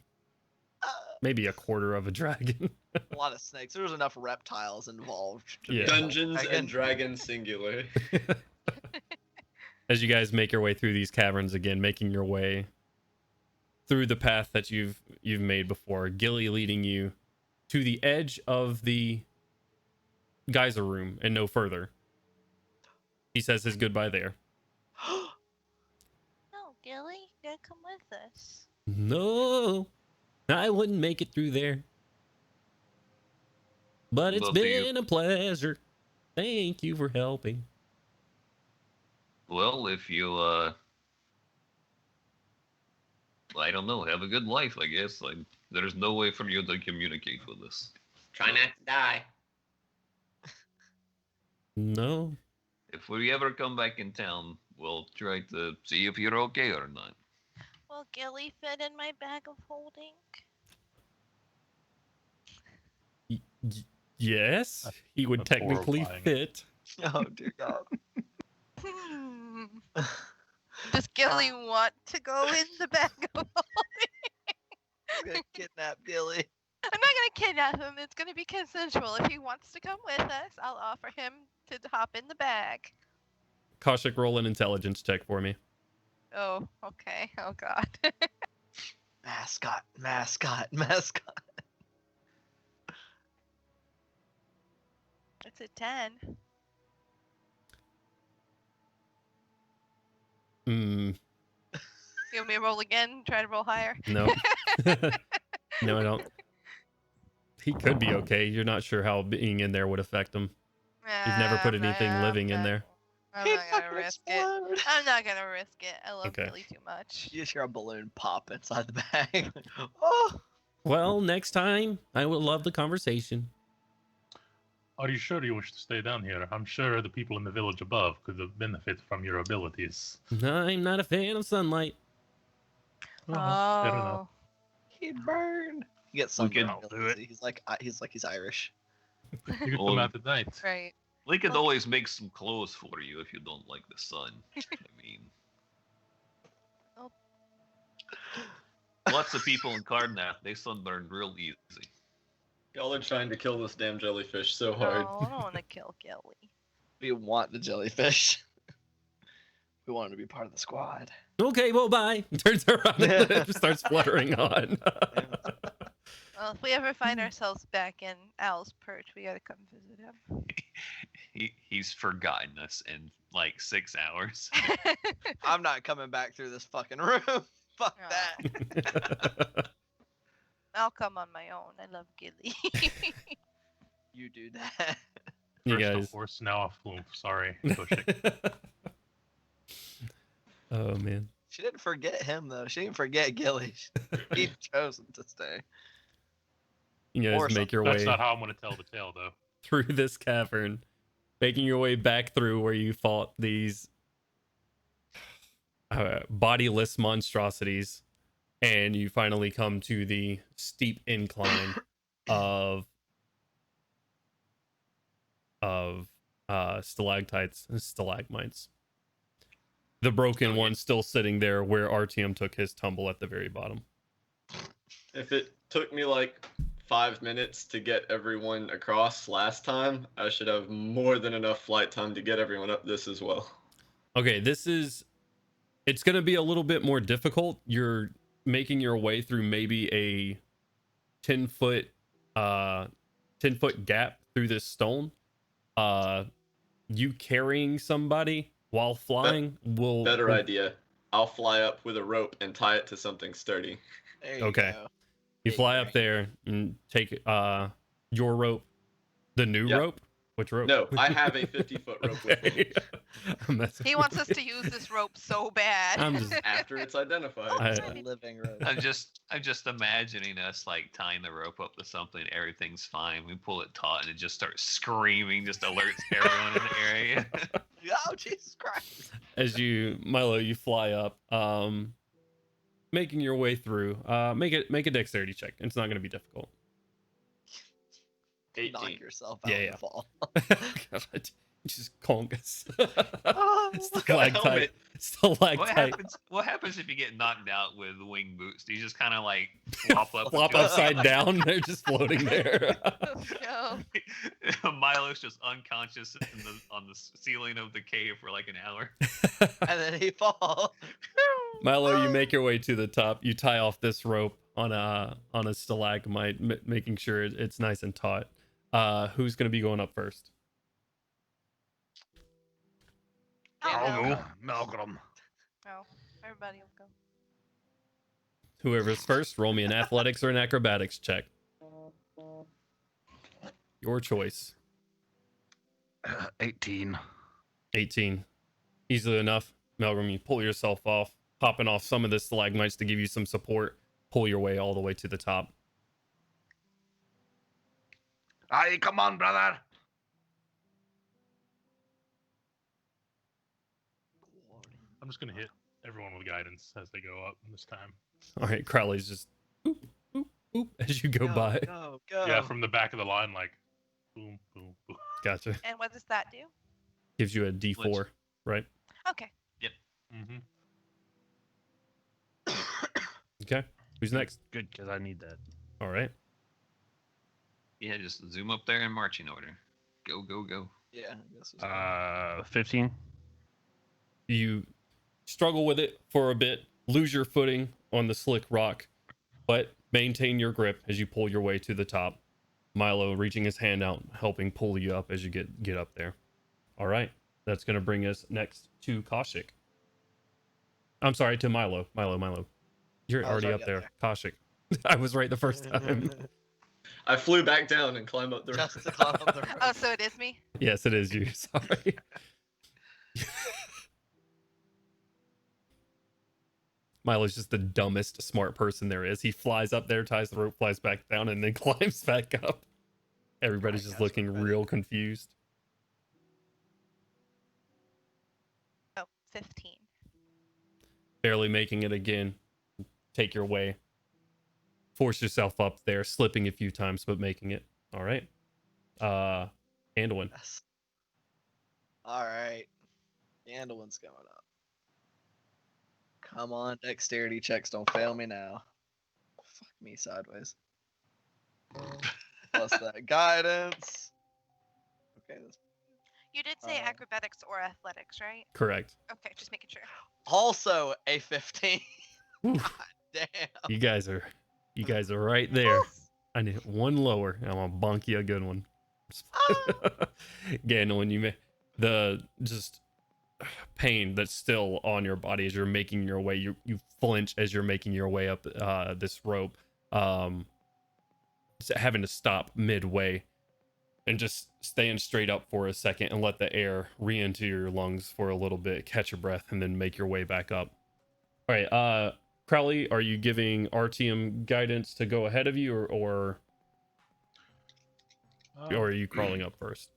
Speaker 1: Maybe a quarter of a dragon.
Speaker 4: A lot of snakes. There was enough reptiles involved. To
Speaker 1: Yeah.
Speaker 4: be a whole
Speaker 6: Dungeons
Speaker 4: dragon.
Speaker 6: and Dragons singular.
Speaker 1: As you guys make your way through these caverns again, making your way through the path that you've made before, Gilly leading you to the edge of the geyser room and no further. He says his goodbye there.
Speaker 3: No, Gilly, you gotta come with us.
Speaker 1: No, I wouldn't make it through there. But it's
Speaker 2: Well, do you-
Speaker 1: been a pleasure. Thank you for helping.
Speaker 2: Well, if you, I don't know, have a good life, I guess. Like, there's no way for you to communicate with us.
Speaker 9: Try not to die.
Speaker 1: No.
Speaker 2: If we ever come back in town, we'll try to see if you're okay or not.
Speaker 3: Will Gilly fit in my bag of holding?
Speaker 1: Yes, he would
Speaker 5: That's
Speaker 1: technically
Speaker 5: horrifying.
Speaker 1: fit.
Speaker 4: Oh dear God.
Speaker 3: Hmm. Does Gilly want to go in the bag of holding?
Speaker 4: I'm gonna kidnap Gilly.
Speaker 3: I'm not gonna kidnap him. It's gonna be consensual. If he wants to come with us, I'll offer him to hop in the bag.
Speaker 1: Koshik, roll an intelligence check for me.
Speaker 3: Oh, okay. Oh God.
Speaker 4: Mascot, mascot, mascot.
Speaker 3: It's a 10.
Speaker 1: Hmm.
Speaker 3: You want me to roll again? Try to roll higher?
Speaker 1: No. No, I don't. He could be okay. You're not sure how being in there would affect him. You've never put anything living in there.
Speaker 3: I'm
Speaker 4: He's
Speaker 3: not gonna
Speaker 4: gonna
Speaker 3: risk it.
Speaker 4: explode.
Speaker 3: I'm not gonna risk it. I love
Speaker 1: Okay.
Speaker 3: Gilly too much.
Speaker 4: You just hear a balloon pop inside the bag. Oh,
Speaker 1: Well, next time, I would love the conversation.
Speaker 5: Are you sure you wish to stay down here? I'm sure the people in the village above could benefit from your abilities.
Speaker 1: I'm not a fan of sunlight.
Speaker 5: Well, fair enough.
Speaker 3: Oh.
Speaker 4: he'd burn. He gets some.
Speaker 2: could-
Speaker 7: I'll do it.
Speaker 4: He's like he's Irish.
Speaker 5: You could
Speaker 2: Well,
Speaker 5: come out at night.
Speaker 3: Right.
Speaker 2: We could
Speaker 3: Well-
Speaker 2: always make some clothes for you if you don't like the sun. I mean,
Speaker 3: Oh.
Speaker 2: lots of people in Cardnap, they sunburn real easy.
Speaker 6: Y'all are trying to kill this damn jellyfish so
Speaker 3: No,
Speaker 6: hard.
Speaker 3: I don't want to kill Gilly.
Speaker 4: We want the jellyfish. We want him to be part of the squad.
Speaker 1: Okay, well, bye. Turns around and starts fluttering on.
Speaker 3: Well, if we ever find ourselves back in Owl's Perch, we gotta come visit him.
Speaker 2: He's forgotten us in like 6 hours.
Speaker 4: I'm not coming back through this fucking room. Fuck
Speaker 3: Aw.
Speaker 4: that.
Speaker 3: I'll come on my own. I love Gilly.
Speaker 4: You do that.
Speaker 1: You
Speaker 5: First a
Speaker 1: guys.
Speaker 5: horse, now a floof. Sorry, Koshik.
Speaker 1: Oh, man.
Speaker 4: She didn't forget him though. She didn't forget Gilly. He chosen to stay.
Speaker 1: you guys
Speaker 4: Or
Speaker 1: make your
Speaker 5: That's
Speaker 1: way
Speaker 5: not how I'm going to tell the tale, though.
Speaker 1: through this cavern, making your way back through where you fought these bodiless monstrosities, and you finally come to the steep incline of stalactites and stalagmites. The broken one still sitting there where RTM took his tumble at the very bottom.
Speaker 6: If it took me like 5 minutes to get everyone across last time, I should have more than enough flight time to get everyone up this as well.
Speaker 1: Okay, it's going to be a little bit more difficult. You're making your way through maybe a 10-foot gap through this stone. You carrying somebody while flying will
Speaker 6: Better idea. I'll fly up with a rope and tie it to something sturdy.
Speaker 4: There you
Speaker 1: Okay.
Speaker 4: go.
Speaker 1: You
Speaker 4: Get
Speaker 1: fly
Speaker 4: your
Speaker 1: up there and take your rope, the new
Speaker 6: Yep.
Speaker 1: rope. Which rope?
Speaker 6: No, I have a 50-foot rope with me.
Speaker 1: Okay. I'm messing
Speaker 3: He
Speaker 1: with
Speaker 3: wants us to use this rope so bad.
Speaker 1: I'm just
Speaker 6: After it's identified.
Speaker 1: I-
Speaker 4: living road.
Speaker 2: I'm just imagining us like tying the rope up to something. Everything's fine. We pull it taut and it just starts screaming. Just alerts everyone in the area.
Speaker 4: Oh, Jesus Christ.
Speaker 1: as you, Milo, you fly up, making your way through. Make a dexterity check. It's not going to be difficult.
Speaker 6: 18.
Speaker 4: Knock yourself out
Speaker 1: Yeah,
Speaker 4: and
Speaker 1: yeah.
Speaker 4: fall.
Speaker 1: God, just congus.
Speaker 4: Oh,
Speaker 1: Stalactite. Stalactite.
Speaker 2: What happens if you get knocked out with wing boots? Do you just kind of like flop up?
Speaker 1: Flop
Speaker 2: into a-
Speaker 1: upside down. They're just floating there.
Speaker 3: No.
Speaker 2: Milo's just unconscious on the ceiling of the cave for like an hour.
Speaker 4: and then he falls.
Speaker 1: Milo, you make your way to the top. You tie off this rope on a stalagmite, making sure it's nice and taut. Who's going to be going up first?
Speaker 8: I'll
Speaker 3: no.
Speaker 8: go. Malcolm.
Speaker 3: Oh, everybody will go.
Speaker 1: Whoever's first, roll me an athletics or an acrobatics check. Your choice.
Speaker 8: 18.
Speaker 1: 18. Easily enough. Melgrim, you pull yourself off, popping off some of the stalagmites to give you some support. Pull your way all the way to the top.
Speaker 8: Aye, come on, brother.
Speaker 5: I'm just going to hit everyone with guidance as they go up this time.
Speaker 1: All right, Crowley's just boop, boop, boop as you go by.
Speaker 4: Go.
Speaker 5: Yeah, from the back of the line, like boom, boom, boom.
Speaker 1: Gotcha.
Speaker 3: And what does that do?
Speaker 1: Gives you a D4, right?
Speaker 3: Okay.
Speaker 5: Mm-hmm.
Speaker 1: Okay. Who's next?
Speaker 7: Good, because I need that.
Speaker 1: All right.
Speaker 2: Yeah, just zoom up there in marching order. Go, go, go.
Speaker 4: Yeah. This was
Speaker 7: 15.
Speaker 1: You struggle with it for a bit, lose your footing on the slick rock, but maintain your grip as you pull your way to the top. Milo reaching his hand out, helping pull you up as you get up there. All right. That's going to bring us next to Kaushik. I'm sorry, to Milo. Milo. You're
Speaker 4: I was
Speaker 1: already up there. Kaushik. I was right the first time.
Speaker 6: I flew back down and climbed up the
Speaker 4: Just to climb up the road.
Speaker 3: Oh, so it is me?
Speaker 1: Yes, it is you. Sorry. Milo's just the dumbest smart person there is. He flies up there, ties the rope, flies back down, and then climbs back up. Everybody's just
Speaker 4: guys,
Speaker 1: looking
Speaker 4: we're
Speaker 1: real confused.
Speaker 3: Oh, 15.
Speaker 1: Barely making it again. Take your way. Force yourself up there, slipping a few times, but making it. All right. Anduin.
Speaker 4: Yes. All right. Anduin's going up. Come on, dexterity checks. Don't fail me now. Fuck me sideways. Plus that guidance. Okay. That's
Speaker 3: You did say
Speaker 4: Uh,
Speaker 3: acrobatics or athletics, right?
Speaker 1: Correct.
Speaker 3: Okay, just making sure.
Speaker 4: also a 15.
Speaker 1: Oof.
Speaker 4: God damn.
Speaker 1: You guys are right there. I need one lower. I'm gonna bonk you a good one. Again, when you the just pain that's still on your body as you're making your way, you flinch as you're making your way up this rope, having to stop midway and just staying straight up for a second and let the air re-enter your lungs for a little bit, catch your breath, and then make your way back up. All right, Crowley, are you giving RTM guidance to go ahead of you, or Or are you crawling up first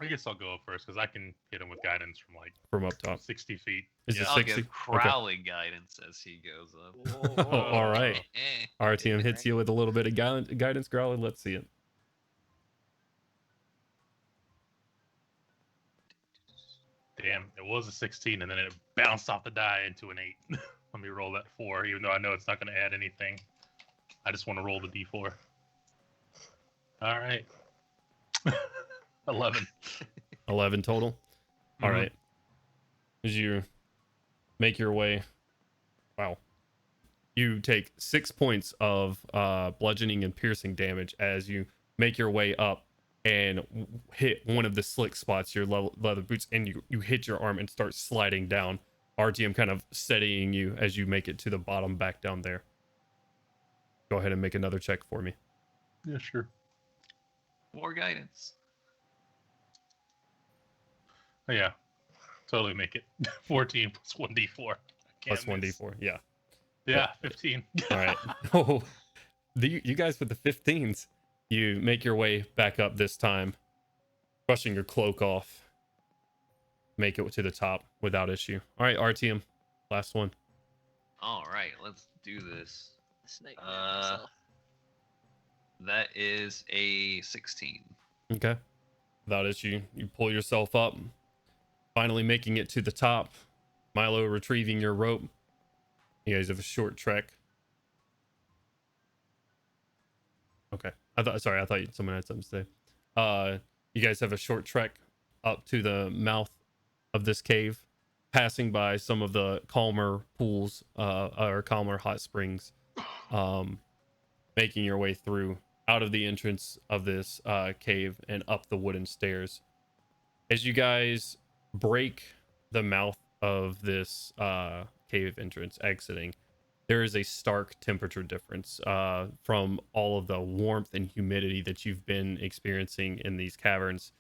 Speaker 5: I guess I'll go up first because I can hit him with guidance from like
Speaker 1: from up top?
Speaker 5: 60 feet.
Speaker 1: Is it
Speaker 5: Yeah.
Speaker 2: I'll
Speaker 1: 60?
Speaker 2: give Crowley guidance as he goes up.
Speaker 1: Oh, all right.
Speaker 2: Eh.
Speaker 1: RTM hits you with a little bit of guidance, Growly. Let's see it.
Speaker 5: Damn, it was a 16, and then it bounced off the die into an 8. Let me roll that 4, even though I know it's not going to add anything. I just want to roll the d4. All right. 11.
Speaker 1: 11 total. All
Speaker 5: Mhm.
Speaker 1: right. As you make your way, wow, you take 6 points of bludgeoning and piercing damage as you make your way up and hit one of the slick spots, your leather boots, and you hit your arm and start sliding down. RTM kind of steadying you as you make it to the bottom back down there. Go ahead and make another check for me.
Speaker 5: Yeah, sure.
Speaker 2: More guidance.
Speaker 5: Oh, yeah, totally make it. 14 plus 1d4.
Speaker 1: Plus 1d4, yeah.
Speaker 5: Yeah, 15.
Speaker 1: All right. Oh, you guys with the 15s, you make your way back up this time, brushing your cloak off. Make it to the top without issue. All right, RTM, last one.
Speaker 2: All right, let's do this.
Speaker 4: Snake.
Speaker 2: That is a 16.
Speaker 1: Okay. Without issue, you pull yourself up, finally making it to the top. Milo retrieving your rope. You guys have a short trek. Okay. I thought someone had something to say. You guys have a short trek up to the mouth of this cave, passing by some of the calmer pools, or calmer hot springs, making your way through out of the entrance of this cave and up the wooden stairs. As you guys break the mouth of this cave entrance, exiting, there is a stark temperature difference from all of the warmth and humidity that you've been experiencing in these caverns.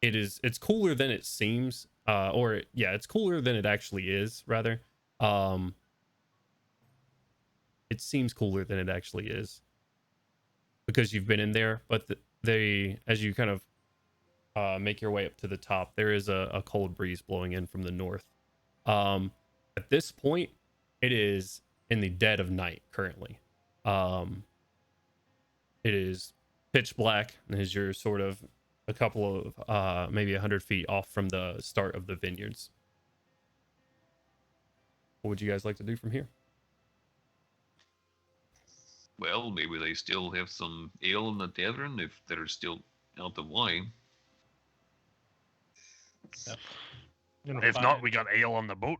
Speaker 1: It's cooler than it seems, it's cooler than it actually is, rather. It seems cooler than it actually is because you've been in there, but as you kind of make your way up to the top, there is a cold breeze blowing in from the north. At this point, it is in the dead of night currently. It is pitch black, and as you're sort of a couple of maybe 100 feet off from the start of the vineyards. What would you guys like to do from here?
Speaker 2: Well, maybe they still have some ale in the tavern if they're still out of wine.
Speaker 5: Yep.
Speaker 7: If not, we got ale on the boat.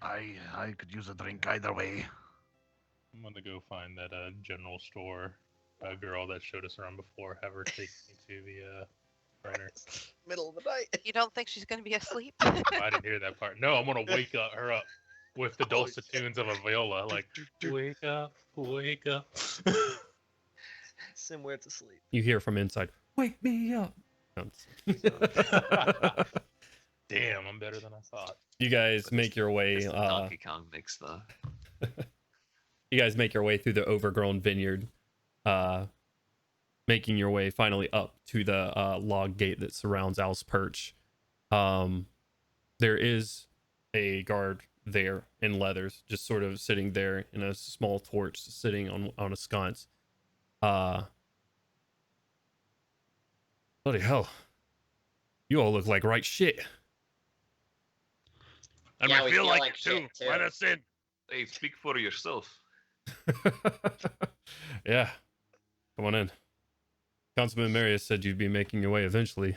Speaker 8: I could use a drink either way.
Speaker 5: I'm gonna go find that general store girl that showed us around before. Have her take me to the burner.
Speaker 4: Middle of the night.
Speaker 3: You don't think she's gonna be asleep?
Speaker 5: I didn't hear that part. No, I'm gonna wake her up with the dulcet tunes of a viola, like wake up, wake up.
Speaker 4: Somewhere to sleep.
Speaker 1: You hear from inside, "Wake me up."
Speaker 5: Damn, I'm better than I thought.
Speaker 1: You guys make your way.
Speaker 2: It's the Donkey Kong mix, though.
Speaker 1: You guys make your way through the overgrown vineyard, making your way finally up to the log gate that surrounds Owl's Perch. There is a guard there in leathers, just sort of sitting there in a small torch, sitting on a sconce. Bloody hell. You all look like right shit.
Speaker 7: And
Speaker 9: Yeah,
Speaker 7: we
Speaker 9: we
Speaker 7: feel
Speaker 9: feel
Speaker 7: like
Speaker 9: like
Speaker 7: it too.
Speaker 9: shit, too.
Speaker 7: Let us in.
Speaker 2: Hey, speak for yourself.
Speaker 1: Yeah. Come on in. Councilman Marius said you'd be making your way eventually.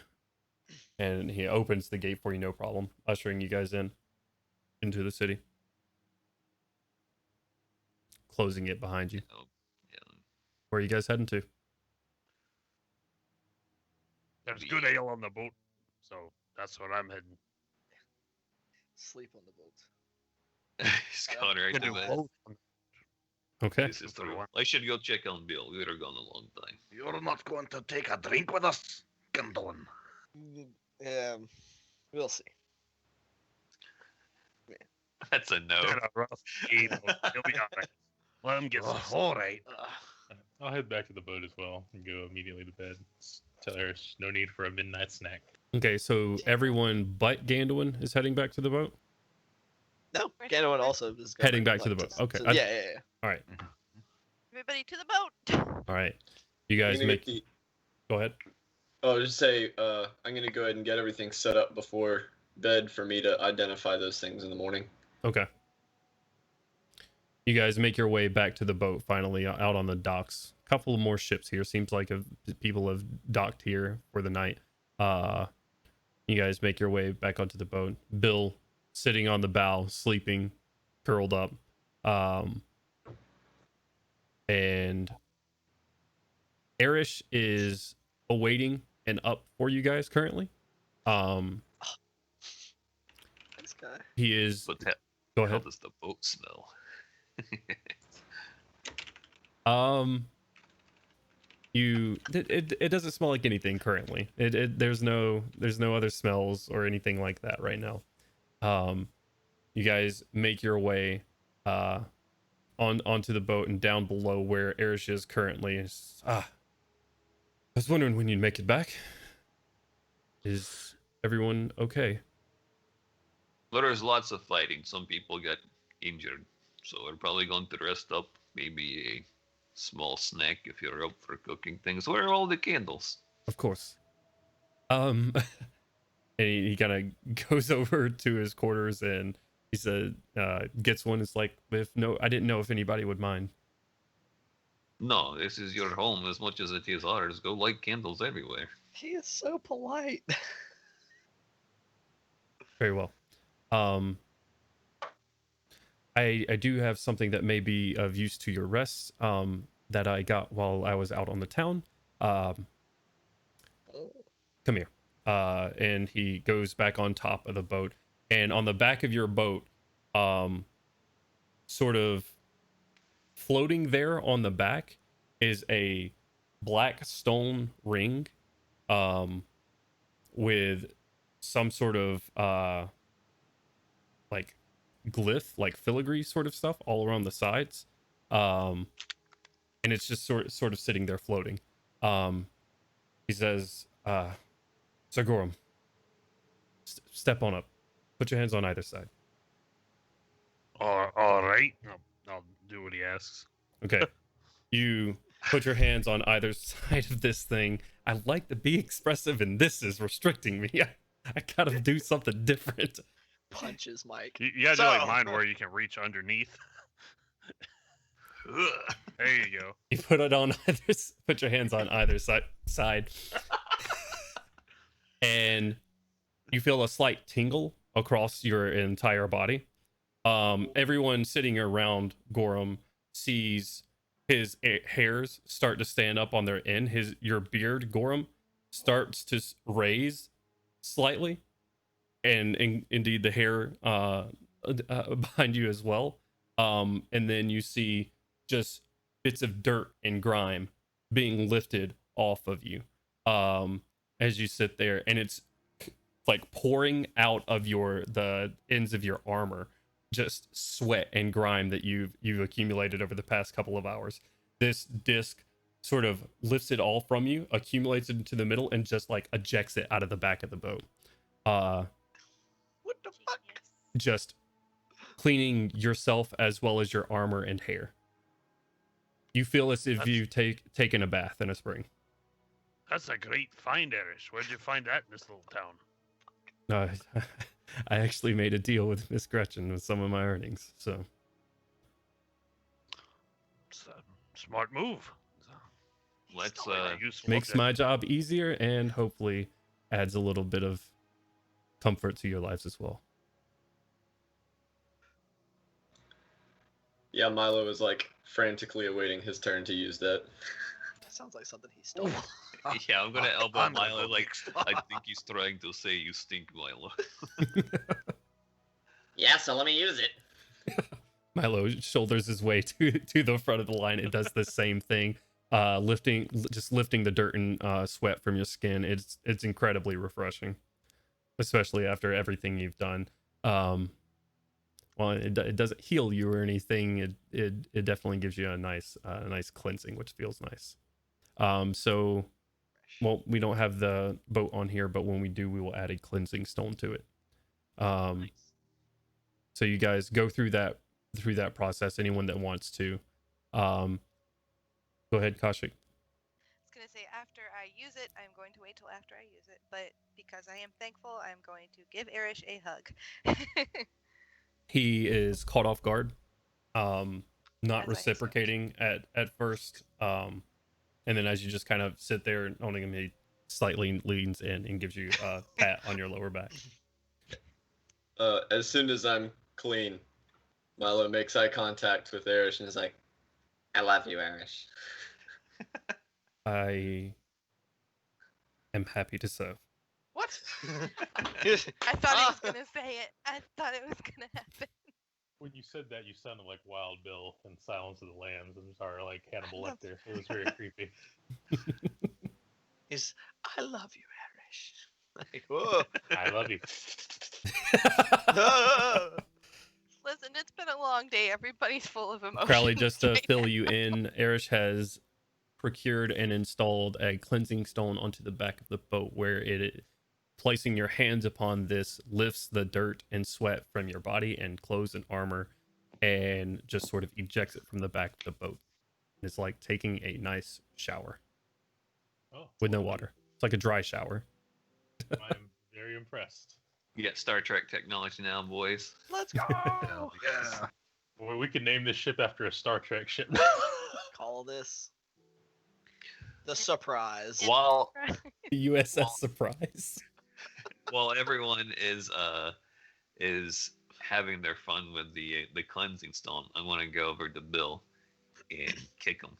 Speaker 1: And he opens the gate for you, no problem, ushering you guys into the city. Closing it behind you.
Speaker 2: Oh, yeah.
Speaker 1: Where are you guys heading to?
Speaker 7: There's good ale on the boat, so that's where I'm heading.
Speaker 4: Sleep on the boat.
Speaker 2: He's gone right
Speaker 7: Could
Speaker 2: to
Speaker 7: do
Speaker 2: bed.
Speaker 7: both.
Speaker 1: Okay.
Speaker 2: This is true. I should go check on Bill. We were gone a long time.
Speaker 8: You're not going to take a drink with us, Gundolin.
Speaker 4: We'll see.
Speaker 2: That's a no.
Speaker 7: Had a rough game. He'll be all right. Let him get some.
Speaker 8: All right.
Speaker 5: I'll head back to the boat as well and go immediately to bed. Tell her there's no need for a midnight snack.
Speaker 1: Okay, so everyone but Gandalin is heading back to the boat?
Speaker 4: No, Gandalf also is going
Speaker 1: Heading back to the boat. Okay.
Speaker 4: yeah.
Speaker 1: All right.
Speaker 3: Everybody to the boat.
Speaker 1: All right. You guys
Speaker 6: I'm gonna
Speaker 1: make...
Speaker 6: get the-
Speaker 1: Go ahead.
Speaker 6: Oh, just say, I'm gonna go ahead and get everything set up before bed for me to identify those things in the morning.
Speaker 1: Okay. You guys make your way back to the boat finally out on the docks. A couple more ships here. Seems like people have docked here for the night. You guys make your way back onto the boat. Bill sitting on the bow, sleeping, curled up. And Erish is awaiting and up for you guys currently.
Speaker 4: This guy.
Speaker 1: He is...
Speaker 2: But how,
Speaker 1: Go
Speaker 2: how
Speaker 1: ahead.
Speaker 2: does the boat smell?
Speaker 1: It doesn't smell like anything currently. There's no other smells or anything like that right now. You guys make your way onto the boat and down below where Erish is currently. I was wondering when you'd make it back. Is everyone okay?
Speaker 2: There's lots of fighting. Some people got injured, so we're probably going to rest up. Maybe a small snack if you're up for cooking things. Where are all the candles?
Speaker 1: Of course. And he kind of goes over to his quarters and he said, gets one. It's like, I didn't know if anybody would mind.
Speaker 2: No, this is your home as much as it is ours. Go light candles everywhere.
Speaker 4: He is so polite.
Speaker 1: Very well. I do have something that may be of use to your rest, that I got while I was out on the town. Come here. And he goes back on top of the boat, and on the back of your boat, sort of floating there on the back is a black stone ring, with some sort of like glyph, like filigree sort of stuff all around the sides, and it's just sort of sitting there floating. He says, Sir Gorham, step on up, put your hands on either side.
Speaker 7: All right. I'll do what he asks.
Speaker 1: Okay. You put your hands on either side of this thing. I like to be expressive, and this is restricting me. I gotta do something different.
Speaker 4: Punches Mike.
Speaker 7: You gotta do like mine where you can reach underneath. There you go.
Speaker 1: You put your hands on either side, and you feel a slight tingle across your entire body. Everyone sitting around Gorham sees his hairs start to stand up on their end. Your beard, Gorham, starts to raise slightly, and indeed the hair behind you as well. And then you see just bits of dirt and grime being lifted off of you as you sit there, and it's like pouring out of the ends of your armor, just sweat and grime that you've accumulated over the past couple of hours. This disc sort of lifts it all from you, accumulates it into the middle, and just like ejects it out of the back of the boat.
Speaker 4: What the fuck?
Speaker 1: Just cleaning yourself as well as your armor and hair. You feel as if you've taken a bath in a spring.
Speaker 7: That's a great find, Erish. Where'd you find that in this little town?
Speaker 1: I actually made a deal with Miss Gretchen with some of my earnings, so.
Speaker 7: It's a smart move.
Speaker 2: Let's
Speaker 1: Makes my job easier and hopefully adds a little bit of comfort to your lives as well.
Speaker 6: Yeah, Milo is like frantically awaiting his turn to use that.
Speaker 4: That sounds like something he stole.
Speaker 2: yeah, I'm gonna elbow
Speaker 7: I'm gonna
Speaker 2: Milo
Speaker 7: go
Speaker 2: like
Speaker 7: next.
Speaker 2: I think he's trying to say you stink, Milo.
Speaker 9: Yeah, so let me use it.
Speaker 1: Milo shoulders his way to the front of the line. It does the same thing, lifting the dirt and sweat from your skin. It's incredibly refreshing, especially after everything you've done. well, it doesn't heal you or anything. It definitely gives you a nice cleansing, which feels nice. So, well, we don't have the boat on here, but when we do, we will add a cleansing stone to it.
Speaker 2: Nice.
Speaker 1: So you guys go through that process. Anyone that wants to, go ahead, Kaushik.
Speaker 3: I was gonna say after I use it, I'm going to wait till after I use it, but because I am thankful, I'm going to give Erish a hug.
Speaker 1: He is caught off guard, not
Speaker 3: As I assumed.
Speaker 1: reciprocating at first, and then as you just kind of sit there owning him, he slightly leans in and gives you a pat on your lower back.
Speaker 6: As soon as I'm clean, Milo makes eye contact with Erish and is like,
Speaker 9: I love you, Erish.
Speaker 1: I am happy to serve.
Speaker 4: What?
Speaker 3: I thought he was gonna say it. I thought it was gonna happen.
Speaker 5: When you said that, you sounded like Wild Bill in Silence of the Lambs. I'm sorry, like Hannibal Lecter. It was very creepy.
Speaker 4: He's, I love you, Erish. Like, whoa.
Speaker 5: I love you.
Speaker 3: Listen, it's been a long day. Everybody's full of emotions.
Speaker 1: Crowley, just to
Speaker 3: right
Speaker 1: fill
Speaker 3: now.
Speaker 1: you in, Erish has procured and installed a cleansing stone onto the back of the boat, where placing your hands upon this lifts the dirt and sweat from your body and clothes and armor, and just sort of ejects it from the back of the boat. It's like taking a nice shower
Speaker 5: Oh,
Speaker 1: with no water. It's like a dry shower.
Speaker 5: I'm very impressed.
Speaker 2: You got Star Trek technology now, boys.
Speaker 4: Let's go.
Speaker 8: Hell yeah.
Speaker 5: Well, we could name this ship after a Star Trek ship.
Speaker 4: Call this the surprise.
Speaker 2: While
Speaker 1: USS Surprise.
Speaker 2: while everyone is having their fun with the cleansing stone, I want to go over to Bill and kick him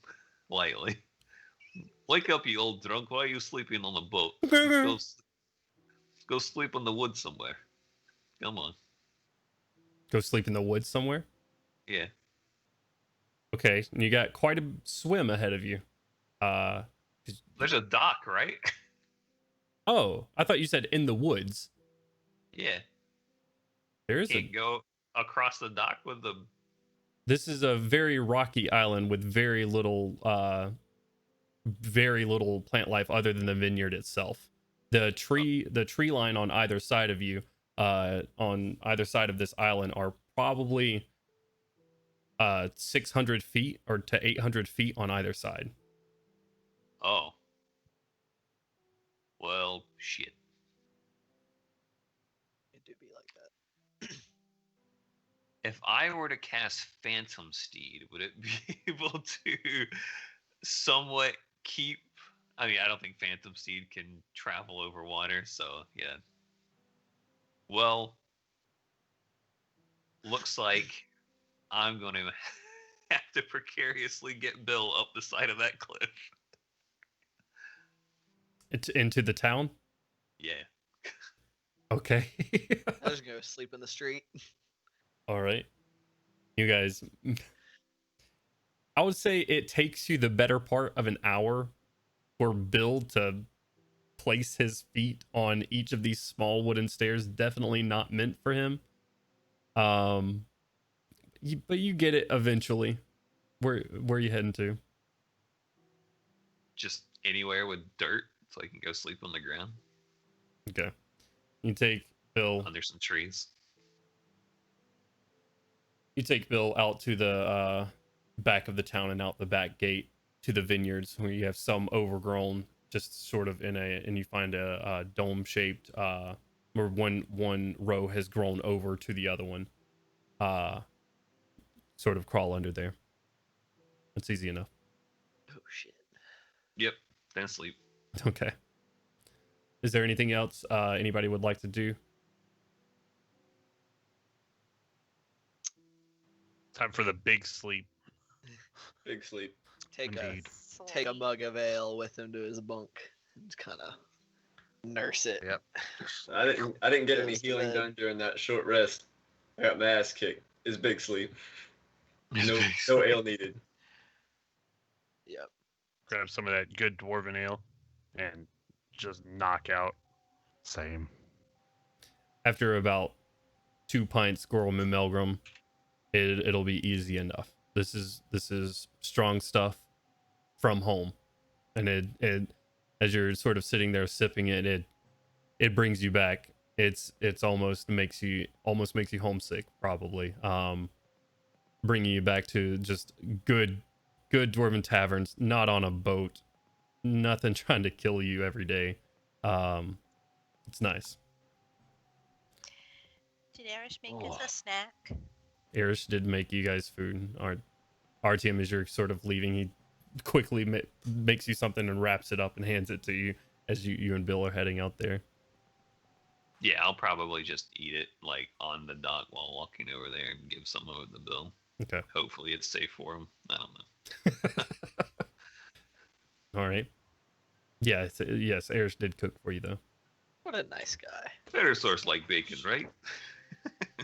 Speaker 2: lightly. Wake up, you old drunk! Why are you sleeping on the boat? Go sleep in the woods somewhere. Come on.
Speaker 1: Go sleep in the woods somewhere.
Speaker 2: Yeah.
Speaker 1: Okay, and you got quite a swim ahead of you.
Speaker 2: There's a dock, right?
Speaker 1: Oh, I thought you said in the woods.
Speaker 2: Yeah.
Speaker 1: There's
Speaker 2: Can't go across the dock with the.
Speaker 1: This is a very rocky island with very little plant life other than the vineyard itself. The tree line on either side of you, on either side of this island, are probably 600 feet or to 800 feet on either side.
Speaker 2: Oh. Well, shit.
Speaker 4: It do be like that.
Speaker 2: If I were to cast Phantom Steed, would it be able to somewhat keep? I mean, I don't think Phantom Steed can travel over water, so yeah. Well, looks like I'm going to have to precariously get Bill up the side of that cliff.
Speaker 1: It's into the town.
Speaker 2: Yeah.
Speaker 1: Okay.
Speaker 4: I just go sleep in the street.
Speaker 1: All right. You guys, I would say it takes you the better part of an hour for Bill to place his feet on each of these small wooden stairs. Definitely not meant for him. But you get it eventually. Where are you heading to?
Speaker 2: Just anywhere with dirt so I can go sleep on the ground
Speaker 1: Okay. You take Bill.
Speaker 2: under some trees.
Speaker 1: You take Bill out to the back of the town and out the back gate to the vineyards, where you have some overgrown, just sort of and you find a dome shaped, where one row has grown over to the other one. Sort of crawl under there. It's easy enough.
Speaker 4: Oh shit.
Speaker 2: Yep. Then sleep.
Speaker 1: Okay. Is there anything else anybody would like to do?
Speaker 7: Time for the big sleep.
Speaker 6: Big sleep.
Speaker 4: Take
Speaker 8: Indeed.
Speaker 4: a mug of ale with him to his bunk and just kind of nurse it.
Speaker 8: Yep.
Speaker 6: I didn't get any
Speaker 4: Goes to
Speaker 6: healing
Speaker 4: bed.
Speaker 6: done during that short rest. I got my ass kicked. It's big sleep.
Speaker 7: It's
Speaker 6: No,
Speaker 7: big
Speaker 6: no
Speaker 7: sleep.
Speaker 6: ale needed.
Speaker 4: Yep.
Speaker 7: Grab some of that good dwarven ale and just knock out.
Speaker 8: Same.
Speaker 1: After about 2 pints Gorham and Melgrim, it'll be easy enough. This is strong stuff from home, and it as you're sort of sitting there sipping it brings you back. It's almost makes you homesick, probably. Bringing you back to just good dwarven taverns, not on a boat, nothing trying to kill you every day. It's nice.
Speaker 3: Did Arish make us a snack?
Speaker 1: Arish did make you guys food. Artyom, as you're sort of leaving, he quickly makes you something and wraps it up and hands it to you as you and Bill are heading out there.
Speaker 2: Yeah, I'll probably just eat it like on the dock while walking over there and give some of it to Bill.
Speaker 1: Okay.
Speaker 2: Hopefully it's safe for him. I don't know.
Speaker 1: All right. Yeah, yes, Arish did cook for you, though.
Speaker 4: What a nice guy.
Speaker 2: Better source like bacon, right?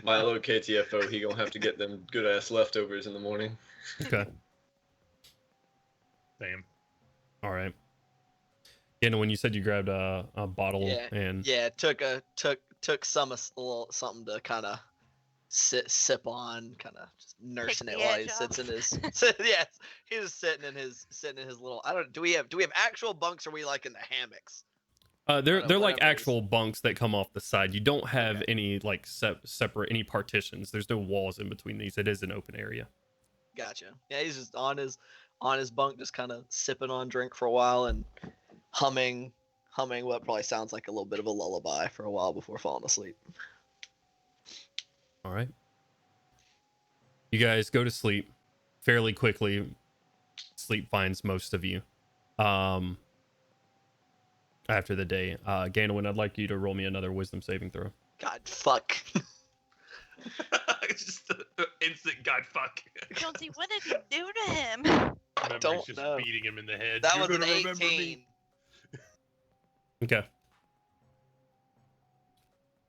Speaker 6: My little KTFO, he gonna have to get them good ass leftovers in the morning.
Speaker 1: Okay.
Speaker 5: Same.
Speaker 1: All right. Yeah, no, when you said you grabbed a bottle and
Speaker 4: took some a little something to kind of sip on, kind of just nursing it while he sits in his yes, he's just sitting in his little. I don't. Do we have actual bunks, or are we like in the hammocks?
Speaker 1: They're like actual bunks that come off the side. You don't have any like separate any partitions. There's no walls in between these. It is an open area.
Speaker 4: Gotcha. Yeah, he's just on his bunk, just kind of sipping on drink for a while and humming what probably sounds like a little bit of a lullaby for a while before falling asleep.
Speaker 1: All right. You guys go to sleep fairly quickly. Sleep finds most of you. After the day, Ganowin, I'd like you to roll me another wisdom saving throw.
Speaker 4: God fuck.
Speaker 2: Just instant God fuck.
Speaker 3: Jonesy, what did you do to him?
Speaker 5: Memory's
Speaker 4: don't
Speaker 5: just
Speaker 4: know.
Speaker 5: beating him in the head.
Speaker 4: That
Speaker 5: You're
Speaker 4: was an
Speaker 5: gonna remember
Speaker 4: 18.
Speaker 5: me.
Speaker 1: Okay.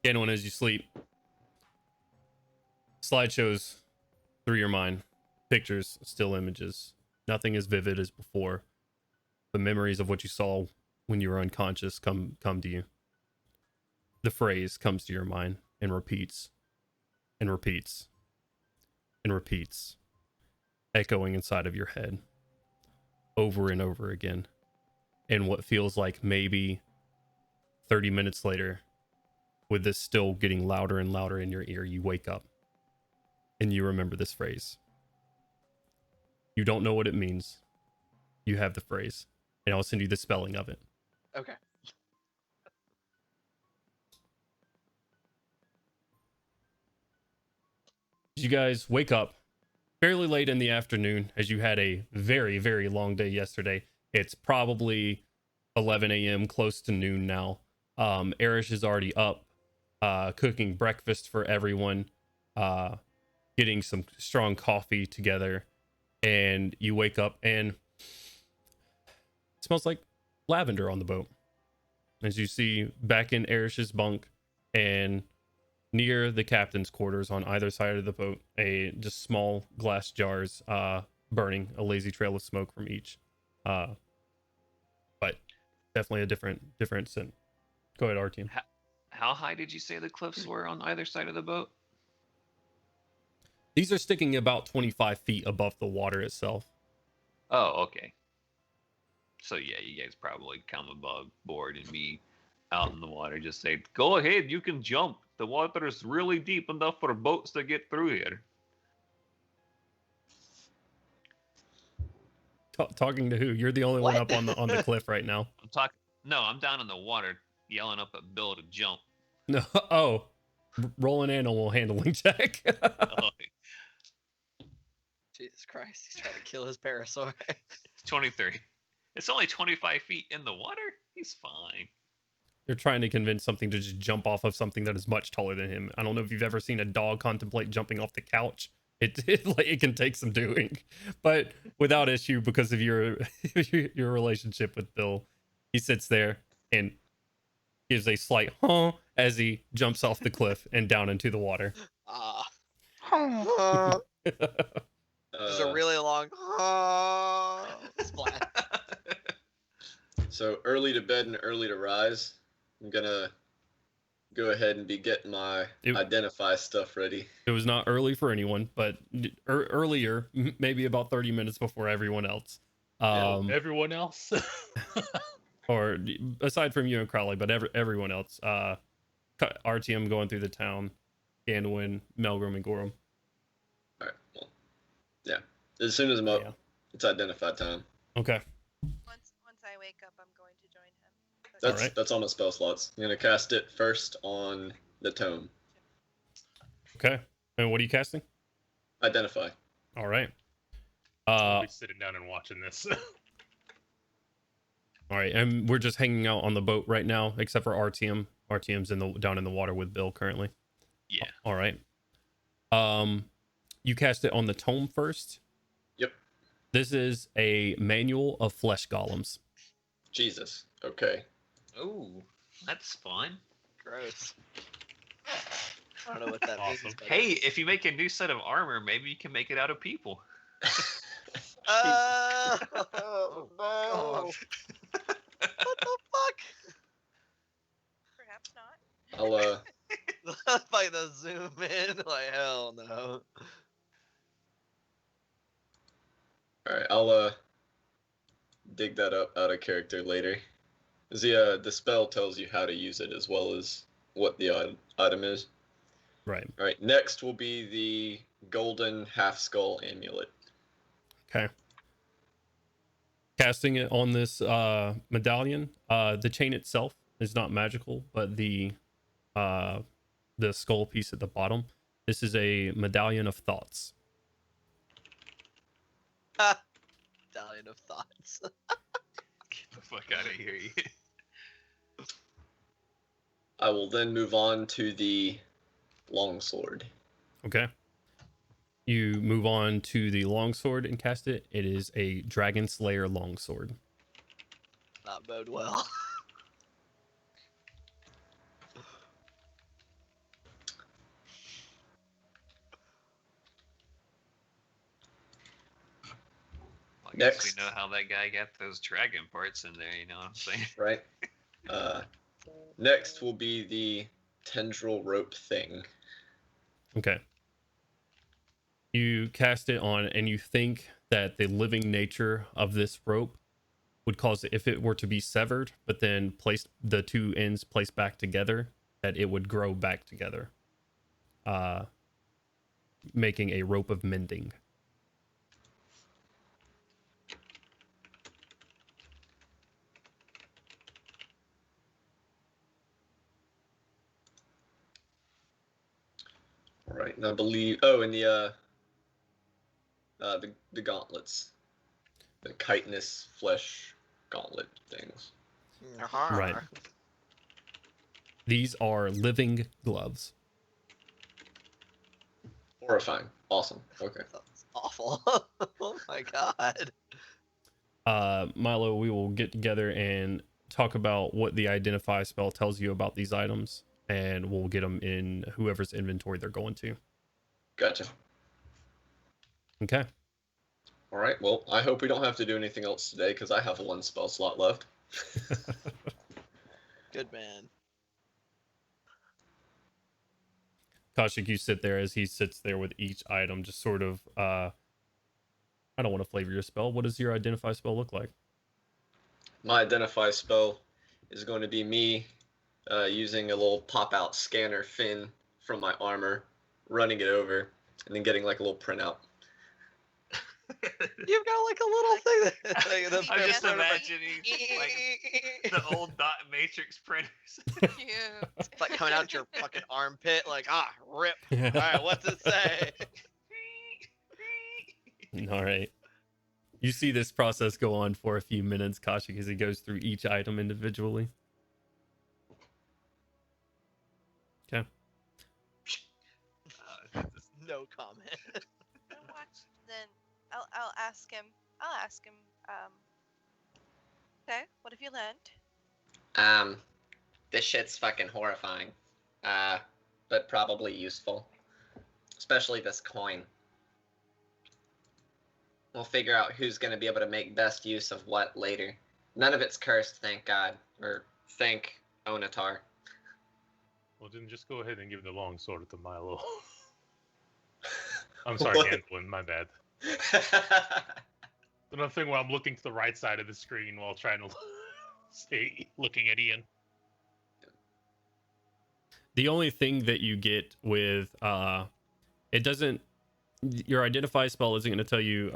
Speaker 1: Ganowin, as you sleep, slideshows through your mind, pictures, still images. Nothing as vivid as before. The memories of what you saw when you were unconscious come to you. The phrase comes to your mind and repeats and repeats and repeats, echoing inside of your head over and over again. And what feels like maybe 30 minutes later, with this still getting louder and louder in your ear, you wake up and you remember this phrase. You don't know what it means. You have the phrase, and I'll send you the spelling of it.
Speaker 4: Okay.
Speaker 1: You guys wake up fairly late in the afternoon, as you had a very, very long day yesterday. It's probably 11 a.m., close to noon now. Arish is already up, cooking breakfast for everyone, getting some strong coffee together, and you wake up and it smells like lavender on the boat. As you see back in Arish's bunk and near the captain's quarters on either side of the boat, just small glass jars burning, a lazy trail of smoke from each. But definitely a different scent. Go ahead, Artyom.
Speaker 2: How high did you say the cliffs were on either side of the boat?
Speaker 1: These are sticking about 25 feet above the water itself.
Speaker 2: Oh, okay. So yeah, you guys probably come above board and be out in the water. Just say, go ahead, you can jump. The water is really deep enough for boats to get through here.
Speaker 1: Talking to who? You're the only one up on the cliff right now.
Speaker 2: No, I'm down in the water yelling up at Bill to jump.
Speaker 1: No, roll an animal handling check.
Speaker 2: Oh,
Speaker 4: Jesus Christ, he's trying to kill his parasaur.
Speaker 2: 23. It's only 25 feet in the water. He's fine.
Speaker 1: You're trying to convince something to just jump off of something that is much taller than him. I don't know if you've ever seen a dog contemplate jumping off the couch. It can take some doing, but without issue because of your relationship with Bill. He sits there and gives a slight huh as he jumps off the cliff and down into the water.
Speaker 4: There's a really long splash.
Speaker 6: So early to bed and early to rise. I'm gonna go ahead and be getting my
Speaker 1: It-
Speaker 6: identify stuff ready.
Speaker 1: It was not early for anyone, but earlier, maybe about 30 minutes before everyone else.
Speaker 5: Everyone else.
Speaker 1: Or aside from you and Crowley, but everyone else. RTM going through the town, Gandalwin, Melgrim, and Gorham.
Speaker 6: All right. Well, yeah. As soon as I'm up,
Speaker 1: Yeah.
Speaker 6: it's identify time.
Speaker 1: Okay.
Speaker 3: Once I wake up, I'm going to join him.
Speaker 6: That's
Speaker 1: Alright.
Speaker 6: that's on my spell slots. I'm gonna cast it first on the tome.
Speaker 1: Okay. And what are you casting?
Speaker 6: Identify.
Speaker 1: All right.
Speaker 5: I'll be sitting down and watching this.
Speaker 1: All right, and we're just hanging out on the boat right now, except for RTM. RTM's down in the water with Bill currently.
Speaker 2: Yeah.
Speaker 1: All right. You cast it on the tome first.
Speaker 6: Yep.
Speaker 1: This is a manual of flesh golems.
Speaker 6: Jesus. Okay.
Speaker 2: Oh, that's fun.
Speaker 4: Gross. I don't know what that
Speaker 5: Awesome.
Speaker 4: means. but-
Speaker 2: Hey, if you make a new set of armor, maybe you can make it out of people.
Speaker 4: Oh,
Speaker 6: Oh,
Speaker 4: no. What the fuck?
Speaker 3: Perhaps not.
Speaker 6: I'll
Speaker 4: Like the zoom in, like hell no.
Speaker 6: Alright, I'll dig that up out of character later. The spell tells you how to use it as well as what the item is.
Speaker 1: Right.
Speaker 6: Alright, next will be the golden half skull amulet.
Speaker 1: Okay. Casting it on this medallion. The chain itself is not magical, but the skull piece at the bottom. This is a medallion of thoughts.
Speaker 4: Medallion of thoughts.
Speaker 2: Get the fuck out of here, you.
Speaker 6: I will then move on to the longsword.
Speaker 1: Okay. You move on to the longsword and cast it. It is a Dragon Slayer longsword.
Speaker 4: Not bode well.
Speaker 2: I guess
Speaker 6: Next.
Speaker 2: we know how that guy got those dragon parts in there, you know what I'm saying?
Speaker 6: Right? Next will be the tendril rope thing.
Speaker 1: Okay. You cast it on, and you think that the living nature of this rope would cause it, if it were to be severed, but then placed the two ends placed back together, that it would grow back together, making a rope of mending.
Speaker 6: All right, and I believe. Oh, and the gauntlets, the chitinous flesh gauntlet things.
Speaker 1: Right. These are living gloves.
Speaker 6: Horrifying. Awesome. Okay.
Speaker 4: That's awful. Oh my god.
Speaker 1: Milo, we will get together and talk about what the identify spell tells you about these items, and we'll get them in whoever's inventory they're going to.
Speaker 6: Gotcha.
Speaker 1: Okay.
Speaker 6: All right. Well, I hope we don't have to do anything else today because I have one spell slot left.
Speaker 4: Good man.
Speaker 1: Kaushik, you sit there as he sits there with each item, just sort of, I don't want to flavor your spell. What does your identify spell look like?
Speaker 6: My identify spell is going to be me using a little pop-out scanner fin from my armor, running it over, and then getting like a little printout.
Speaker 4: You've got like a little thing that like, the
Speaker 2: I'm just
Speaker 3: Yeah.
Speaker 2: imagining like the old dot matrix printers.
Speaker 3: Cute.
Speaker 4: It's like coming out your fucking armpit, like rip. All right, what's it say?
Speaker 1: All right. You see this process go on for a few minutes, Kaushik, as he goes through each item individually. Okay.
Speaker 4: No comment.
Speaker 3: I'll watch. Then I'll ask him. I'll ask him. Okay, what have you learned?
Speaker 9: This shit's fucking horrifying. But probably useful. Especially this coin. We'll figure out who's gonna be able to make best use of what later. None of it's cursed, thank God. Or thank Onatar.
Speaker 5: Well, then just go ahead and give the long sword to Milo. I'm sorry,
Speaker 6: What?
Speaker 5: Gandolin, my bad. Another thing where I'm looking to the right side of the screen while trying to stay looking at Ian.
Speaker 1: The only thing that you get with it doesn't, your identify spell isn't going to tell you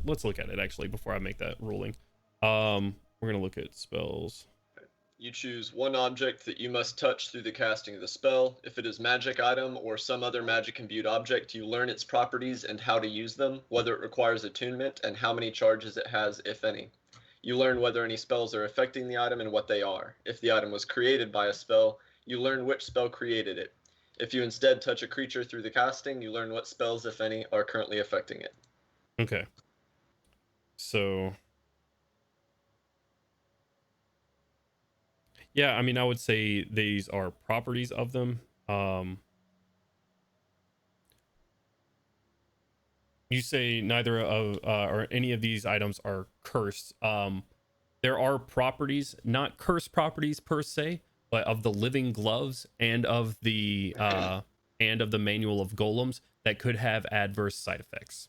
Speaker 1: let's look at it actually before I make that ruling. We're going to look at spells.
Speaker 6: You choose one object that you must touch through the casting of the spell. If it is magic item or some other magic imbued object, you learn its properties and how to use them, whether it requires attunement, and how many charges it has, if any. You learn whether any spells are affecting the item and what they are. If the item was created by a spell, you learn which spell created it. If you instead touch a creature through the casting, you learn what spells, if any, are currently affecting it.
Speaker 1: Okay. So yeah, I mean, I would say these are properties of them. You say neither of or any of these items are cursed. There are properties, not cursed properties per se, but of the living gloves and of the manual of golems that could have adverse side effects.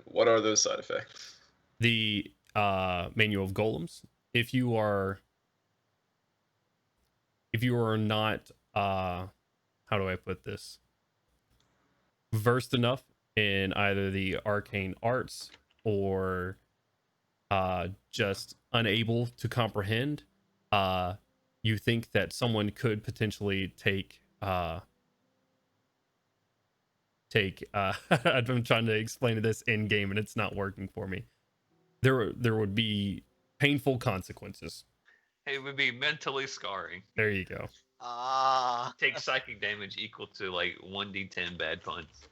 Speaker 6: What are those side effects?
Speaker 1: The manual of golems, if you are not how do I put this, versed enough in either the arcane arts or just unable to comprehend, you think that someone could potentially take I'm trying to explain this in game and it's not working for me. There would be painful consequences.
Speaker 2: It would be mentally scarring.
Speaker 1: There you go.
Speaker 4: Ah.
Speaker 2: Take psychic damage equal to like 1d10 bad puns.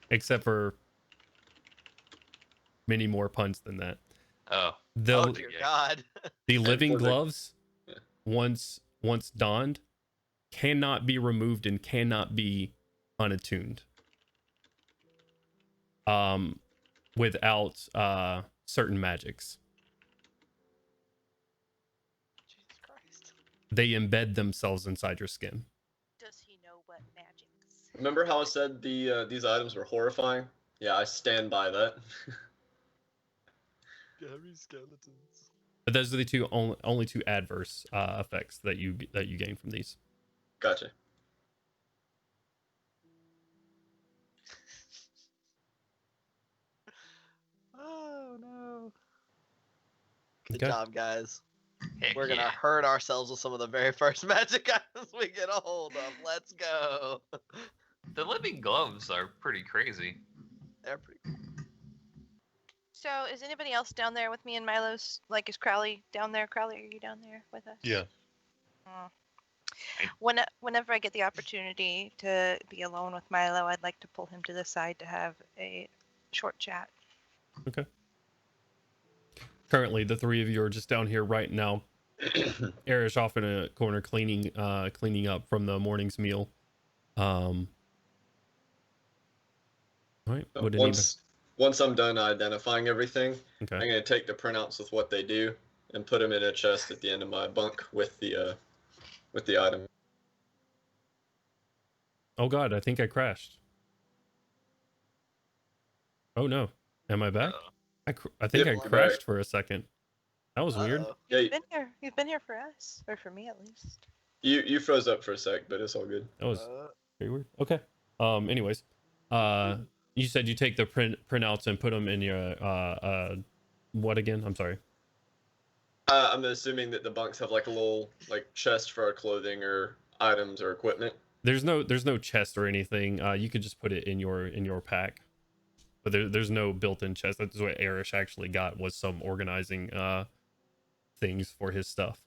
Speaker 1: Except for many more puns than that.
Speaker 2: Oh.
Speaker 4: Oh dear God.
Speaker 1: The living
Speaker 6: for the-
Speaker 1: gloves,
Speaker 6: Yeah.
Speaker 1: once donned, cannot be removed and cannot be unattuned. Without certain magics.
Speaker 4: Jesus Christ.
Speaker 1: They embed themselves inside your skin.
Speaker 3: Does he know what magics?
Speaker 6: Remember how I said these items were horrifying? Yeah, I stand by that.
Speaker 4: Gary skeletons.
Speaker 1: But those are the only two adverse effects that you gain from these.
Speaker 6: Gotcha.
Speaker 4: Oh no. Good
Speaker 1: Okay.
Speaker 4: job, guys.
Speaker 2: Heck
Speaker 4: We're gonna
Speaker 2: yeah.
Speaker 4: hurt ourselves with some of the very first magic items we get a hold of. Let's go.
Speaker 2: The living gloves are pretty crazy.
Speaker 4: They're pretty cool.
Speaker 3: So, is anybody else down there with me and Milo's? Like, is Crowley down there? Crowley, are you down there with us?
Speaker 5: Yeah.
Speaker 3: Oh. Whenever I get the opportunity to be alone with Milo, I'd like to pull him to the side to have a short chat.
Speaker 1: Okay. Currently, the three of you are just down here right now. Erish off in a corner cleaning up from the morning's meal. All right. Would
Speaker 6: Once I'm done identifying everything,
Speaker 1: okay.
Speaker 6: I'm gonna take the printouts with what they do and put them in a chest at the end of my bunk with the item.
Speaker 1: Oh God, I think I crashed. Oh no, am I back? I think
Speaker 6: Yep,
Speaker 1: I
Speaker 6: I'm
Speaker 1: crashed
Speaker 6: back.
Speaker 1: for a second. That was weird.
Speaker 4: Uh-oh.
Speaker 6: Yeah,
Speaker 3: You've been here for us, or for me at least.
Speaker 6: you froze up for a sec, but it's all good.
Speaker 1: That was
Speaker 4: Uh,
Speaker 1: very weird. Okay. Anyways, you said you take the printouts and put them in your what again? I'm sorry.
Speaker 6: I'm assuming that the bunks have like a little like chest for our clothing or items or equipment.
Speaker 1: There's no chest or anything. You could just put it in your pack. But there's no built-in chest. That's what Erish actually got, was some organizing things for his stuff.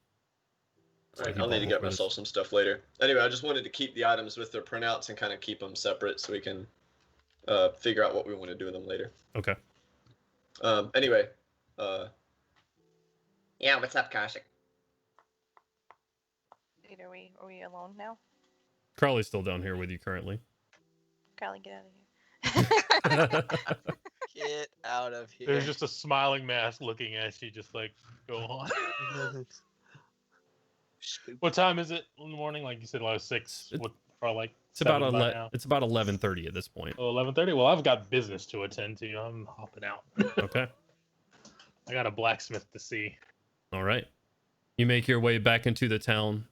Speaker 1: So
Speaker 6: Alright,
Speaker 1: he
Speaker 6: I'll need
Speaker 1: bought
Speaker 6: to get
Speaker 1: one for
Speaker 6: myself some stuff later. Anyway, I just wanted to keep the items with their printouts and kind of keep them separate so we can figure out what we want to do with them later.
Speaker 1: Okay.
Speaker 6: Anyway,
Speaker 9: Yeah, what's up, Kaushik?
Speaker 3: Wait, are we alone now?
Speaker 1: Crowley's still down here with you currently.
Speaker 3: Crowley, get out of here.
Speaker 4: Get out of here.
Speaker 5: There's just a smiling mask looking at you, just like, go on. What time is it in the morning? Like you said, like 6. What, for like
Speaker 1: It's about
Speaker 5: 7 by now?
Speaker 1: It's about 11:30 at this point.
Speaker 5: Oh, 11:30. Well, I've got business to attend to. I'm hopping out.
Speaker 1: Okay.
Speaker 5: I got a blacksmith to see.
Speaker 1: All right. You make your way back into the town.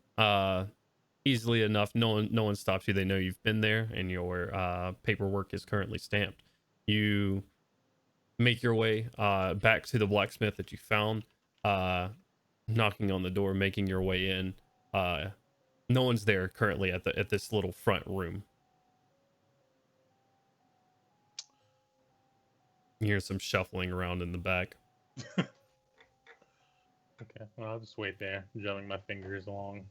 Speaker 1: Easily enough. No one stops you. They know you've been there, and your paperwork is currently stamped. You make your way back to the blacksmith that you found. Knocking on the door, making your way in. No one's there currently at this little front room. You hear some shuffling around in the back.
Speaker 5: Okay, well, I'll just wait there, jumping my fingers along.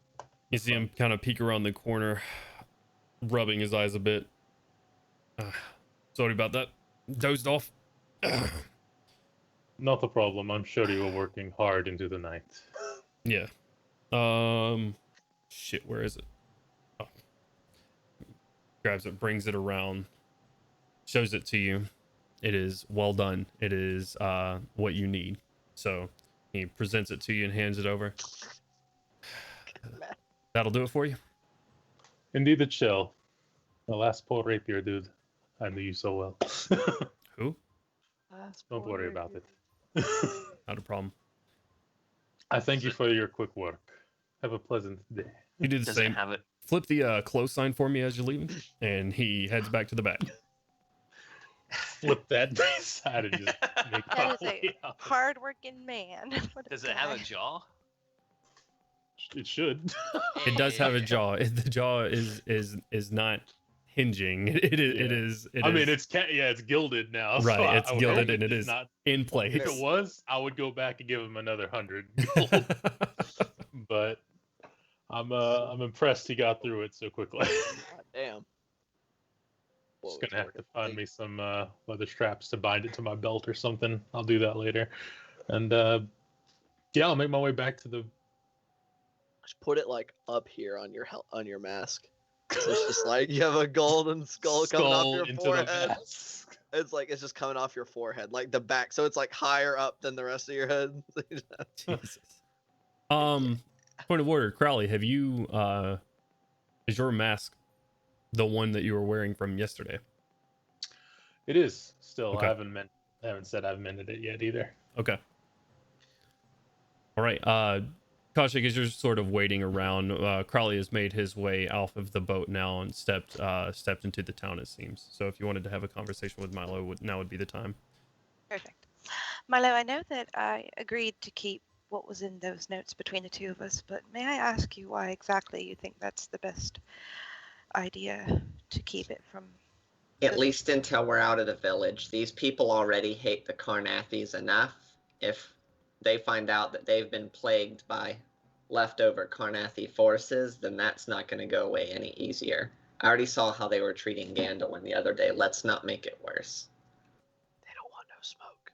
Speaker 1: You see him kind of peek around the corner, rubbing his eyes a bit. Sorry about that. Dozed off.
Speaker 5: Not a problem. I'm sure you were working hard into the night.
Speaker 1: Yeah. Shit, where is it? Oh. Grabs it, brings it around, shows it to you. It is well done. It is what you need. So he presents it to you and hands it over. That'll do it for you.
Speaker 5: Indeed, it shall. The last poor rapier, dude. I knew you so well.
Speaker 1: Who?
Speaker 5: Don't worry about it.
Speaker 1: Not a problem.
Speaker 5: I thank you for your quick work. Have a pleasant day.
Speaker 1: You do the
Speaker 7: Does
Speaker 1: same.
Speaker 7: it have it?
Speaker 1: Flip the close sign for me as you're leaving, and he heads back to the back.
Speaker 5: Flip that side and just make
Speaker 3: That
Speaker 5: my
Speaker 3: is a
Speaker 5: way out.
Speaker 3: hard-working man. What a
Speaker 7: Does it have a
Speaker 3: guy.
Speaker 7: jaw?
Speaker 5: It should.
Speaker 1: It does have a jaw. The jaw is not hinging. It is.
Speaker 5: I mean, it's gilded now. so
Speaker 1: right. It's
Speaker 5: I would
Speaker 1: gilded
Speaker 5: hope
Speaker 1: and it is
Speaker 5: not.
Speaker 1: in
Speaker 5: If
Speaker 1: place.
Speaker 5: it was, I would go back and give him another 100 gold. But I'm impressed he got through it so quickly.
Speaker 4: God damn.
Speaker 5: Just gonna have to find me some leather straps to bind it to my belt or something. I'll do that later. And yeah, I'll make my way back to the.
Speaker 4: Just put it like up here on your mask. So it's just like you have a golden skull coming off your
Speaker 5: into
Speaker 4: forehead.
Speaker 5: the mask.
Speaker 4: It's like it's just coming off your forehead, like the back. So it's like higher up than the rest of your head.
Speaker 1: Jesus. Point of order, Crowley. Have you is your mask the one that you were wearing from yesterday?
Speaker 5: It is still.
Speaker 1: Okay.
Speaker 5: I haven't said I've mended it yet either.
Speaker 1: Okay. All right. Kaushik, as you're sort of waiting around, Crowley has made his way off of the boat now and stepped into the town, it seems. So if you wanted to have a conversation with Milo, now would be the time.
Speaker 3: Perfect. Milo, I know that I agreed to keep what was in those notes between the two of us, but may I ask you why exactly you think that's the best idea to keep it from...
Speaker 9: At least until we're out of the village. These people already hate the Carnathis enough. If they find out that they've been plagued by leftover Carnathi forces, then that's not going to go away any easier. I already saw how they were treating Gandalf the other day. Let's not make it worse.
Speaker 4: They don't want no smoke.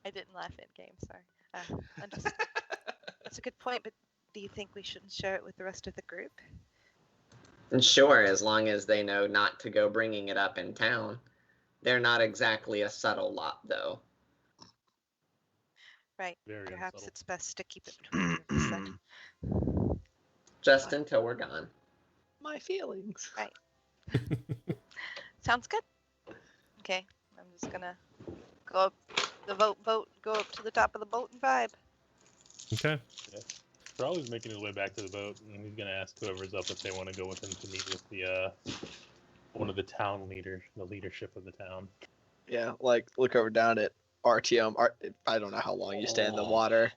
Speaker 3: I didn't laugh in game, sorry. That's a good point, but do you think we shouldn't share it with the rest of the group?
Speaker 9: And sure, as long as they know not to go bringing it up in town. They're not exactly a subtle lot, though.
Speaker 3: Right.
Speaker 5: Very
Speaker 3: Perhaps
Speaker 5: unsubtle.
Speaker 3: it's best to keep it between us then.
Speaker 9: Just until we're gone.
Speaker 4: My feelings.
Speaker 3: Sounds good. Okay, I'm just gonna go up the boat, go up to the top of the boat and vibe.
Speaker 1: Okay.
Speaker 5: Crowley's making his way back to the boat, and he's gonna ask whoever's up if they want to go with him to meet with the one of the town leaders, the leadership of the town.
Speaker 4: Yeah, like look over down at RTM. I don't know how long you stay in the water.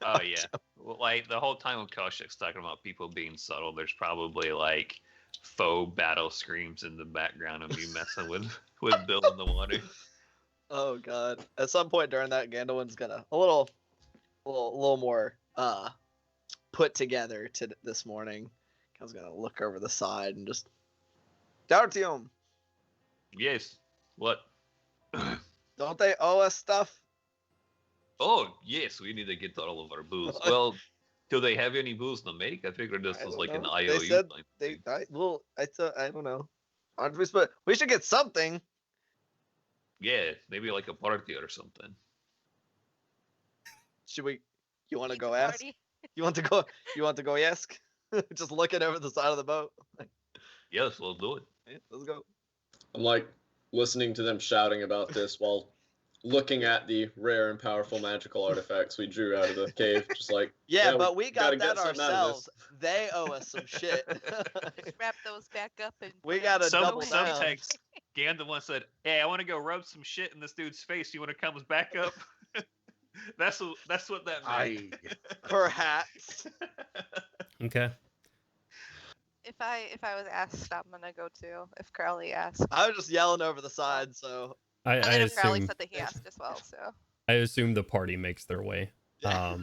Speaker 2: Oh yeah. Well, like the whole time when Kaushik's talking about people being subtle, there's probably like faux battle screams in the background of me messing with Bill in the water.
Speaker 4: Oh god. At some point during that, Gandalf's gonna a little more put together to this morning. I was gonna look over the side and just Dartium,
Speaker 2: Yes. What?
Speaker 4: don't they owe us stuff?
Speaker 2: Oh yes, we need to get all of our booze. Well, do they have any booze to make? I figured this
Speaker 4: I
Speaker 2: was
Speaker 4: don't
Speaker 2: like an
Speaker 4: know.
Speaker 2: IOU
Speaker 4: They said
Speaker 2: thing.
Speaker 4: I don't know. Aren't we supposed? We should get something.
Speaker 2: Yeah, maybe like a party or something.
Speaker 4: Should we? You want to
Speaker 3: Pizza
Speaker 4: go ask?
Speaker 3: party.
Speaker 4: You want to go? You want to go ask? Just looking over the side of the boat.
Speaker 2: Yes, we'll do it.
Speaker 4: Yeah, let's go.
Speaker 6: I'm like listening to them shouting about this while looking at the rare and powerful magical artifacts we drew out of the cave. Just like,
Speaker 4: Yeah,
Speaker 6: we
Speaker 4: but we
Speaker 6: gotta
Speaker 4: got that
Speaker 6: get something out of
Speaker 4: ourselves.
Speaker 6: this.
Speaker 4: They owe us some shit.
Speaker 3: Just wrap those back up and.
Speaker 4: We
Speaker 3: put 'em
Speaker 4: gotta double
Speaker 3: away.
Speaker 4: down.
Speaker 2: Subtext. Gandalf said, "Hey, I want to go rub some shit in this dude's face. You want to come back up?" That's what that meant.
Speaker 4: Perhaps.
Speaker 1: Okay.
Speaker 3: If I was asked, I'm gonna go too. If Crowley asked,
Speaker 4: I was just yelling over the side, so
Speaker 1: I
Speaker 3: and then if Crowley
Speaker 1: assume
Speaker 3: said that he asked as well. So
Speaker 1: I assume the party makes their way.
Speaker 8: Aye.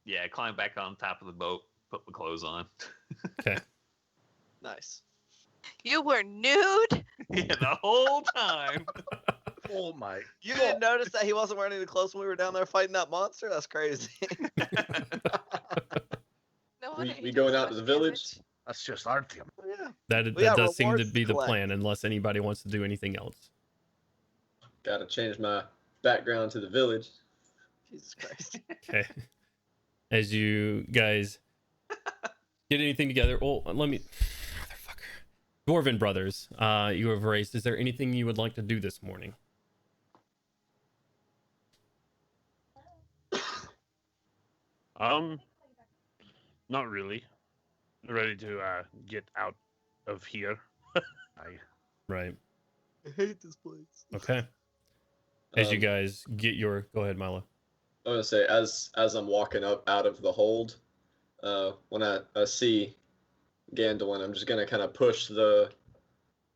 Speaker 2: Yeah, climb back on top of the boat. Put my clothes on.
Speaker 1: Okay.
Speaker 4: nice.
Speaker 3: you were nude.
Speaker 2: Yeah, the whole time.
Speaker 8: Oh my.
Speaker 4: You didn't notice that he wasn't wearing any clothes when we were down there fighting that monster? That's crazy.
Speaker 3: No wonder
Speaker 6: We
Speaker 3: he
Speaker 6: going
Speaker 3: took so
Speaker 6: out to the
Speaker 3: much
Speaker 6: village?
Speaker 3: damage.
Speaker 8: That's just Artyom.
Speaker 4: yeah.
Speaker 1: That
Speaker 4: We got
Speaker 1: does seem to
Speaker 4: rewards
Speaker 1: be
Speaker 4: to
Speaker 1: the
Speaker 4: collect.
Speaker 1: plan, unless anybody wants to do anything else.
Speaker 6: Gotta change my background to the village.
Speaker 4: Jesus Christ.
Speaker 1: Okay. As you guys get anything together, well, let me. Motherfucker. Dwarven brothers, you have raised. Is there anything you would like to do this morning?
Speaker 7: Not really. Ready to get out of here.
Speaker 8: Aye.
Speaker 1: Right.
Speaker 4: I hate this place.
Speaker 1: Okay. As you
Speaker 6: Um,
Speaker 1: guys get your, go ahead, Milo.
Speaker 6: I was gonna say, as I'm walking up out of the hold, when I see Gandalf, I'm just gonna kind of push the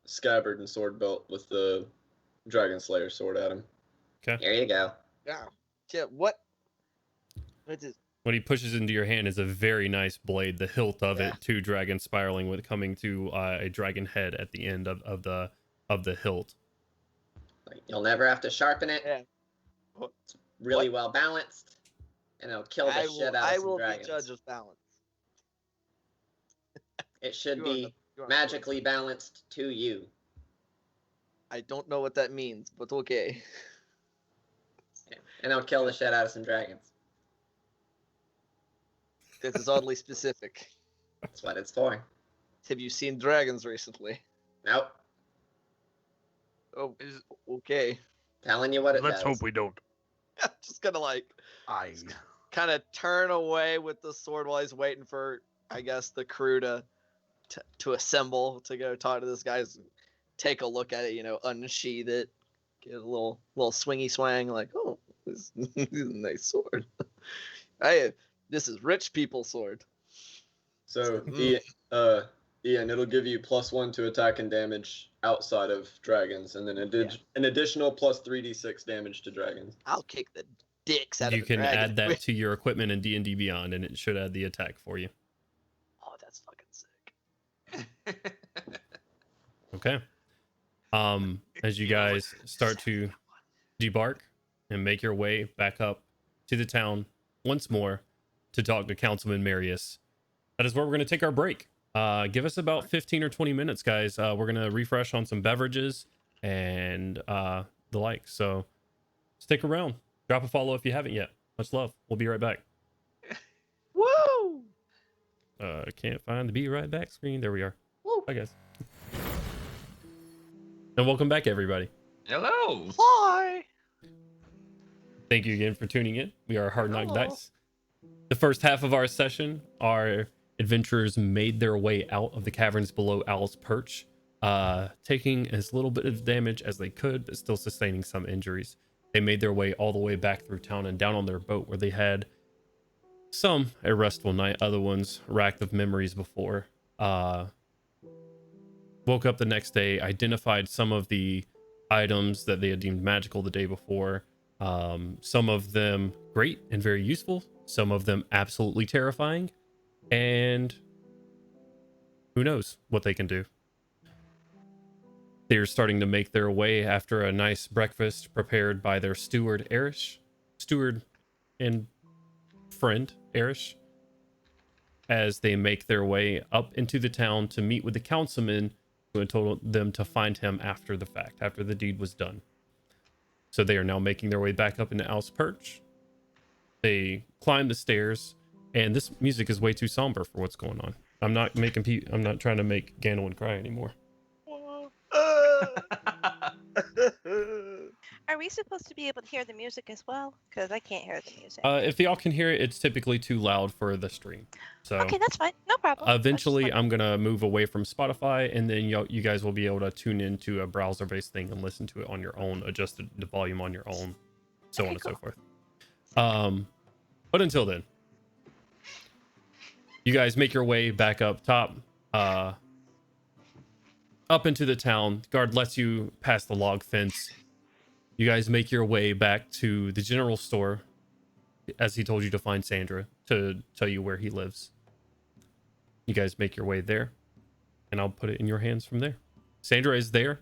Speaker 6: scabbard and sword belt with the Dragon Slayer sword at him.
Speaker 9: Here you go.
Speaker 4: Yeah. Yeah, what? What is
Speaker 1: What he pushes into your hand is a very nice blade. The hilt of
Speaker 4: Yeah.
Speaker 1: it, two dragons spiraling with coming to a dragon head at the end of the hilt.
Speaker 9: Like, you'll never have to sharpen it.
Speaker 4: Yeah.
Speaker 9: It's really
Speaker 4: What?
Speaker 9: well balanced, and it'll kill the shit out of some dragons.
Speaker 4: be judge of balance.
Speaker 9: It should
Speaker 4: You are
Speaker 9: be
Speaker 4: the- you are
Speaker 9: magically balanced to you.
Speaker 4: I don't know what that means, but okay.
Speaker 9: And it'll kill the shit out of some dragons.
Speaker 4: This is oddly specific.
Speaker 9: That's what it's for.
Speaker 4: Have you seen dragons recently?
Speaker 9: Nope.
Speaker 4: Oh,
Speaker 2: Is
Speaker 4: okay.
Speaker 9: Telling you what it
Speaker 7: Let's
Speaker 9: does.
Speaker 7: hope we don't.
Speaker 4: Just gonna like
Speaker 8: Aye.
Speaker 4: kind of turn away with the sword while he's waiting for, I guess, the crew to assemble to go talk to this guy. Take a look at it, unsheath it, get a little swingy swang, like, oh, this is a nice sword. This is rich people sword.
Speaker 6: So,
Speaker 4: Mm.
Speaker 6: Ian, it'll give you +1 to attack and damage outside of dragons, and then an additional plus 3d6 damage to dragons.
Speaker 4: I'll kick the dicks out
Speaker 1: You
Speaker 4: of a
Speaker 1: can
Speaker 4: dragon.
Speaker 1: add that to your equipment in D&D Beyond, and it should add the attack for you.
Speaker 4: Oh, that's fucking sick.
Speaker 1: Okay. As you guys start to debark and make your way back up to the town once more to talk to Councilman Marius, that is where we're going to take our break. Give us about 15 or 20 minutes, guys. We're going to refresh on some beverages and the like. So stick around. Drop a follow if you haven't yet. Much love. We'll be right back.
Speaker 4: Woo!
Speaker 1: Can't find the be right back screen. There we are.
Speaker 4: Woo.
Speaker 1: Bye, guys. And welcome back, everybody.
Speaker 2: hello.
Speaker 4: Hi.
Speaker 1: Thank you again for tuning in. We are Hard Knock
Speaker 4: Hello.
Speaker 1: Dice. The first half of our session, our adventurers made their way out of the caverns below Owl's Perch, taking as little bit of damage as they could, but still sustaining some injuries. They made their way all the way back through town and down on their boat, where they had some a restful night, other ones racked of memories before. Woke up the next day, identified some of the items that they had deemed magical the day before. Some of them great and very useful, some of them absolutely terrifying, and who knows what they can do. They're starting to make their way after a nice breakfast prepared by their steward and friend Erish, as they make their way up into the town to meet with the councilman who had told them to find him after the fact, after the deed was done. So they are now making their way back up into Owl's Perch. They climb the stairs, and this music is way too somber for what's going on. I'm not trying to make Gandalf cry anymore.
Speaker 3: Are we supposed to be able to hear the music as well? Because I can't hear the music.
Speaker 1: If y'all can hear it, it's typically too loud for the stream. So
Speaker 3: Okay, that's fine. No problem.
Speaker 1: eventually, I'm gonna move away from Spotify, and then you guys will be able to tune into a browser-based thing and listen to it on your own, adjust the volume on your own, so on and so forth. But until then, you guys make your way back up top, up into the town. Guard lets you pass the log fence. You guys make your way back to the general store, as he told you to find Sandra, to tell you where he lives. You guys make your way there, and I'll put it in your hands from there. Sandra is there,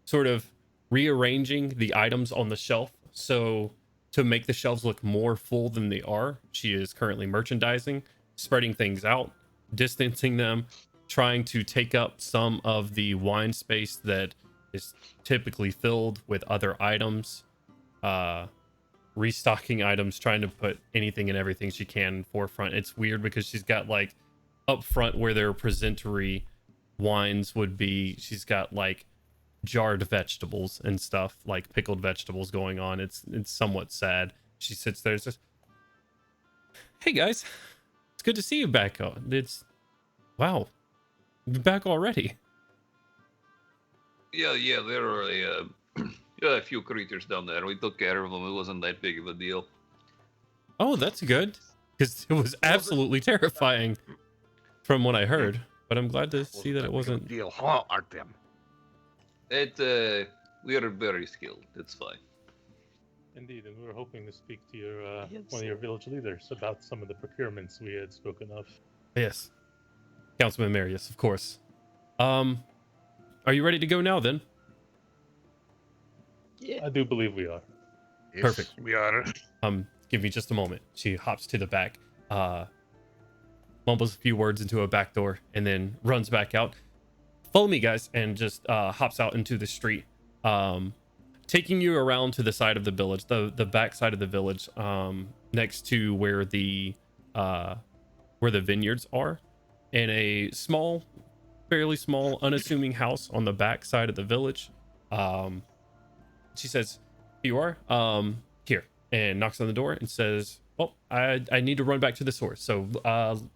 Speaker 1: sort of rearranging the items on the shelf. So to make the shelves look more full than they are, she is currently merchandising, spreading things out, distancing them, trying to take up some of the wine space that is typically filled with other items, restocking items, trying to put anything and everything she can in forefront. It's weird because she's got like up front where their presentery wines would be, she's got like jarred vegetables and stuff, like pickled vegetables going on. It's somewhat sad. She sits there, just, hey guys, it's good to see you back. It's wow, you're back already.
Speaker 10: Yeah, there are a few creatures down there. We took care of them. It wasn't that big of a deal.
Speaker 1: Oh, that's good, because it was absolutely terrifying from what I heard. But I'm glad to see that it wasn't.
Speaker 8: Deal, huh, Artem?
Speaker 10: We are very skilled. It's fine.
Speaker 5: Indeed, and we were hoping to speak to your one of your village leaders about some of the procurements we had spoken of.
Speaker 1: Yes, Councilman Marius, of course. Are you ready to go now, then?
Speaker 4: Yeah.
Speaker 5: I do believe we are.
Speaker 8: Yes,
Speaker 1: Perfect.
Speaker 8: we are.
Speaker 1: Give me just a moment. She hops to the back, mumbles a few words into a back door, and then runs back out. Follow me, guys, and just hops out into the street, taking you around to the side of the village, the back side of the village, next to where the vineyards are, in a small, fairly small, unassuming house on the back side of the village. She says, "Here you are. Here," and knocks on the door and says, "Well, I need to run back to the source. So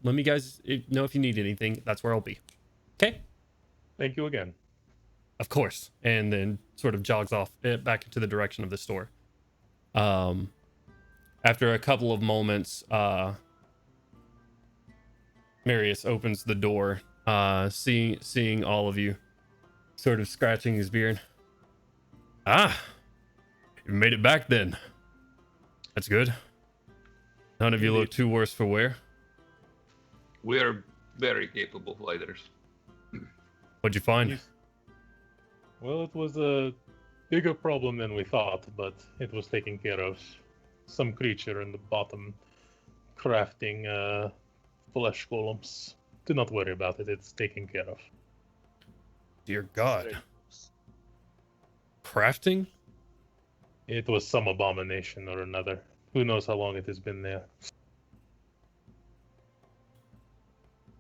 Speaker 1: let me guys know if you need anything. That's where I'll be. Okay."
Speaker 5: Thank you again.
Speaker 1: Of course. And then sort of jogs off back into the direction of the store. After a couple of moments, Marius opens the door, seeing all of you, sort of scratching his beard. Ah, you made it back then. That's good. None of you look too worse for wear.
Speaker 10: We are very capable fighters.
Speaker 1: What'd you find?
Speaker 5: Well, it was a bigger problem than we thought, but it was taken care of. Some creature in the bottom crafting flesh golems. Do not worry about it, it's taken care of.
Speaker 1: Dear God. Crafting?
Speaker 5: It was some abomination or another. Who knows how long it has been there.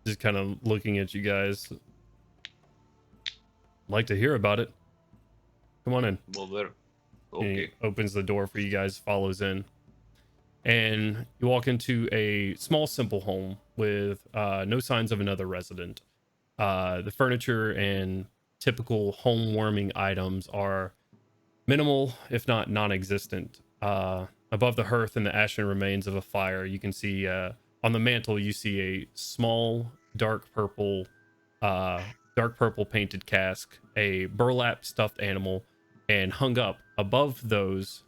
Speaker 1: Just kind of looking at you guys. Like to hear about it. Come on in.
Speaker 10: Well, there.
Speaker 1: And he
Speaker 10: Okay.
Speaker 1: opens the door for you guys, follows in. And you walk into a small, simple home with no signs of another resident. The furniture and typical home warming items are minimal, if not non-existent. Above the hearth and the ashen remains of a fire, you can see on the mantle, you see a small, dark purple painted cask, a burlap stuffed animal, and hung up above those,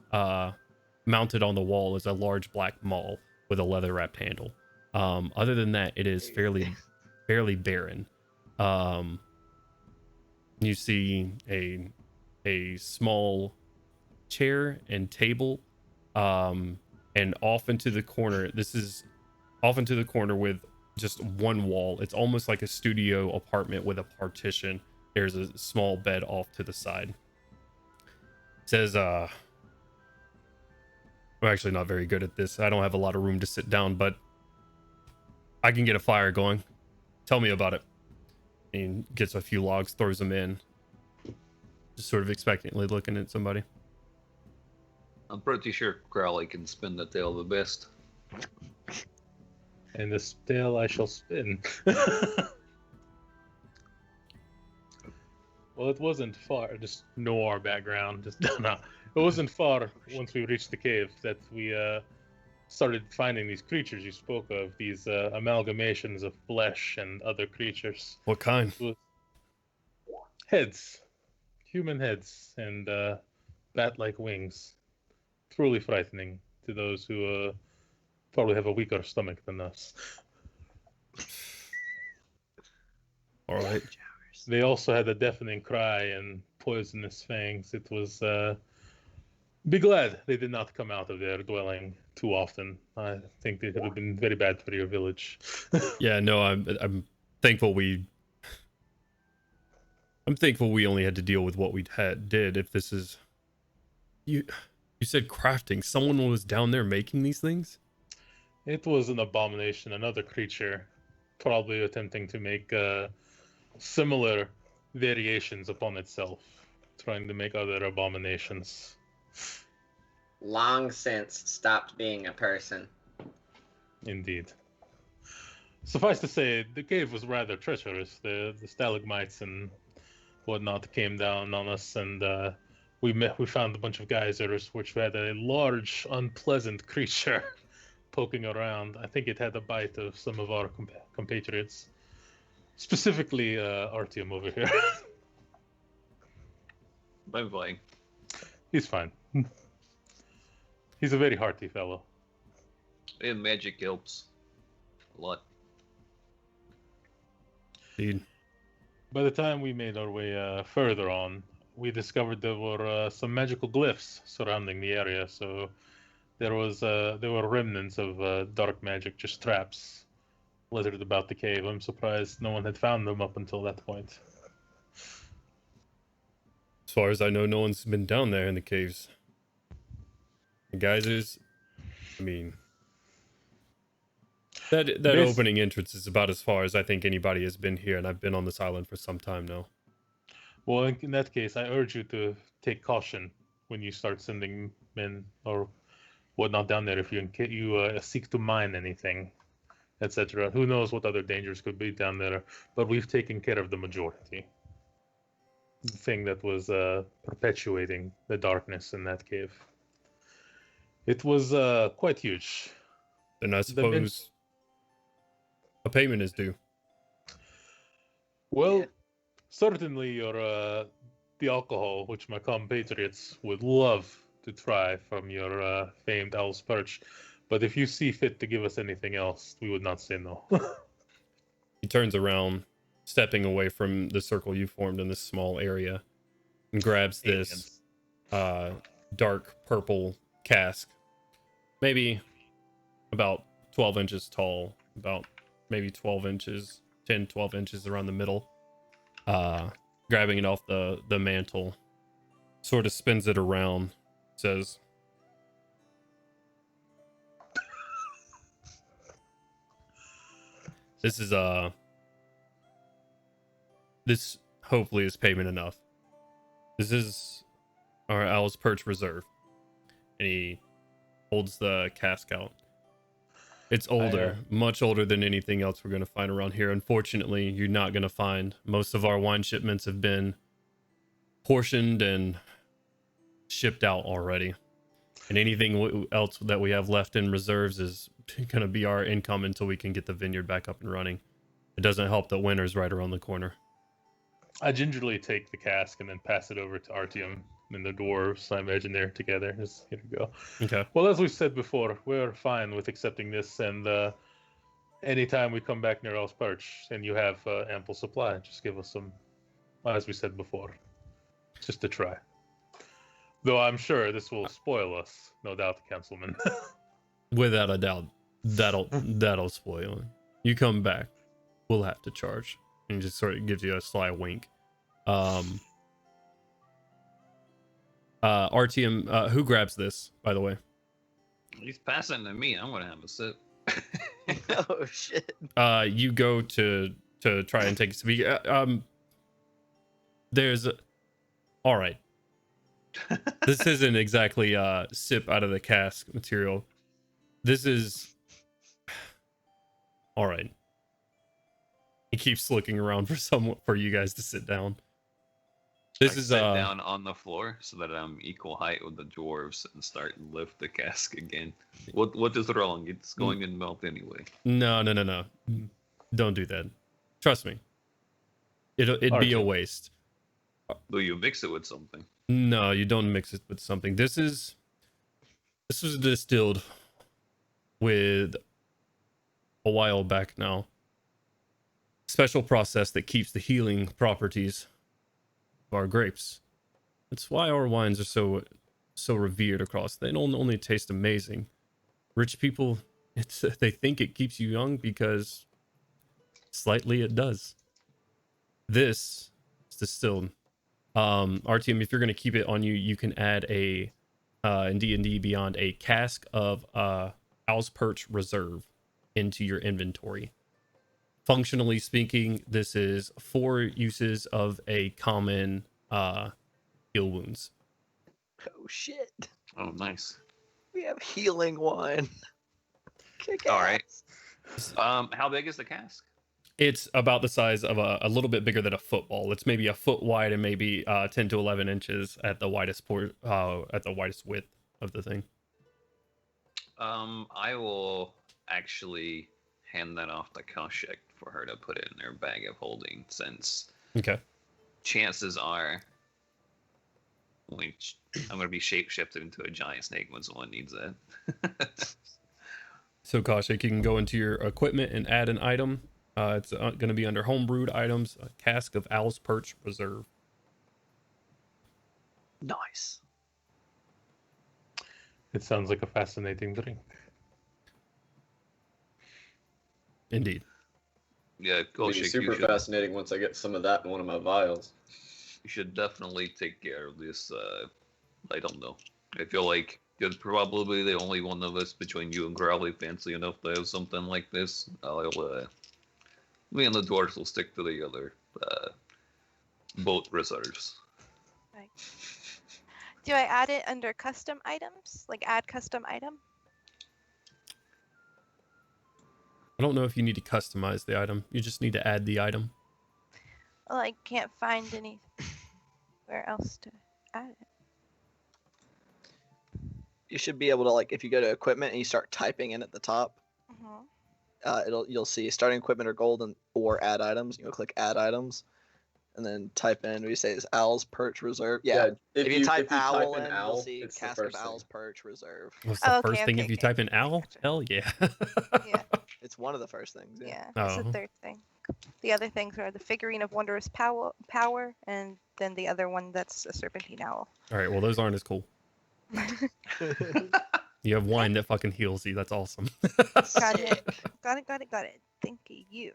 Speaker 1: mounted on the wall, is a large black maul with a leather wrapped handle. Other than that, it is fairly barren. You see a small chair and table, and off into the corner. This is off into the corner with just one wall. It's almost like a studio apartment with a partition. There's a small bed off to the side. It says, well, I'm actually not very good at this. I don't have a lot of room to sit down, but I can get a fire going. Tell me about it. And he gets a few logs, throws them in, just sort of expectantly looking at somebody.
Speaker 10: I'm pretty sure Crowley can spin the tale the best.
Speaker 5: And this tale I shall spin. Well, it wasn't far. Just noir background. Just no. It wasn't far once we reached the cave that we started finding these creatures you spoke of. These amalgamations of flesh and other creatures.
Speaker 1: What kind?
Speaker 5: It was heads, human heads, and bat-like wings. Truly frightening to those who probably have a weaker stomach than us.
Speaker 1: All right.
Speaker 5: They also had a deafening cry and poisonous fangs. It was be glad they did not come out of their dwelling too often. I think it would have been very bad for your village.
Speaker 1: Yeah, no, I'm thankful I'm thankful we only had to deal with what we did. If this is you said crafting, someone was down there making these things?
Speaker 5: It was an abomination, another creature, probably attempting to make similar variations upon itself, trying to make other abominations.
Speaker 9: Long since stopped being a person.
Speaker 5: Indeed. Suffice to say, the cave was rather treacherous. The stalagmites and whatnot came down on us, and we found a bunch of geysers, which had a large, unpleasant creature poking around. I think it had a bite of some of our compatriots. Specifically, Artyom over here.
Speaker 10: I'm fine.
Speaker 5: He's fine. He's a very hearty fellow.
Speaker 10: And magic helps a lot.
Speaker 1: Indeed.
Speaker 5: By the time we made our way further on, we discovered there were some magical glyphs surrounding the area. So there were remnants of dark magic, just traps littered about the cave. I'm surprised no one had found them up until that point.
Speaker 1: As far as I know, no one's been down there in the caves. The geysers, I mean, that opening entrance is about as far as I think anybody has been here, and I've been on this island for some time now.
Speaker 5: Well, in that case, I urge you to take caution when you start sending men or whatnot down there if you seek to mine anything, etc. Who knows what other dangers could be down there, but we've taken care of the majority. The thing that was perpetuating the darkness in that cave. It was quite huge.
Speaker 1: And I suppose a payment is due.
Speaker 5: Well, certainly your the alcohol, which my compatriots would love to try from your famed Owl's Perch. But if you see fit to give us anything else, we would not say no.
Speaker 1: He turns around, stepping away from the circle you formed in this small area, and grabs this dark purple cask. Maybe about 12 inches tall, about maybe 12 inches, 10, 12 inches around the middle. Grabbing it off the mantle, sort of spins it around, says, this hopefully is payment enough. This is our Owl's Perch Reserve. And he holds the cask out. It's older, much older than anything else we're going to find around here. Unfortunately, you're not going to find. Most of our wine shipments have been portioned and shipped out already. And anything else that we have left in reserves is going to be our income until we can get the vineyard back up and running. It doesn't help that winter's right around the corner.
Speaker 5: I gingerly take the cask and then pass it over to Artyom and the dwarves. I imagine they're together. Just, here we go.
Speaker 1: Okay.
Speaker 5: Well, as we said before, we're fine with accepting this, and anytime we come back near Owl's Perch and you have ample supply, just give us some, as we said before, just to try. Though I'm sure this will spoil us, no doubt, Councilman.
Speaker 1: Without a doubt, that'll spoil it. You come back, we'll have to charge. And just sort of gives you a sly wink. Artyom, who grabs this, by the way?
Speaker 10: He's passing to me. I'm gonna have a sip.
Speaker 4: Oh shit.
Speaker 1: You go to try and take a sip. There's all right. This isn't exactly sip out of the cask material. This is all right. He keeps looking around for you guys to sit down. This
Speaker 10: I
Speaker 1: is
Speaker 10: sit down on the floor so that I'm equal height with the dwarves and start and lift the cask again. What is wrong? It's going in mouth anyway.
Speaker 1: No. Don't do that. Trust me. It'd be a
Speaker 5: Artyom.
Speaker 1: waste.
Speaker 10: Do you mix it with something?
Speaker 1: No, you don't mix it with something. This was distilled with a while back now. Special process that keeps the healing properties of our grapes. That's why our wines are so revered across. They don't only taste amazing. Rich people, they think it keeps you young because slightly it does. This is distilled. Artyom, if you're going to keep it on you, you can add in D&D Beyond a cask of Owl's Perch Reserve into your inventory. Functionally speaking, this is 4 uses of a common heal wounds.
Speaker 4: Oh shit.
Speaker 10: Oh, nice.
Speaker 4: We have healing wine. Kick
Speaker 10: All right.
Speaker 4: ass.
Speaker 10: How big is the cask?
Speaker 1: It's about the size of a little bit bigger than a football. It's maybe a foot wide and maybe 10 to 11 inches at the widest width of the thing.
Speaker 10: I will actually hand that off to Kaushik for her to put it in their bag of holding, since
Speaker 1: Okay.
Speaker 10: chances are I'm going to be shapeshifted into a giant snake when someone needs it.
Speaker 1: So Kaushik, you can go into your equipment and add an item. It's going to be under homebrewed items, a cask of Owl's Perch Reserve.
Speaker 4: Nice.
Speaker 5: It sounds like a fascinating drink.
Speaker 1: Indeed.
Speaker 10: Yeah,
Speaker 6: It'll be
Speaker 10: Kaushik,
Speaker 6: super fascinating once I get some of that in one of my vials.
Speaker 10: you should definitely take care of this. I don't know. I feel like you're probably the only one of us between you and Crowley fancy enough to have something like this. Me and the dwarves will stick to the other boat reserves.
Speaker 3: Right. Do I add it under custom items? Like add custom item?
Speaker 1: I don't know if you need to customize the item. You just need to add the item.
Speaker 3: Well, I can't find anywhere else to add it.
Speaker 4: You should be able to, like, if you go to equipment and you start typing in at the top, you'll see starting equipment or gold or add items. You'll click add items, and then type in. We say it's Owl's Perch Reserve. Yeah. If you type owl in, you'll see
Speaker 6: it's the
Speaker 4: cask of
Speaker 6: first
Speaker 4: Owl's
Speaker 6: thing.
Speaker 4: Perch Reserve.
Speaker 1: What's the
Speaker 3: Oh,
Speaker 1: first thing if you type in owl?
Speaker 3: Gotcha.
Speaker 1: Hell yeah.
Speaker 3: Yeah,
Speaker 4: It's one of the first things. Yeah.
Speaker 3: yeah. It's the
Speaker 1: Oh.
Speaker 3: third thing. The other things are the figurine of wondrous power, and then the other one that's a serpentine owl.
Speaker 1: All right, well, those aren't as cool. You have wine that fucking heals you. That's awesome.
Speaker 3: Got it. Got it. Thank you.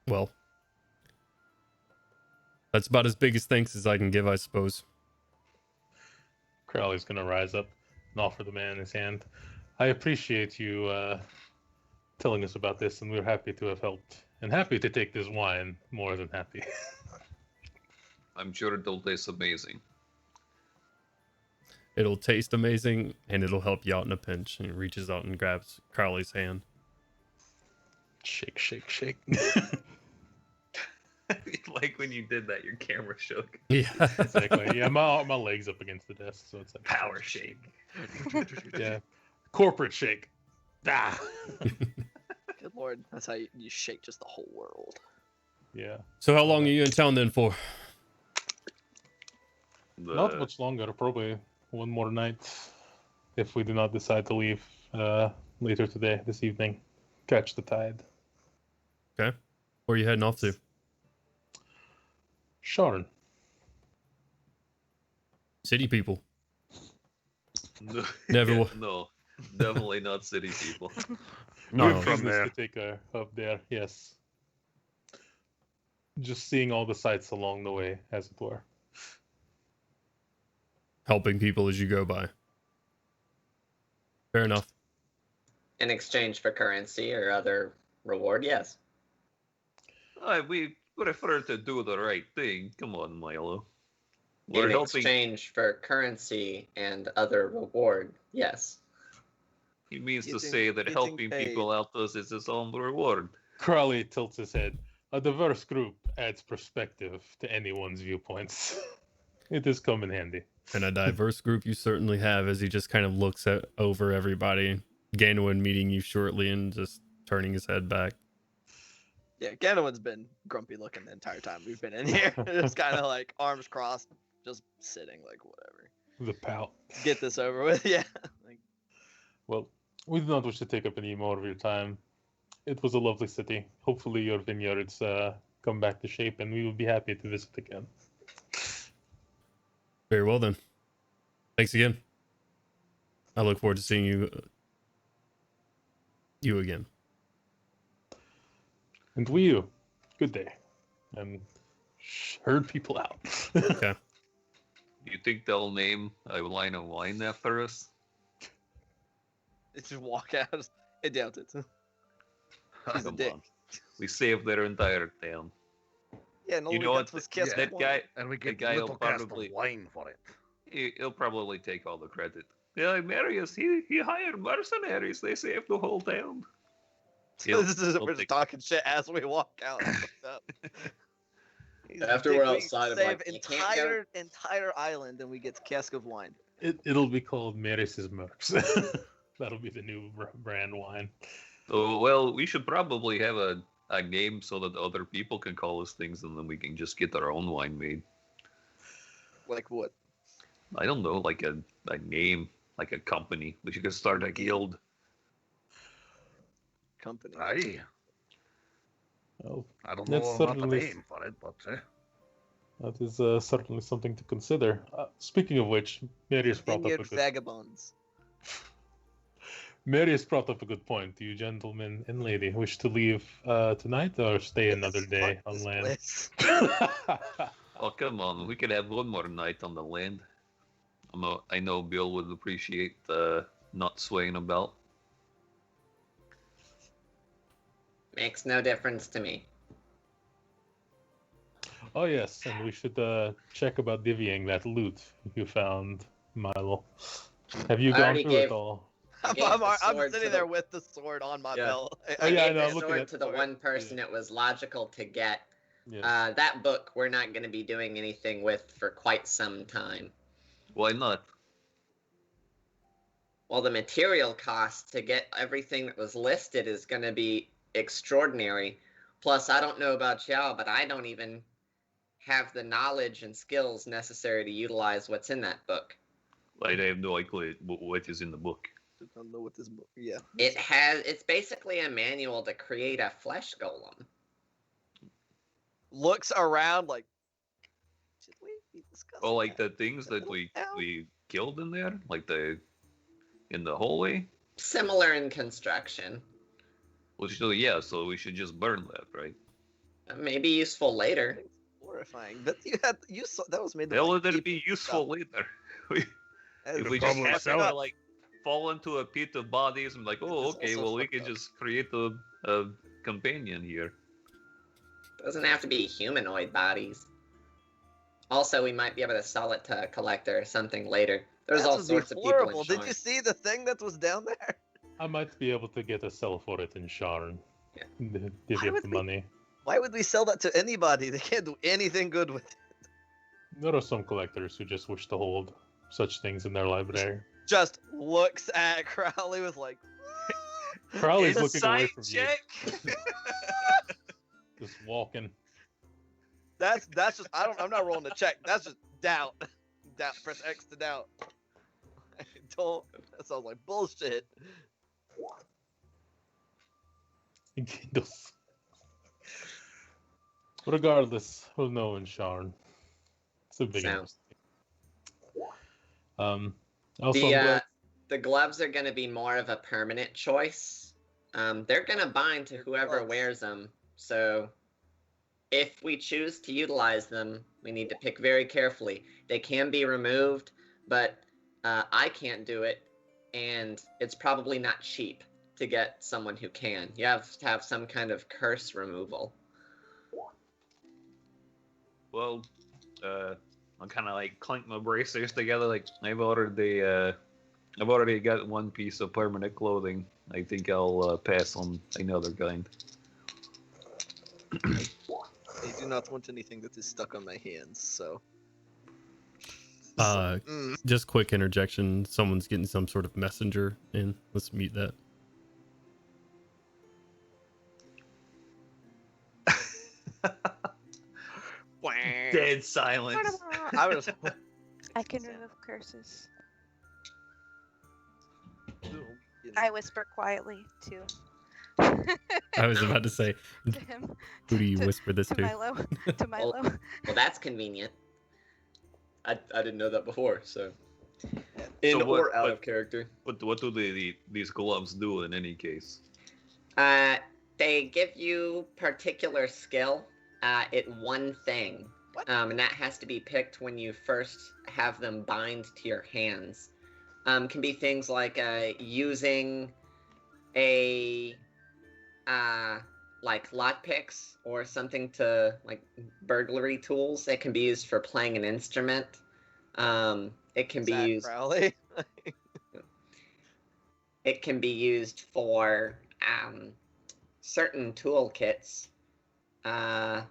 Speaker 1: Well, that's about as big as thanks as I can give, I suppose.
Speaker 5: Crowley's gonna rise up and offer the man his hand. I appreciate you telling us about this, and we're happy to have helped, and happy to take this wine. More than happy.
Speaker 10: I'm sure it'll taste amazing.
Speaker 1: It'll taste amazing, and it'll help you out in a pinch. And he reaches out and grabs Crowley's hand.
Speaker 5: Shake, shake, shake.
Speaker 10: Like when you did that, your camera shook.
Speaker 1: Yeah.
Speaker 5: Exactly. Yeah, my legs up against the desk, so it's like
Speaker 10: Power shake.
Speaker 5: yeah, corporate shake. Ah.
Speaker 4: Good lord, that's how you shake just the whole world.
Speaker 5: Yeah.
Speaker 1: So how long are you in town then for?
Speaker 5: Not much longer. Probably one more night, if we do not decide to leave later today, this evening. Catch the tide.
Speaker 1: Okay. Where are you heading off to?
Speaker 5: Sharn.
Speaker 1: City people.
Speaker 10: No,
Speaker 1: Never
Speaker 10: yeah,
Speaker 1: wa-
Speaker 10: no, definitely not city people.
Speaker 1: No.
Speaker 7: We're from
Speaker 5: Business
Speaker 7: there.
Speaker 5: to take a up there, yes. Just seeing all the sights along the way, as it were.
Speaker 1: helping people as you go by. Fair enough.
Speaker 9: In exchange for currency or other reward, yes.
Speaker 10: We prefer to do the right thing. Come on, Milo.
Speaker 9: In
Speaker 10: We're helping.
Speaker 9: exchange for currency and other reward, yes.
Speaker 10: He means to
Speaker 4: Getting-
Speaker 10: say that
Speaker 4: getting
Speaker 10: helping
Speaker 4: paid.
Speaker 10: people out is his own reward.
Speaker 5: Crowley tilts his head. A diverse group adds perspective to anyone's viewpoints. It does come in handy.
Speaker 1: And a diverse group you certainly have, as he just kind of looks over everybody. Ganowin meeting you shortly and just turning his head back.
Speaker 4: Yeah, Ganowin's been grumpy looking the entire time we've been in here. Just kind of like arms crossed, just sitting like whatever.
Speaker 5: The pout.
Speaker 4: Get this over with. Yeah. Like,
Speaker 5: Well, we do not wish to take up any more of your time. It was a lovely city. Hopefully your vineyards come back to shape and we will be happy to visit again.
Speaker 1: Very well then. Thanks again. I look forward to seeing you again.
Speaker 5: And we you. Good day. And herd people out.
Speaker 1: Okay.
Speaker 10: Do you think they'll name a line of wine after us?
Speaker 4: they just walk out. I doubt it. He's a
Speaker 10: Come
Speaker 4: dick.
Speaker 10: on. We saved their entire town.
Speaker 4: Yeah, no,
Speaker 10: You know what?
Speaker 4: Was
Speaker 10: Yeah, that guy,
Speaker 8: And we
Speaker 10: the
Speaker 8: get
Speaker 10: guy will
Speaker 8: little cast
Speaker 10: probably
Speaker 8: of wine for it.
Speaker 10: he'll probably take all the credit. Yeah, Marius, he hired mercenaries. They saved the whole town.
Speaker 4: We're just
Speaker 10: take-
Speaker 4: talking shit as we walk out.
Speaker 6: After we're outside of,
Speaker 4: save
Speaker 6: like, you
Speaker 9: can't go-
Speaker 4: entire island and we get cask of wine.
Speaker 5: It'll be called Maris's Mercs. That'll be the new brand wine.
Speaker 10: Oh, well, we should probably have a name so that other people can call us things, and then we can just get our own wine made.
Speaker 4: Like what?
Speaker 10: I don't know, like a name, like a company. We should just start a guild.
Speaker 4: Company.
Speaker 8: Aye.
Speaker 5: Well,
Speaker 8: I don't know
Speaker 5: That's
Speaker 8: about the
Speaker 5: certainly-
Speaker 8: name for it, but
Speaker 5: that is certainly something to consider. Speaking of which, Marius brought up a
Speaker 4: Vineyard
Speaker 5: good
Speaker 4: vagabonds.
Speaker 5: Marius brought up a good point. Do you gentlemen and lady wish to leave tonight or stay another
Speaker 4: Fuck
Speaker 5: day on
Speaker 4: this
Speaker 5: land?
Speaker 4: place.
Speaker 10: Oh, come on. We could have one more night on the land. I know Bill would appreciate not swaying about.
Speaker 9: Makes no difference to me.
Speaker 5: Oh yes, and we should check about divvying that loot you found, Milo. Have you
Speaker 9: I
Speaker 5: gone
Speaker 9: already
Speaker 5: through
Speaker 9: gave-
Speaker 5: it all?
Speaker 9: I gave the
Speaker 4: I'm
Speaker 9: sword
Speaker 4: sitting
Speaker 9: to
Speaker 4: there
Speaker 9: the-
Speaker 4: with the sword on my
Speaker 6: Yeah.
Speaker 4: belt.
Speaker 5: Oh,
Speaker 9: I
Speaker 5: yeah, I
Speaker 9: gave
Speaker 5: know, I'm
Speaker 9: the
Speaker 5: looking
Speaker 9: sword
Speaker 5: at
Speaker 9: to the
Speaker 5: sword.
Speaker 9: one person
Speaker 5: Yeah.
Speaker 9: it was logical to get.
Speaker 5: Yes.
Speaker 9: That book we're not going to be doing anything with for quite some time.
Speaker 10: Why not?
Speaker 9: Well, the material cost to get everything that was listed is going to be extraordinary. Plus, I don't know about y'all, but I don't even have the knowledge and skills necessary to utilize what's in that book.
Speaker 10: I have no idea what is in the book.
Speaker 4: I don't know what this book. Yeah.
Speaker 9: It's basically a manual to create a flesh golem.
Speaker 4: Looks around like. Should we be discussing?
Speaker 10: Oh, like
Speaker 4: that?
Speaker 10: the things that
Speaker 4: Little town?
Speaker 10: we killed in there, like in the hallway.
Speaker 9: Similar in construction.
Speaker 10: So yeah, so we should just burn that, right?
Speaker 9: Maybe useful later.
Speaker 4: Thing's horrifying. But you saw that was made. to,
Speaker 10: Hell,
Speaker 4: like,
Speaker 10: would it
Speaker 4: keep
Speaker 10: be useful later?
Speaker 4: That
Speaker 10: If
Speaker 4: is
Speaker 10: we just
Speaker 8: probably
Speaker 10: happen
Speaker 8: sell it.
Speaker 10: to like fall into a pit of bodies and like, oh,
Speaker 4: It's
Speaker 10: okay,
Speaker 4: also
Speaker 10: well we
Speaker 4: fucked
Speaker 10: can
Speaker 4: up.
Speaker 10: just create a companion here.
Speaker 9: Doesn't have to be humanoid bodies. Also, we might be able to sell it to a collector or something later. There's
Speaker 4: that
Speaker 9: all
Speaker 4: would be
Speaker 9: sorts of people
Speaker 4: horrible.
Speaker 9: in
Speaker 4: Did
Speaker 9: Sharn.
Speaker 4: you see the thing that was down there?
Speaker 5: I might be able to get a sell for it in Sharn.
Speaker 9: Yeah.
Speaker 5: Divvy up
Speaker 4: would
Speaker 5: the
Speaker 4: we-
Speaker 5: money.
Speaker 4: Why would we sell that to anybody? They can't do anything good with it.
Speaker 5: There are some collectors who just wish to hold such things in their library.
Speaker 4: Just looks at Crowley with like.
Speaker 5: Crowley's looking away
Speaker 10: Insight
Speaker 5: from
Speaker 10: check.
Speaker 5: just walking.
Speaker 4: That's just I'm not rolling a check. That's just doubt. Doubt. Press X to doubt. Don't. That sounds like bullshit.
Speaker 5: Regardless, we'll know in Sharn. It's a big
Speaker 9: Sounds-
Speaker 5: Also, I'm
Speaker 9: The
Speaker 5: glad-
Speaker 9: the gloves are going to be more of a permanent choice. They're going to bind to whoever
Speaker 4: Gloves.
Speaker 9: wears them. So if we choose to utilize them, we need to pick very carefully. They can be removed, but I can't do it, and it's probably not cheap to get someone who can. You have to have some kind of curse removal.
Speaker 10: Well, I'll kind of like clink my bracers together. Like I've already got one piece of permanent clothing. I think I'll pass on another kind.
Speaker 4: I do not want anything that is stuck on my hands, so.
Speaker 1: Just quick interjection. Someone's getting some sort of messenger in. Let's mute that.
Speaker 10: Dead silence.
Speaker 3: I can remove curses. I whisper quietly to
Speaker 1: I was about to say,
Speaker 3: to him.
Speaker 1: who do you
Speaker 3: to-
Speaker 1: whisper this
Speaker 3: to
Speaker 1: to?
Speaker 3: Milo. To Milo.
Speaker 9: Well, that's convenient.
Speaker 6: I didn't know that before, so in
Speaker 10: So what-
Speaker 6: or out
Speaker 10: what-
Speaker 6: of character.
Speaker 10: What do these gloves do in any case?
Speaker 9: They give you particular skill at one thing. And that has to be picked when you first have them bind to your hands. Can be things like using a like lockpicks or something to like burglary tools. It can be used for playing an instrument. It can be
Speaker 4: Zach
Speaker 9: used.
Speaker 4: Crowley.
Speaker 9: It can be used for certain toolkits.
Speaker 6: Out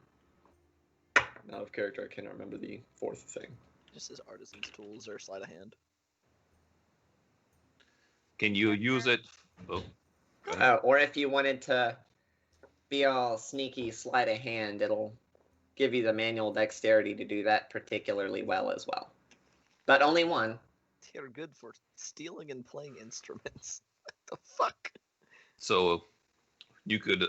Speaker 6: of character, I cannot remember the fourth thing.
Speaker 4: Just as artisan's tools or sleight of hand.
Speaker 10: Can you use it? Oh, go ahead.
Speaker 9: Or if you wanted to be all sneaky sleight of hand, it'll give you the manual dexterity to do that particularly well as well. But only one.
Speaker 4: They're good for stealing and playing instruments. What the fuck?
Speaker 10: So you could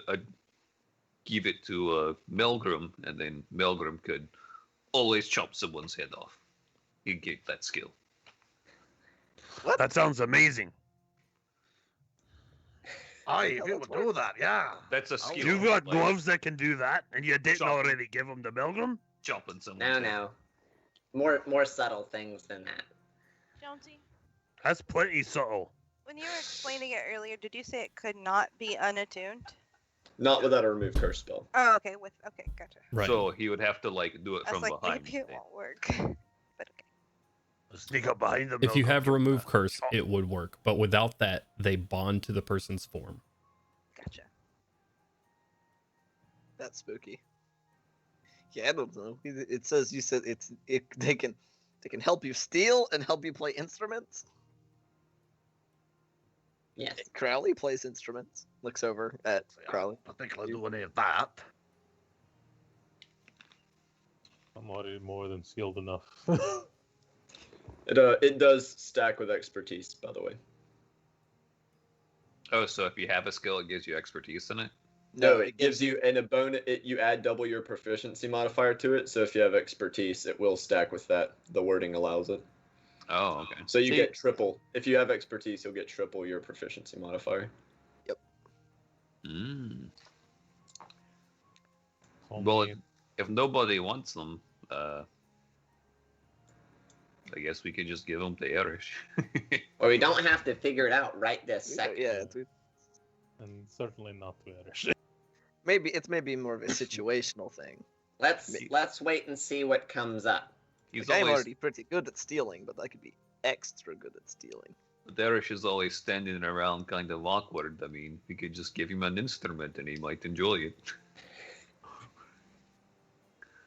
Speaker 10: give it to Melgrim, and then Melgrim could always chop someone's head off. You get that skill.
Speaker 4: What?
Speaker 7: That sounds amazing.
Speaker 8: Aye, if you would do that, yeah.
Speaker 10: That's a skill.
Speaker 7: You've got
Speaker 10: like
Speaker 7: gloves that can do that, and you didn't
Speaker 10: Chop.
Speaker 7: already give them to Milgram?
Speaker 10: chopping someone's
Speaker 9: No,
Speaker 10: head.
Speaker 9: no. More subtle things than that.
Speaker 3: Jonesy,
Speaker 7: That's plenty subtle.
Speaker 3: when you were explaining it earlier, did you say it could not be unattuned?
Speaker 6: Not without a remove curse spell.
Speaker 3: Oh, okay. Okay, gotcha.
Speaker 1: Right.
Speaker 10: So he would have to like do it
Speaker 3: I was
Speaker 10: from
Speaker 3: like,
Speaker 10: behind.
Speaker 3: maybe it won't work. But okay.
Speaker 8: Sneak up behind them.
Speaker 1: If you have
Speaker 8: remove
Speaker 1: remove curse, it would work. But without that, they bond to the person's form.
Speaker 3: Gotcha.
Speaker 4: That's spooky. Yeah, I don't know. It says you said they can help you steal and help you play instruments.
Speaker 9: Yes.
Speaker 4: Crowley plays instruments. Looks over at Crowley.
Speaker 8: I think I'll do any of that.
Speaker 5: I'm already more than skilled enough.
Speaker 6: It does stack with expertise, by the way.
Speaker 10: Oh, so if you have a skill, it gives you expertise in it.
Speaker 6: No, it gives you and a bonus. You add double your proficiency modifier to it. So if you have expertise, it will stack with that. The wording allows it.
Speaker 10: Oh, okay.
Speaker 6: So you
Speaker 4: See-
Speaker 6: get triple. If you have expertise, you'll get triple your proficiency modifier.
Speaker 10: Mm.
Speaker 5: Only-
Speaker 10: Well, if nobody wants them, I guess we could just give them to Erish.
Speaker 9: Or we don't have to figure it out right this second.
Speaker 4: Yeah,
Speaker 5: and certainly not to Erish.
Speaker 4: it's maybe more of a situational thing.
Speaker 9: Let's wait and see what comes up.
Speaker 10: He's
Speaker 4: Like, I'm
Speaker 10: always
Speaker 4: already pretty good at stealing, but I could be extra good at stealing.
Speaker 10: Erish is always standing around kind of awkward. I mean, we could just give him an instrument and he might enjoy it.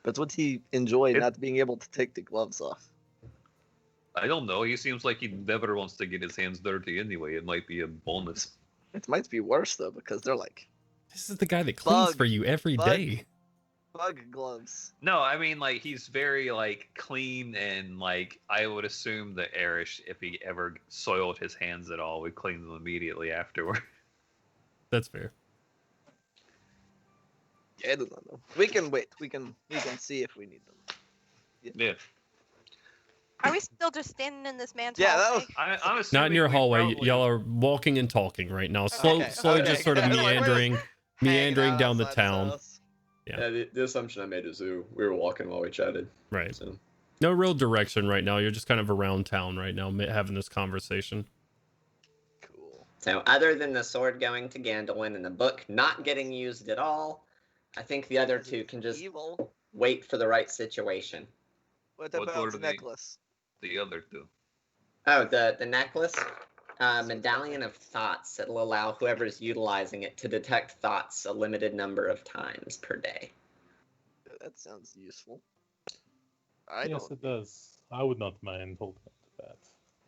Speaker 4: But would he enjoy
Speaker 10: It-
Speaker 4: not being able to take the gloves off?
Speaker 10: I don't know. He seems like he never wants to get his hands dirty anyway. It might be a bonus.
Speaker 4: It might be worse though, because they're like
Speaker 1: This is the guy that cleans
Speaker 4: Bug.
Speaker 1: for you every
Speaker 4: Bug.
Speaker 1: day.
Speaker 4: bug gloves.
Speaker 10: No, I mean like he's very like clean and like I would assume that Erish, if he ever soiled his hands at all, would clean them immediately afterward.
Speaker 1: That's fair.
Speaker 4: Yeah, I don't know. We can wait. We can see if we need them.
Speaker 10: Yeah,
Speaker 3: Are we still just standing in this man's
Speaker 4: Yeah, that
Speaker 3: hallway?
Speaker 4: was-
Speaker 10: I'm assuming
Speaker 1: Not in your
Speaker 10: we
Speaker 1: howway.
Speaker 10: probably-
Speaker 1: Y'all are walking and talking right now. Slowly
Speaker 4: Okay,
Speaker 1: just sort of
Speaker 4: okay. Like, we're
Speaker 1: meandering
Speaker 4: Hanging out
Speaker 1: down the
Speaker 4: outside his
Speaker 1: town.
Speaker 4: house.
Speaker 1: Yeah.
Speaker 6: Yeah, the assumption I made is we were walking while we chatted.
Speaker 1: Right.
Speaker 6: So
Speaker 1: No real direction right now. You're just kind of around town right now, having this conversation.
Speaker 4: Cool.
Speaker 9: So other than the sword going to Gandalf and the book not getting used at all, I think the other two can just
Speaker 4: Evil.
Speaker 9: wait for the right situation.
Speaker 4: What
Speaker 10: What
Speaker 4: about
Speaker 10: were
Speaker 4: the
Speaker 10: the-
Speaker 4: necklace?
Speaker 10: The other two.
Speaker 9: Oh, the necklace? Medallion of Thoughts. It'll allow whoever's utilizing it to detect thoughts a limited number of times per day.
Speaker 4: That sounds useful. I
Speaker 5: Yes,
Speaker 4: don't.
Speaker 5: it does. I would not mind holding on to that,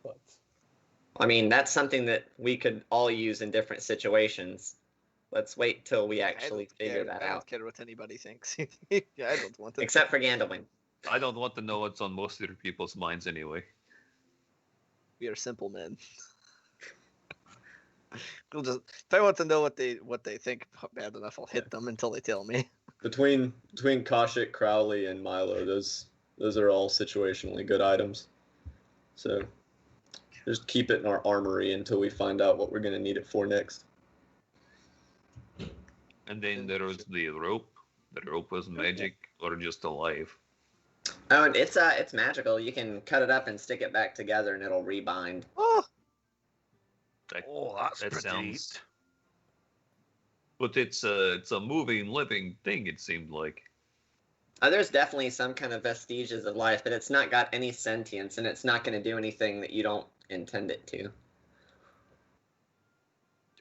Speaker 5: but
Speaker 9: I mean, that's something that we could all use in different situations. Let's wait till we actually figure that
Speaker 4: I don't
Speaker 9: out.
Speaker 4: care what anybody thinks. I don't want it.
Speaker 9: Except for Gandalf.
Speaker 10: I don't want to know what's on most of people's minds anyway.
Speaker 4: We are simple men. We'll just, if I want to know what they think bad enough, I'll hit them until they tell me.
Speaker 6: Between Koshik, Crowley, and Milo, those are all situationally good items. So just keep it in our armory until we find out what we're gonna need it for next.
Speaker 10: And then there was the rope. The rope was magic or just alive.
Speaker 9: Oh, and it's magical. You can cut it up and stick it back together, and it'll rebind.
Speaker 4: Oh,
Speaker 10: That,
Speaker 7: Oh, that's
Speaker 10: that
Speaker 7: pretty
Speaker 10: sounds.
Speaker 7: neat.
Speaker 10: But it's a moving, living thing. It seemed like.
Speaker 9: There's definitely some kind of vestiges of life, but it's not got any sentience, and it's not going to do anything that you don't intend it to.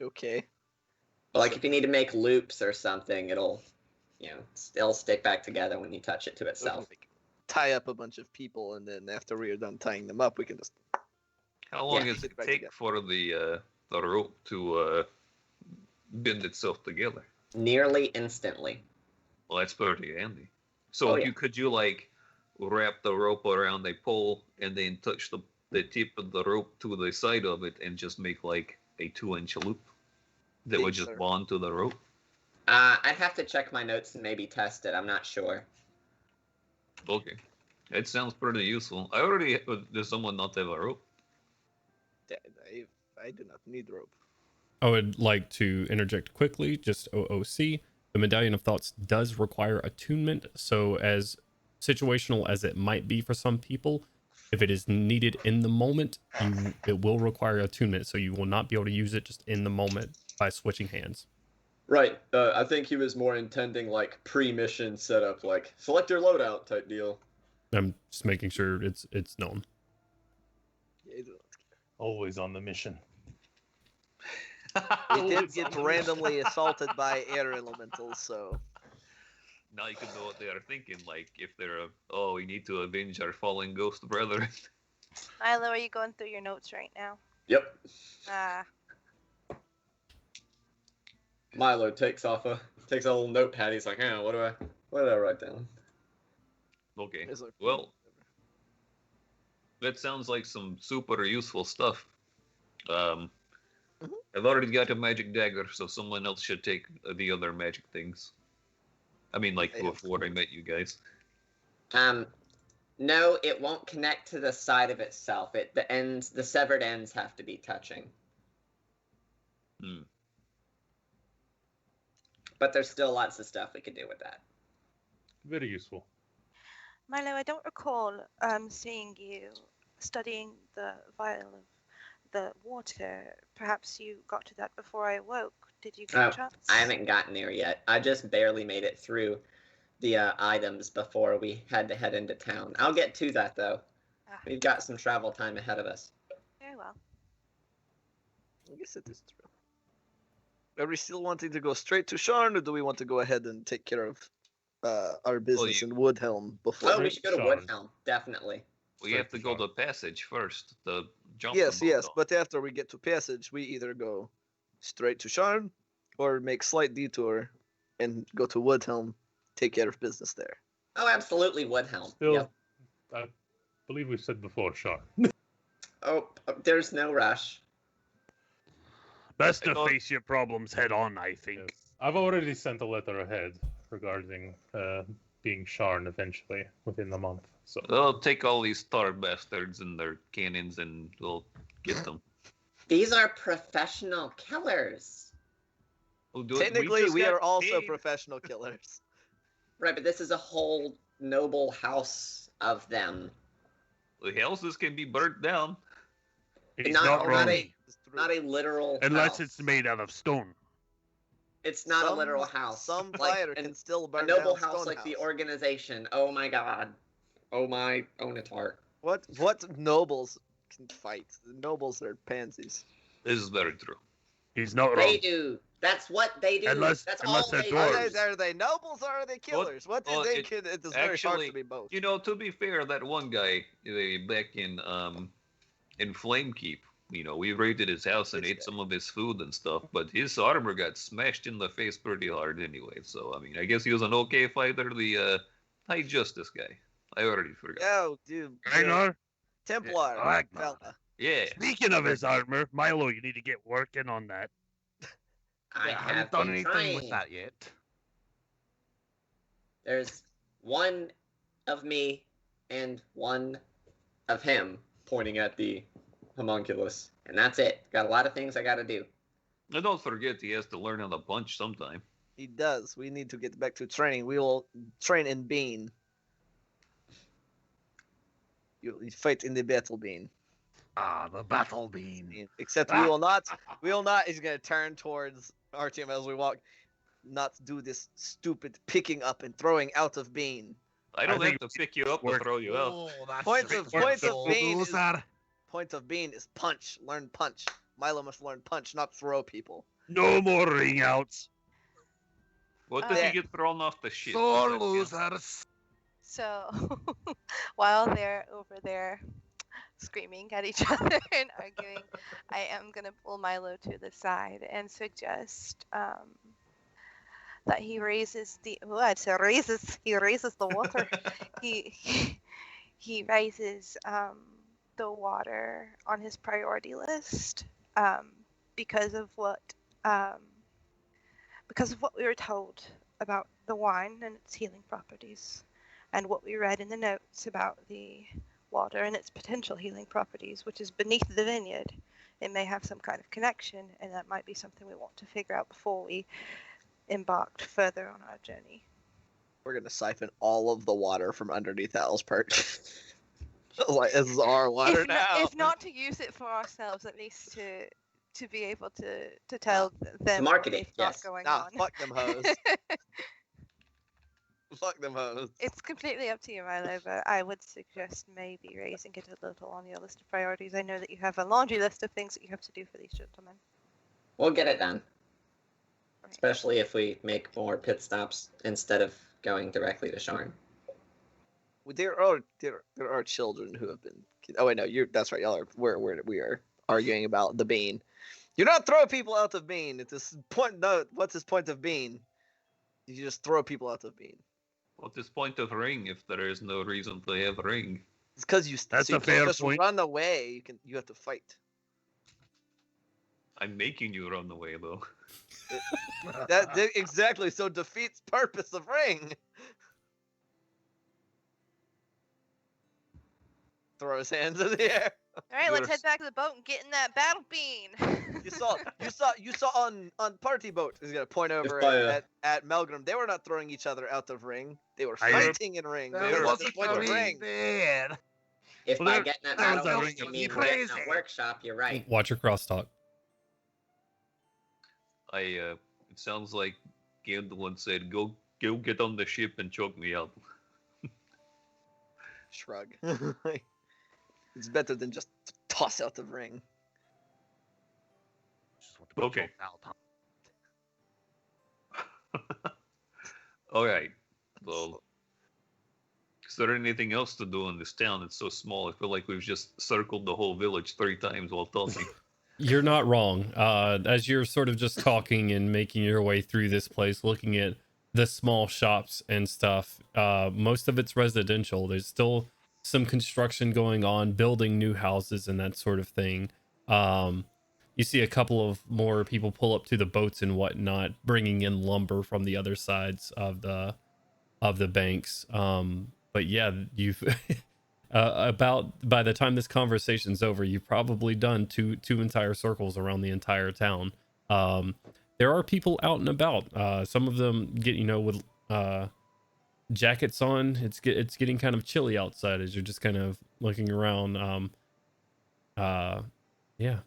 Speaker 4: okay.
Speaker 9: But like if you need to make loops or something, it'll, still stick back together when you touch it to
Speaker 4: So we
Speaker 9: itself.
Speaker 4: can tie up a bunch of people, and then after we are done tying them up, we can just.
Speaker 10: How long
Speaker 9: Yeah,
Speaker 10: does
Speaker 4: stick
Speaker 10: it
Speaker 4: back
Speaker 10: take
Speaker 4: together.
Speaker 10: for the rope to bend itself together?
Speaker 9: Nearly instantly.
Speaker 10: Well, that's pretty handy. So
Speaker 9: Oh, yeah.
Speaker 10: could you like wrap the rope around a pole and then touch the tip of the rope to the side of it and just make like a 2-inch loop that would
Speaker 4: Yes,
Speaker 10: just
Speaker 4: sir.
Speaker 10: bond to the rope?
Speaker 9: I'd have to check my notes and maybe test it. I'm not sure.
Speaker 10: Okay, it sounds pretty useful. Does someone not have a rope?
Speaker 4: I do not need rope.
Speaker 1: I would like to interject quickly, just OOC. The Medallion of Thoughts does require attunement, so as situational as it might be for some people, if it is needed in the moment, it will require attunement, so you will not be able to use it just in the moment by switching hands.
Speaker 6: Right. I think he was more intending like pre-mission setup, like select your loadout type deal.
Speaker 1: I'm just making sure it's known.
Speaker 4: I do not
Speaker 5: always on the mission.
Speaker 4: care. It did get randomly assaulted by air elementals, so.
Speaker 10: Now you can know what they are thinking. Like if they're, we need to avenge our fallen ghost brethren.
Speaker 3: Milo, are you going through your notes right now?
Speaker 6: Yep.
Speaker 3: Ah,
Speaker 6: Milo takes a little notepad. He's like, what did I write down?
Speaker 10: Okay.
Speaker 4: It's like-
Speaker 10: Well, that sounds like some super useful stuff. I've already got a magic dagger, so someone else should take the other magic things. I mean, like
Speaker 4: I have
Speaker 10: before I met you guys.
Speaker 9: No, it won't connect to the side of itself. The severed ends have to be touching.
Speaker 10: Hmm.
Speaker 9: But there's still lots of stuff we could do with that.
Speaker 5: Very useful.
Speaker 3: Milo, I don't recall seeing you studying the vial of the water. Perhaps you got to that before I awoke. Did you get a chance?
Speaker 9: I haven't gotten there yet. I just barely made it through the items before we had to head into town. I'll get to that, though.
Speaker 3: Ah.
Speaker 9: We've got some travel time ahead of us.
Speaker 3: Very well.
Speaker 4: I guess it is true. Are we still wanting to go straight to Sharn, or do we want to go ahead and take care of our business in Woodhelm before?
Speaker 9: Oh, we should go to
Speaker 5: Sharn.
Speaker 9: Woodhelm, definitely.
Speaker 10: We have to go to Passage first. The jump.
Speaker 4: Yes,
Speaker 10: the boat
Speaker 4: yes,
Speaker 10: off.
Speaker 4: but after we get to Passage, we either go straight to Sharn, or make slight detour and go to Woodhelm, take care of business there.
Speaker 9: Oh, absolutely, Woodhelm.
Speaker 5: Still,
Speaker 9: Yep.
Speaker 5: I believe we said before, Sean.
Speaker 9: Oh, there's no rush.
Speaker 7: Best
Speaker 10: I
Speaker 7: to
Speaker 10: thought-
Speaker 7: face your problems head on, I think.
Speaker 5: Yes. I've already sent a letter ahead regarding being Sharn eventually within the month. So
Speaker 10: We'll take all these star bastards and their cannons and we'll get them.
Speaker 9: These are professional killers.
Speaker 10: We'll do it.
Speaker 4: Technically,
Speaker 10: just
Speaker 4: we
Speaker 10: got
Speaker 4: are also
Speaker 10: paid.
Speaker 4: professional killers.
Speaker 9: Right, but this is a whole noble house of them.
Speaker 10: The houses can be burnt down.
Speaker 7: He's
Speaker 9: not
Speaker 7: not wrong.
Speaker 9: not a literal
Speaker 7: Unless
Speaker 9: house.
Speaker 7: it's made out of stone.
Speaker 9: It's not a literal house.
Speaker 4: Some
Speaker 9: Like,
Speaker 4: fighter can still
Speaker 9: a
Speaker 4: burn
Speaker 9: noble
Speaker 4: down
Speaker 9: house
Speaker 4: stone
Speaker 9: like
Speaker 4: house.
Speaker 9: the organization. Oh my god. Oh my Onatar.
Speaker 4: What nobles can fight? The nobles are pansies.
Speaker 10: This is very true.
Speaker 7: He's not wrong.
Speaker 9: They do. That's what they do.
Speaker 7: Unless-
Speaker 9: That's
Speaker 7: unless
Speaker 9: all
Speaker 7: they're
Speaker 9: they
Speaker 7: dwarves.
Speaker 9: do.
Speaker 4: Are they nobles or are they killers? What do
Speaker 10: well,
Speaker 4: they?
Speaker 10: it-
Speaker 4: It's very hard
Speaker 10: actually,
Speaker 4: to be both.
Speaker 10: You know, to be fair, that one guy back in Flamekeep, you know, we raided his house and
Speaker 4: Which
Speaker 10: ate
Speaker 4: guy?
Speaker 10: some of his food and stuff, but his armor got smashed in the face pretty hard anyway. So I mean, I guess he was an okay fighter. The High Justice guy. I already forgot.
Speaker 4: Oh, dude.
Speaker 7: Ragnar,
Speaker 4: Templar.
Speaker 7: Ragnar.
Speaker 4: Fella.
Speaker 10: Yeah.
Speaker 7: speaking of his armor, Milo, you need to get working on that.
Speaker 9: I
Speaker 8: haven't
Speaker 9: have
Speaker 8: done
Speaker 9: been
Speaker 8: anything
Speaker 9: trying.
Speaker 8: with that yet.
Speaker 9: There's one of me and one of him pointing at the homunculus. And that's it. Got a lot of things I gotta do.
Speaker 10: And don't forget he has to learn how to punch sometime.
Speaker 4: He does. We need to get back to training. We will train in Bean. You fight in the battle Bean.
Speaker 8: Ah, the battle bean.
Speaker 4: Except we will not. We will not. He's gonna turn towards Artyom as we walk. Not do this stupid picking up and throwing out of Bean.
Speaker 10: I don't
Speaker 7: think
Speaker 10: have to pick you up or
Speaker 7: work-
Speaker 10: throw you out.
Speaker 8: Oh, that's
Speaker 4: Points of Bean. Is,
Speaker 8: loser.
Speaker 4: point of Bean is punch. Learn punch. Milo must learn punch, not throw people.
Speaker 7: No more ring outs.
Speaker 10: What
Speaker 3: Uh,
Speaker 10: if
Speaker 4: Yeah.
Speaker 10: you get thrown off the ship?
Speaker 8: Sore
Speaker 10: Is that-
Speaker 8: losers.
Speaker 3: So while they're over there screaming at each other and arguing, I am gonna pull Milo to the side and suggest that he raises the he raises the water. he raises the water on his priority list because of what we were told about the wine and its healing properties, and what we read in the notes about the water and its potential healing properties, which is beneath the vineyard. It may have some kind of connection, and that might be something we want to figure out before we embarked further on our journey.
Speaker 4: We're gonna siphon all of the water from underneath Al's perch. Like this is our water now.
Speaker 3: If not to use it for ourselves, at least to be able to tell them
Speaker 9: market
Speaker 3: what
Speaker 9: it,
Speaker 3: they've got
Speaker 9: yes.
Speaker 3: going
Speaker 4: Nah,
Speaker 3: on.
Speaker 4: fuck them hoes. Fuck them hoes.
Speaker 3: It's completely up to you, Milo, but I would suggest maybe raising it a little on your list of priorities. I know that you have a laundry list of things that you have to do for these gentlemen.
Speaker 9: We'll get it done. Especially if we make more pit stops instead of going directly to Sharn.
Speaker 4: There are children who have been. Oh wait, no, that's right. Y'all are we are arguing about the bean. You don't throw people out of bean. It's this point. No, what's his point of bean? You just throw people out of bean.
Speaker 10: What's this point of ring if there is no reason to have a ring?
Speaker 4: It's because you.
Speaker 7: That's
Speaker 4: so you
Speaker 7: a
Speaker 4: can't
Speaker 7: fair
Speaker 4: just
Speaker 7: point.
Speaker 4: run away. You have to fight.
Speaker 10: I'm making you run away though.
Speaker 4: Exactly. So defeats purpose of ring. Throw his hands in the air.
Speaker 3: All right, let's
Speaker 10: You're
Speaker 3: head back to the boat and get in that battle bean.
Speaker 4: You saw on party boat. He's gonna point over at Melgrim. They were not throwing each other out of ring. They were
Speaker 7: I heard-
Speaker 4: fighting in ring.
Speaker 8: That
Speaker 4: They were
Speaker 8: wasn't
Speaker 4: the point of
Speaker 8: the
Speaker 4: ring.
Speaker 8: there.
Speaker 9: If
Speaker 7: Well,
Speaker 9: by
Speaker 7: there-
Speaker 9: getting that
Speaker 7: there was
Speaker 9: battle
Speaker 7: a
Speaker 9: bean,
Speaker 7: ring
Speaker 9: you
Speaker 7: of
Speaker 9: mean
Speaker 8: crazy.
Speaker 9: getting a workshop, you're right.
Speaker 1: Watch your crosstalk.
Speaker 10: It sounds like Gandalf said, "Go get on the ship and choke me out."
Speaker 4: Shrug. It's better than just toss out the ring.
Speaker 8: Just want to put
Speaker 10: Okay.
Speaker 8: you on Valentine.
Speaker 10: All right. Well, is there anything else to do in this town? It's so small. I feel like we've just circled the whole village 3 times while talking.
Speaker 1: You're not wrong. As you're sort of just talking and making your way through this place, looking at the small shops and stuff, most of it's residential. There's still some construction going on, building new houses and that sort of thing. You see a couple of more people pull up to the boats and whatnot, bringing in lumber from the other sides of the banks. But yeah, you've about by the time this conversation's over, you've probably done two entire circles around the entire town. There are people out and about. Some of them get with jackets on. It's getting kind of chilly outside as you're just kind of looking around. Yeah.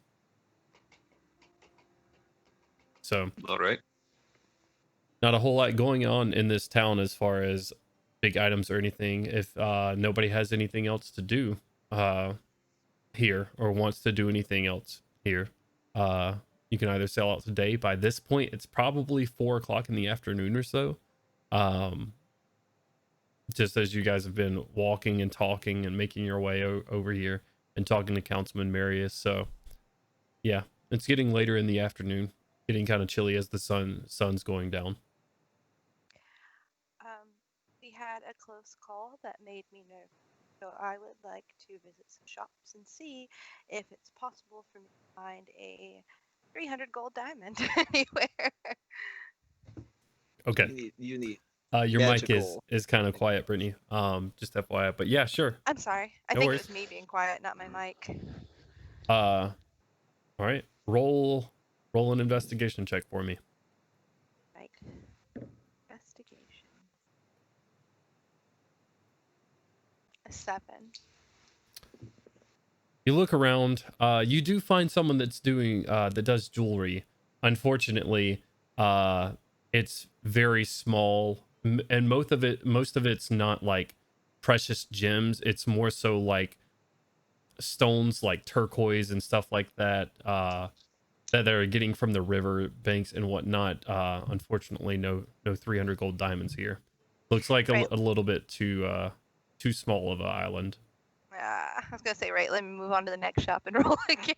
Speaker 1: So
Speaker 10: All right.
Speaker 1: not a whole lot going on in this town as far as big items or anything. If nobody has anything else to do here or wants to do anything else here, you can either sell out today. By this point, it's probably 4 o'clock in the afternoon or so. Just as you guys have been walking and talking and making your way over here and talking to Councilman Marius. So yeah, it's getting later in the afternoon, getting kind of chilly as the sun's going down.
Speaker 3: We had a close call that made me nervous, so I would like to visit some shops and see if it's possible for me to find a 300 gold diamond anywhere.
Speaker 1: Okay.
Speaker 4: You need
Speaker 1: Your mic
Speaker 4: magical.
Speaker 1: is kind of quiet, Brittany. Just FYI, but yeah, sure.
Speaker 3: I'm sorry. I
Speaker 1: No
Speaker 3: think
Speaker 1: worries.
Speaker 3: it was me being quiet, not my mic.
Speaker 1: All right. Roll an investigation check for me.
Speaker 3: Right. Investigation. A 7.
Speaker 1: You look around. You do find someone that's doing that does jewelry. Unfortunately, it's very small, and most of it's not like precious gems. It's more so like stones, like turquoise and stuff like that. That they're getting from the river banks and whatnot. Unfortunately, no 300 gold diamonds here. Looks like
Speaker 3: Right.
Speaker 1: a little bit too small of an island.
Speaker 3: I was gonna say, right. Let me move on to the next shop and roll again.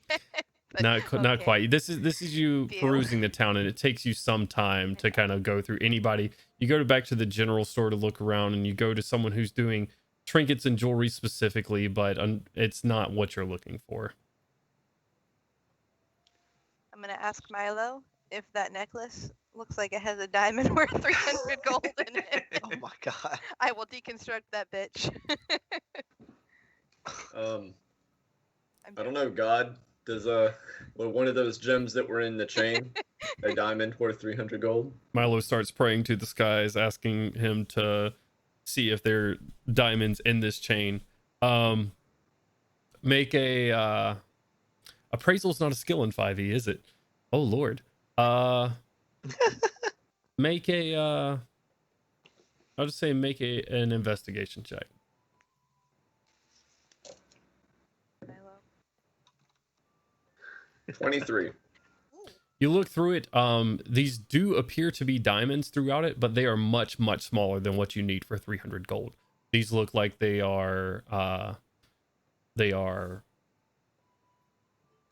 Speaker 3: But,
Speaker 1: Not
Speaker 3: okay.
Speaker 1: quite. This is you
Speaker 3: Deal.
Speaker 1: perusing the town, and it takes you some time to kind of go through anybody. You go back to the general store to look around, and you go to someone who's doing trinkets and jewelry specifically, but it's not what you're looking for.
Speaker 3: I'm gonna ask Milo if that necklace looks like it has a diamond worth 300 gold in it.
Speaker 4: Oh my god.
Speaker 3: I will deconstruct that bitch.
Speaker 6: I don't know, God. Does one of those gems that were in the chain a diamond worth 300 gold?
Speaker 1: Milo starts praying to the skies, asking him to see if there are diamonds in this chain. Make a appraisal's not a skill in 5e, is it? Oh Lord. Make a I'll just say make an investigation check.
Speaker 3: Milo.
Speaker 6: 23.
Speaker 1: You look through it. These do appear to be diamonds throughout it, but they are much smaller than what you need for 300 gold. These look like they are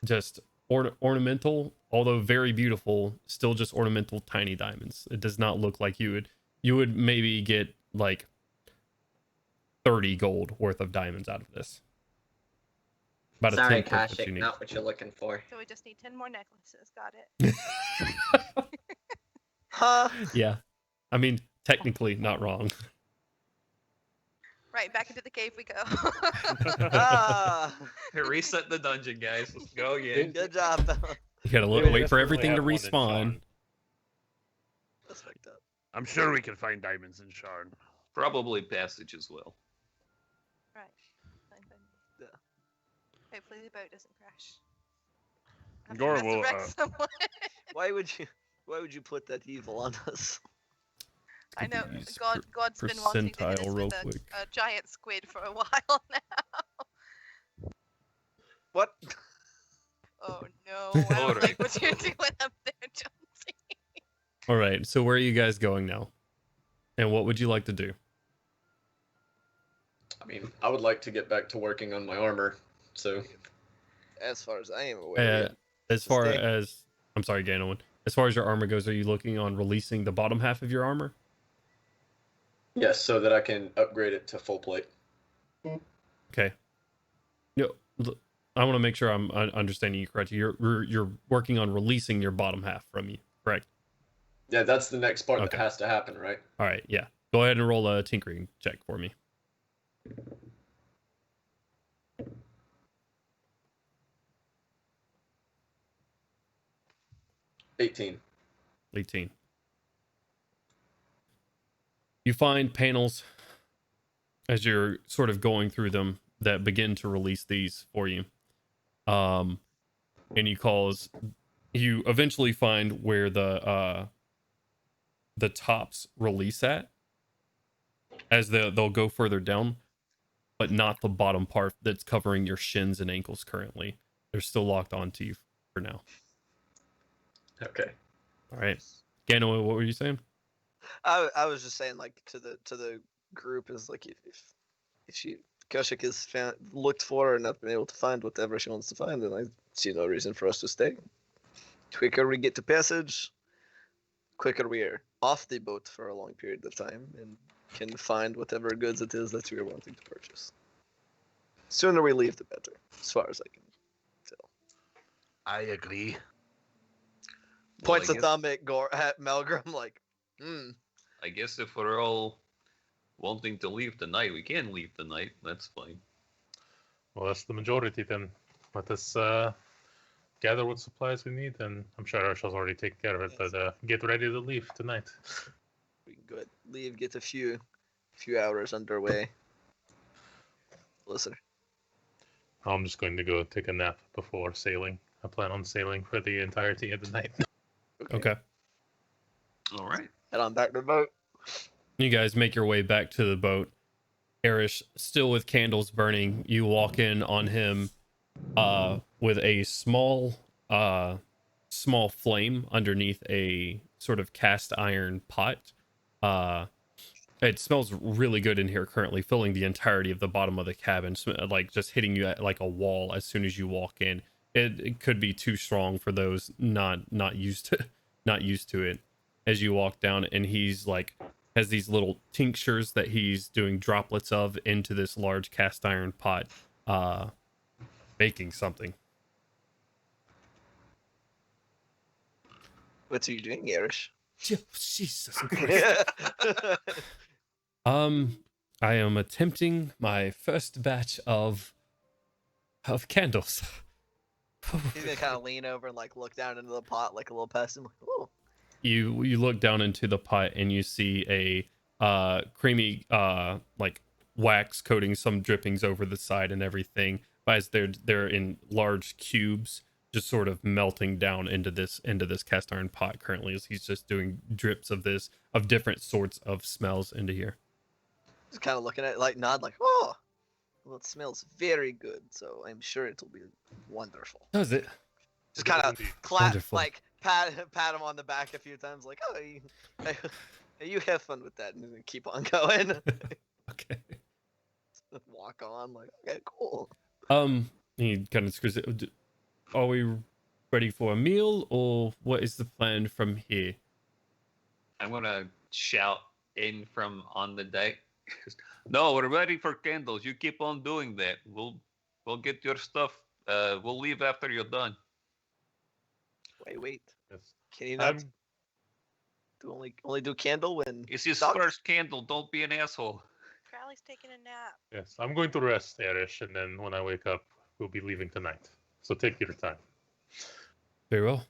Speaker 1: just ornamental, although very beautiful. Still just ornamental, tiny diamonds. It does not look like you would maybe get like 30 gold worth of diamonds out of this. About
Speaker 9: Sorry,
Speaker 1: a 10th of what you
Speaker 9: Kashik,
Speaker 1: need.
Speaker 9: not what you're looking for.
Speaker 3: So we just need 10 more necklaces. Got it.
Speaker 4: Huh?
Speaker 1: Yeah, I mean technically not wrong.
Speaker 3: Right, back into the cave we go.
Speaker 4: Ah,
Speaker 2: Reset the dungeon, guys. Let's go again.
Speaker 4: good job.
Speaker 1: You gotta
Speaker 5: They will
Speaker 1: wait for
Speaker 5: definitely
Speaker 1: everything to
Speaker 5: have one in
Speaker 1: respawn.
Speaker 5: Sharn.
Speaker 4: That's fucked up.
Speaker 7: I'm sure we can find diamonds in Sharn.
Speaker 10: Probably passage as well.
Speaker 3: Right. Fine, fine.
Speaker 4: Yeah.
Speaker 3: Hopefully the boat doesn't crash. I have to
Speaker 7: Gora will,
Speaker 3: resurrect someone.
Speaker 4: Why would you put that evil on us?
Speaker 3: I know
Speaker 1: Use
Speaker 3: God's been wanting to hit us
Speaker 1: percentile real
Speaker 3: with
Speaker 1: quick.
Speaker 3: a giant squid for a while now.
Speaker 4: What?
Speaker 3: Oh no, I don't
Speaker 10: Alright.
Speaker 3: like what you're doing up there, Jonesy.
Speaker 1: All right, so where are you guys going now? And what would you like to do?
Speaker 6: I mean, I would like to get back to working on my armor. So,
Speaker 4: As far as I am aware.
Speaker 1: As far
Speaker 4: Stay.
Speaker 1: as I'm sorry, Ganowin. As far as your armor goes, are you looking on releasing the bottom half of your armor?
Speaker 6: yes, so that I can upgrade it to full plate.
Speaker 1: Okay. No, I want to make sure I'm understanding you correctly. You're working on releasing your bottom half from you, correct?
Speaker 6: Yeah, that's the next part
Speaker 1: Okay.
Speaker 6: that has to happen, right?
Speaker 1: All right, yeah. Go ahead and roll a tinkering check for me. $18. 18. You find panels as you're sort of going through them that begin to release these for you. And you eventually find where the tops release at, as they'll go further down, but not the bottom part that's covering your shins and ankles currently. They're still locked onto you for now.
Speaker 6: Okay.
Speaker 1: All right. Gano, what were you saying?
Speaker 4: I was just saying, like, to the group, is like, if she Koshik is looked for and not been able to find whatever she wants to find, then I see no reason for us to stay. Quicker we get to passage, quicker we are off the boat for a long period of time and can find whatever goods it is that we are wanting to purchase. Sooner we leave, the better, as far as I can tell.
Speaker 8: I agree.
Speaker 4: Points
Speaker 2: I
Speaker 4: a thumb at Melgrim, like,
Speaker 2: I guess if we're all wanting to leave tonight, we can leave tonight. That's fine.
Speaker 5: Well, that's the majority then. Let us gather what supplies we need, and I'm sure Arshal's already taken care of it,
Speaker 4: Yes.
Speaker 5: but get ready to leave tonight.
Speaker 4: we can go ahead, leave, get a few hours underway. Listen,
Speaker 5: I'm just going to go take a nap before sailing. I plan on sailing for the entirety of the night.
Speaker 1: Okay.
Speaker 2: All right.
Speaker 4: head on back to the boat.
Speaker 1: You guys make your way back to the boat. Erish, still with candles burning, you walk in on him with a small flame underneath a sort of cast iron pot. It smells really good in here currently, filling the entirety of the bottom of the cabin, like just hitting you at like a wall as soon as you walk in. It could be too strong for those not used to it. As you walk down, and he's like has these little tinctures that he's doing droplets of into this large cast iron pot, making something.
Speaker 4: What are you doing, Erish?
Speaker 1: Jesus Christ. I am attempting my first batch of candles.
Speaker 4: He's gonna kind of lean over and like look down into the pot like a little person. Like, oh,
Speaker 1: You look down into the pot and you see a creamy like wax coating, some drippings over the side and everything. But as they're in large cubes, just sort of melting down into this cast iron pot currently, as he's just doing drips of different sorts of smells into here.
Speaker 4: just kind of looking at it, like nod, like, oh, well, it smells very good. So I'm sure it'll be wonderful.
Speaker 1: Does it?
Speaker 4: Just kind of clap,
Speaker 1: Wonderful.
Speaker 4: like pat him on the back a few times, like, oh, you have fun with that, and then keep on going.
Speaker 1: Okay.
Speaker 4: Walk on, like, okay, cool.
Speaker 1: He kind of screws it. Are we ready for a meal, or what is the plan from here?
Speaker 2: I'm gonna shout in from on the deck. No, we're ready for candles. You keep on doing that. We'll get your stuff. We'll leave after you're done.
Speaker 4: Wait.
Speaker 5: Yes.
Speaker 4: Can you not
Speaker 5: I'm
Speaker 4: do only do candle when
Speaker 2: It's his
Speaker 4: Doc-
Speaker 2: first candle. Don't be an asshole.
Speaker 3: Crowley's taking a nap.
Speaker 5: Yes, I'm going to rest, Erish, and then when I wake up, we'll be leaving tonight. So take your time.
Speaker 1: Very well.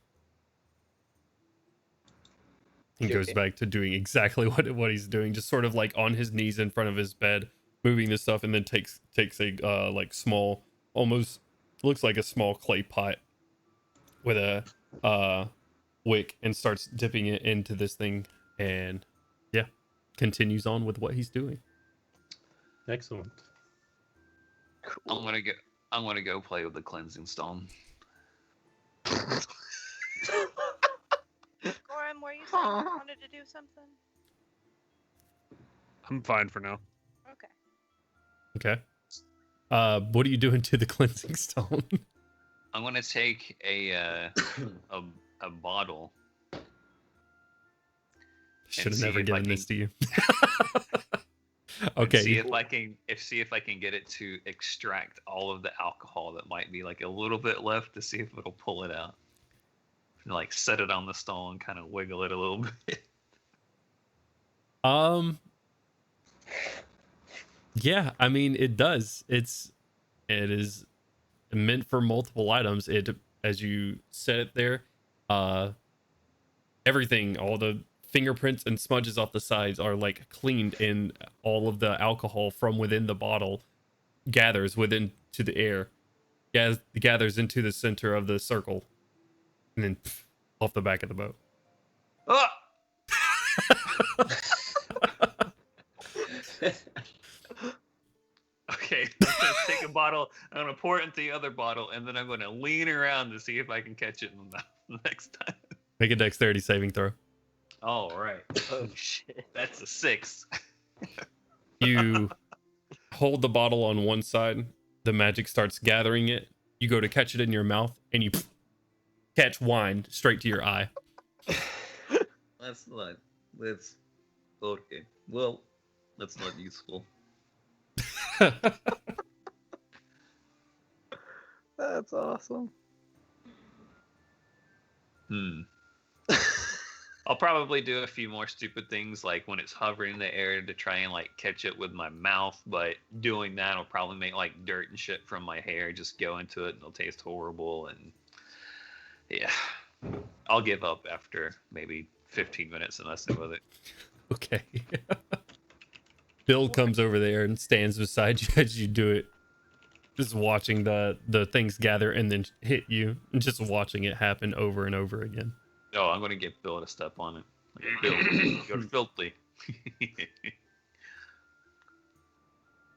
Speaker 1: He
Speaker 4: Okay,
Speaker 1: goes
Speaker 4: okay.
Speaker 1: back to doing exactly what he's doing, just sort of like on his knees in front of his bed, moving this stuff, and then takes a like small, almost looks like a small clay pot with a wick, and starts dipping it into this thing, and yeah, continues on with what he's doing.
Speaker 5: Excellent.
Speaker 4: cool.
Speaker 2: I'm gonna go play with the cleansing stone.
Speaker 3: Gorum, were you saying you wanted to do something?
Speaker 7: I'm fine for now.
Speaker 3: Okay.
Speaker 1: Okay. What are you doing to the cleansing stone?
Speaker 2: I'm gonna take a bottle.
Speaker 1: Should have
Speaker 2: see
Speaker 1: never
Speaker 2: if I
Speaker 1: given this
Speaker 2: can-
Speaker 1: to you.
Speaker 2: And
Speaker 1: Okay.
Speaker 2: see if I can get it to extract all of the alcohol that might be like a little bit left, to see if it'll pull it out. And, like, set it on the stone, kind of wiggle it a little bit.
Speaker 1: Yeah, I mean it does. It is meant for multiple items. It, as you set it there, everything, all the fingerprints and smudges off the sides are like cleaned, and all of the alcohol from within the bottle gathers within to the air, gathers into the center of the circle, and then off the back of the boat.
Speaker 2: Oh! Okay, I'm gonna take a bottle. I'm gonna pour it into the other bottle, and then I'm gonna lean around to see if I can catch it in the mouth the next time.
Speaker 1: Make a dexterity saving throw.
Speaker 2: All right,
Speaker 4: Oh shit.
Speaker 2: that's a 6.
Speaker 1: You hold the bottle on one side, the magic starts gathering it. You go to catch it in your mouth, and you catch wine straight to your eye.
Speaker 10: That's not. That's okay. Well, that's not useful.
Speaker 4: That's awesome.
Speaker 2: I'll probably do a few more stupid things, like when it's hovering in the air, to try and like catch it with my mouth. But doing that will probably make like dirt and shit from my hair just go into it, and it'll taste horrible. And yeah, I'll give up after maybe 15 minutes of messing with it.
Speaker 1: Okay. Bill comes over there and stands beside you as you do it, just watching the things gather and then hit you, and just watching it happen over and over again.
Speaker 2: Oh, I'm gonna get Bill to step on it. Like, Bill, you're filthy.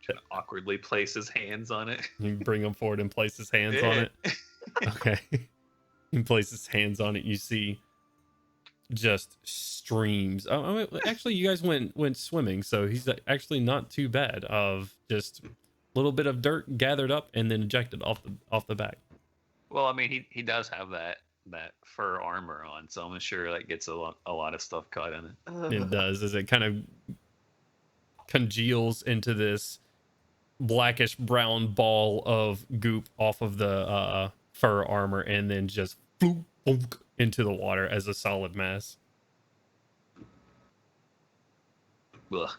Speaker 2: Trying to awkwardly place his hands on it.
Speaker 1: You bring him forward and place his hands on it. Okay. He places his hands on it. You see just streams. Oh, actually, you guys went swimming, so he's actually not too bad. Of just a little bit of dirt gathered up and then ejected off the back.
Speaker 2: Well, I mean, he does have that fur armor on, so I'm sure that gets a lot of stuff caught in it.
Speaker 1: It does, as it kind of congeals into this blackish brown ball of goop off of the fur armor, and then just floop, boonk, into the water as a solid mass.
Speaker 2: Ugh,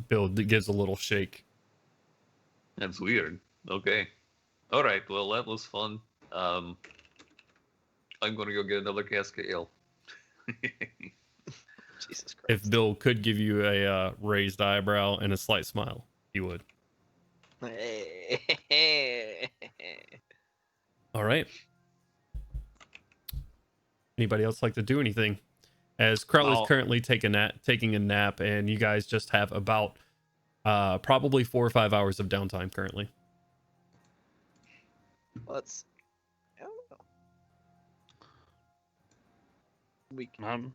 Speaker 1: Bill gives a little shake.
Speaker 2: that's weird. Okay. All right. Well, that was fun. I'm gonna go get another cask of ale.
Speaker 4: Jesus Christ.
Speaker 1: If Bill could give you a raised eyebrow and a slight smile, he would. All right. Anybody else like to do anything? As Crowley's
Speaker 2: Well-
Speaker 1: currently taking a nap, and you guys just have about probably 4 or 5 hours of downtime currently.
Speaker 4: Let's. I don't know. We.
Speaker 6: I'm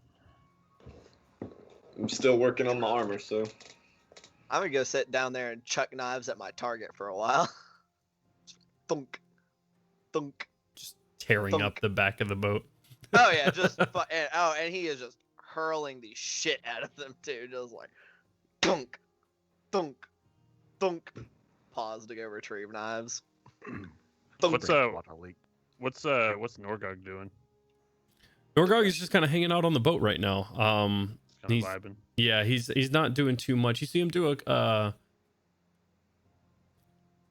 Speaker 6: still working on my armor, so
Speaker 4: I'm gonna go sit down there and chuck knives at my target for a while. Thunk, thunk.
Speaker 1: Just tearing up
Speaker 4: Thunk.
Speaker 1: the back of the boat.
Speaker 4: Oh yeah, just and he is just hurling the shit out of them too, just like thunk, thunk, thunk. Pause to go retrieve knives. Thunk.
Speaker 7: What's Norgog doing?
Speaker 1: Norgog is just kind of hanging out on the boat right now.
Speaker 7: Kind
Speaker 1: He's-
Speaker 7: of vibing.
Speaker 1: Yeah, he's not doing too much. You see him do a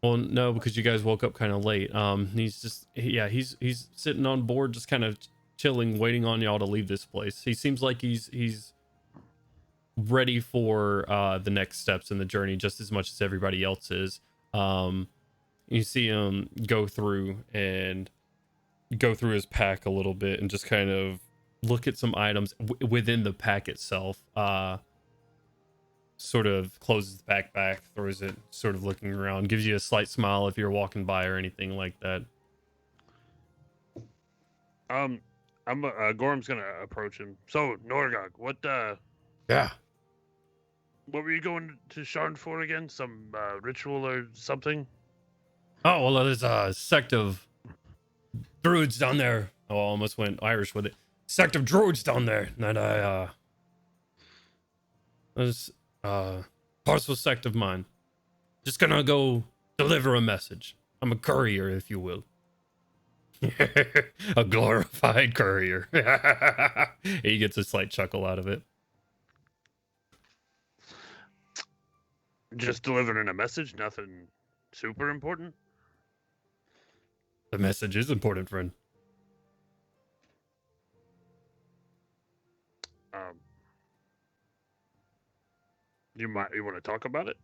Speaker 1: well, no, because you guys woke up kind of late. He's just he's sitting on board, just kind of chilling, waiting on y'all to leave this place. He seems like he's ready for the next steps in the journey just as much as everybody else is. You see him go through his pack a little bit and just kind of look at some items within the pack itself. Sort of closes the back, throws it, sort of looking around, gives you a slight smile if you're walking by or anything like that.
Speaker 7: Gorham's gonna approach him. So Norgog, what
Speaker 1: Yeah.
Speaker 7: were you going to Sharn for again? Some ritual or something?
Speaker 1: Oh, well, there's a sect of druids down there. Oh, I almost went Irish with it. Sect of druids down there that there's parcel sect of mine. Just gonna go deliver a message. I'm a courier, if you will. A glorified courier. He gets a slight chuckle out of it.
Speaker 7: Just delivering a message, nothing super important.
Speaker 1: The message is important, friend.
Speaker 7: You want to talk about it?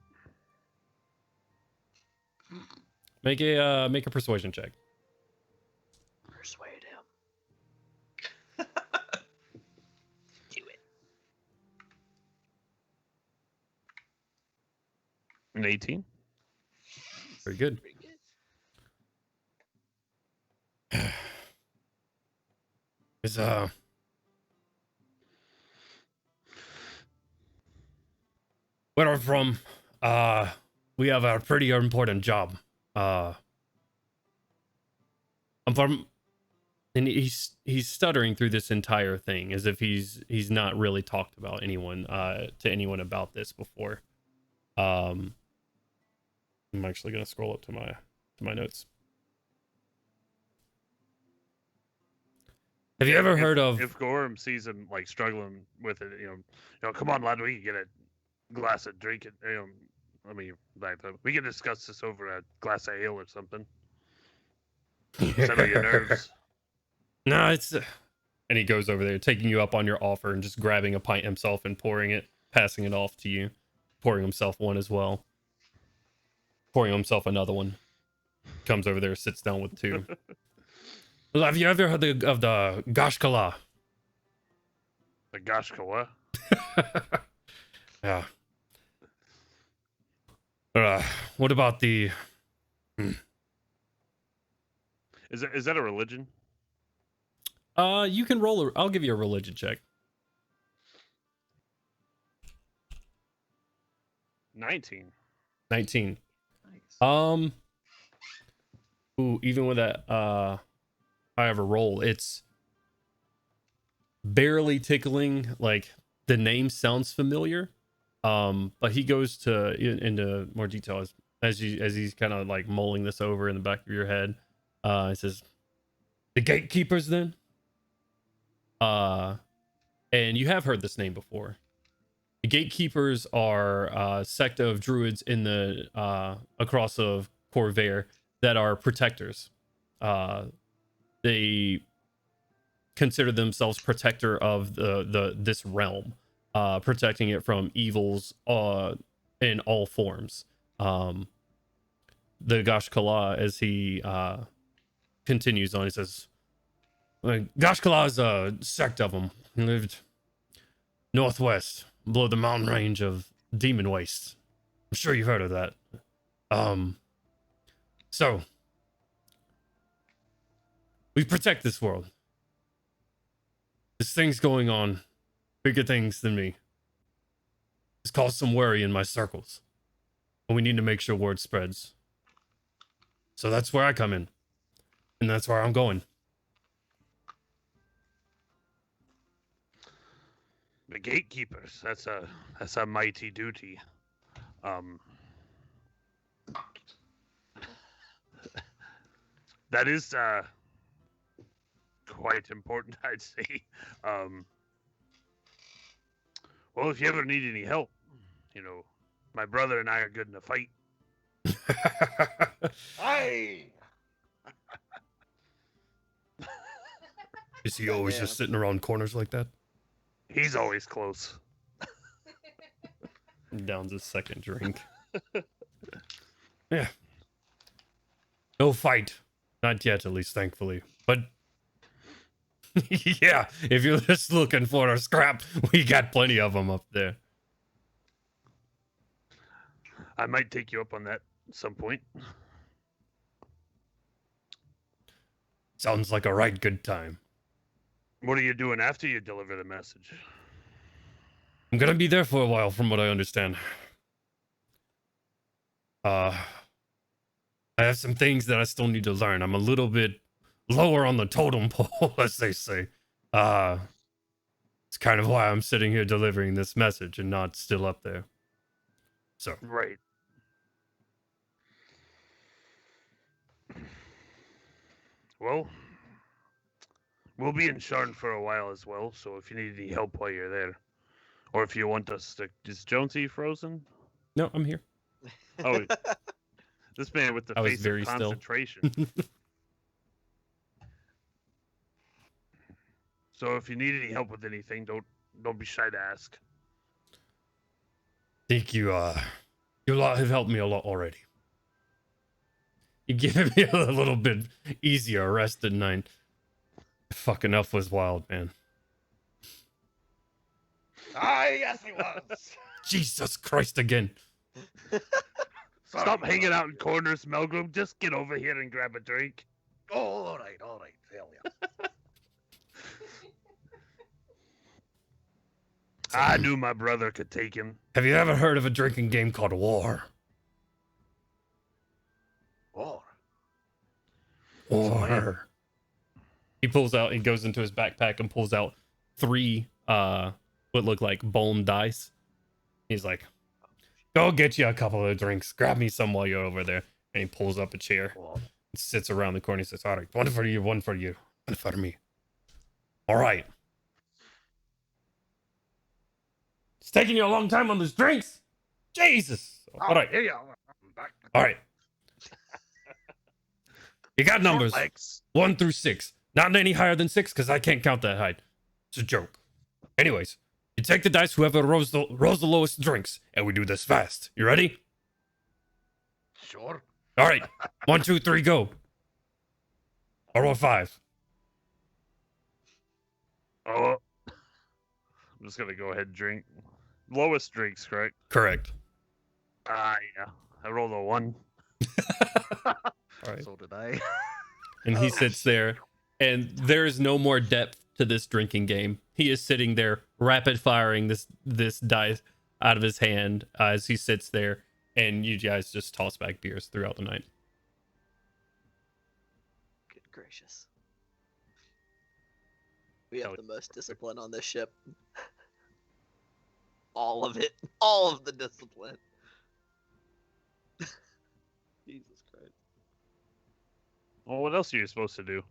Speaker 1: Make a persuasion check.
Speaker 4: Persuade him.
Speaker 9: Do it.
Speaker 7: An 18.
Speaker 1: Very good.
Speaker 4: Pretty good.
Speaker 1: Is where I'm from, we have a pretty important job. I'm from, and he's stuttering through this entire thing as if he's not really talked about anyone to anyone about this before. I'm actually gonna scroll up to my notes. Have you ever heard of?
Speaker 7: If Gorham sees him like struggling with it, come on, lad, we can get a glass of drink. We can discuss this over a glass of ale or something. Settle your nerves.
Speaker 1: No, it's. And he goes over there, taking you up on your offer and just grabbing a pint himself and pouring it, passing it off to you, pouring himself one as well, pouring himself another one. Comes over there, sits down with two. Well, have you ever heard of the Gashkala?
Speaker 7: The Gashkala?
Speaker 1: Yeah. What about the?
Speaker 7: Is that a religion?
Speaker 1: You can roll. I'll give you a religion check.
Speaker 7: 19.
Speaker 1: 19.
Speaker 2: Nice.
Speaker 1: Ooh, even with that I have a roll, it's barely tickling. Like the name sounds familiar, but he goes into more detail as he's kind of like mulling this over in the back of your head. He says, "The gatekeepers, then." And you have heard this name before. The gatekeepers are a sect of druids in the across of Corvair that are protectors. They consider themselves protector of this realm, protecting it from evils in all forms. The Gashkala, as he continues on, he says, Gashkala is a sect of them. He lived northwest, below the mountain range of Demon Waste. I'm sure you've heard of that. So we protect this world. There's things going on, bigger things than me. It's caused some worry in my circles, and we need to make sure word spreads. So that's where I come in, and that's where I'm going.
Speaker 7: The gatekeepers. That's a mighty duty. That is quite important, I'd say. Well, if you ever need any help, my brother and I are good in a fight.
Speaker 8: Aye.
Speaker 1: Is he always just sitting around corners like that?
Speaker 7: He's always close.
Speaker 1: Downs his second drink. Yeah. No fight. Not yet, at least, thankfully. But yeah, if you're just looking for a scrap, we got plenty of them up there.
Speaker 7: I might take you up on that at some point.
Speaker 1: Sounds like a right good time.
Speaker 7: What are you doing after you deliver the message?
Speaker 1: I'm gonna be there for a while, from what I understand. I have some things that I still need to learn. I'm a little bit lower on the totem pole, as they say. It's kind of why I'm sitting here delivering this message and not still up there. So.
Speaker 7: Right. Well, we'll be in Sharn for a while as well, so if you need any help while you're there, or if you want us to... Is Jonesy frozen?
Speaker 1: No, I'm here.
Speaker 7: Oh, this man with the
Speaker 1: I was
Speaker 7: face
Speaker 1: very
Speaker 7: of
Speaker 1: still.
Speaker 7: concentration. So if you need any help with anything, don't be shy to ask.
Speaker 1: Think you have helped me a lot already. You giving me a little bit easier rest at night. Fucking elf was wild, man.
Speaker 7: Yes, he was.
Speaker 1: Jesus Christ again.
Speaker 7: Stop hanging out in corners, Melgrim. Just get over here and grab a drink.
Speaker 8: Oh, all right. Hell yeah.
Speaker 7: I knew my brother could take him.
Speaker 1: Have you ever heard of a drinking game called War?
Speaker 8: War.
Speaker 1: War. He goes into his backpack and pulls out 3 what look like bone dice. He's like, go get you a couple of drinks. Grab me some while you're over there. And he pulls up a chair, sits around the corner. He says, all right, one for you, one for you, one for me. All right. It's taking you a long time on those drinks. Jesus. All right.
Speaker 8: Here you are. I'm back.
Speaker 1: All right. You got numbers
Speaker 7: Legs.
Speaker 1: 1 through 6. Not any higher than 6 because I can't count that high. It's a joke. Anyways, you take the dice, whoever rolls the lowest drinks, and we do this fast. You ready?
Speaker 8: Sure.
Speaker 1: All right. 1, 2, 3, go. Or roll 5.
Speaker 7: Oh, I'm just gonna go ahead and drink. Lowest drinks, correct?
Speaker 1: Correct.
Speaker 7: Yeah. I rolled a 1.
Speaker 1: All right.
Speaker 8: So did I.
Speaker 1: And he sits there, and there is no more depth to this drinking game. He is sitting there, rapid firing this dice out of his hand as he sits there, and you guys just toss back beers throughout the night.
Speaker 4: Good gracious. We have the most discipline on this ship. All of it. All of the discipline. Jesus Christ.
Speaker 7: Well, what else are you supposed to do?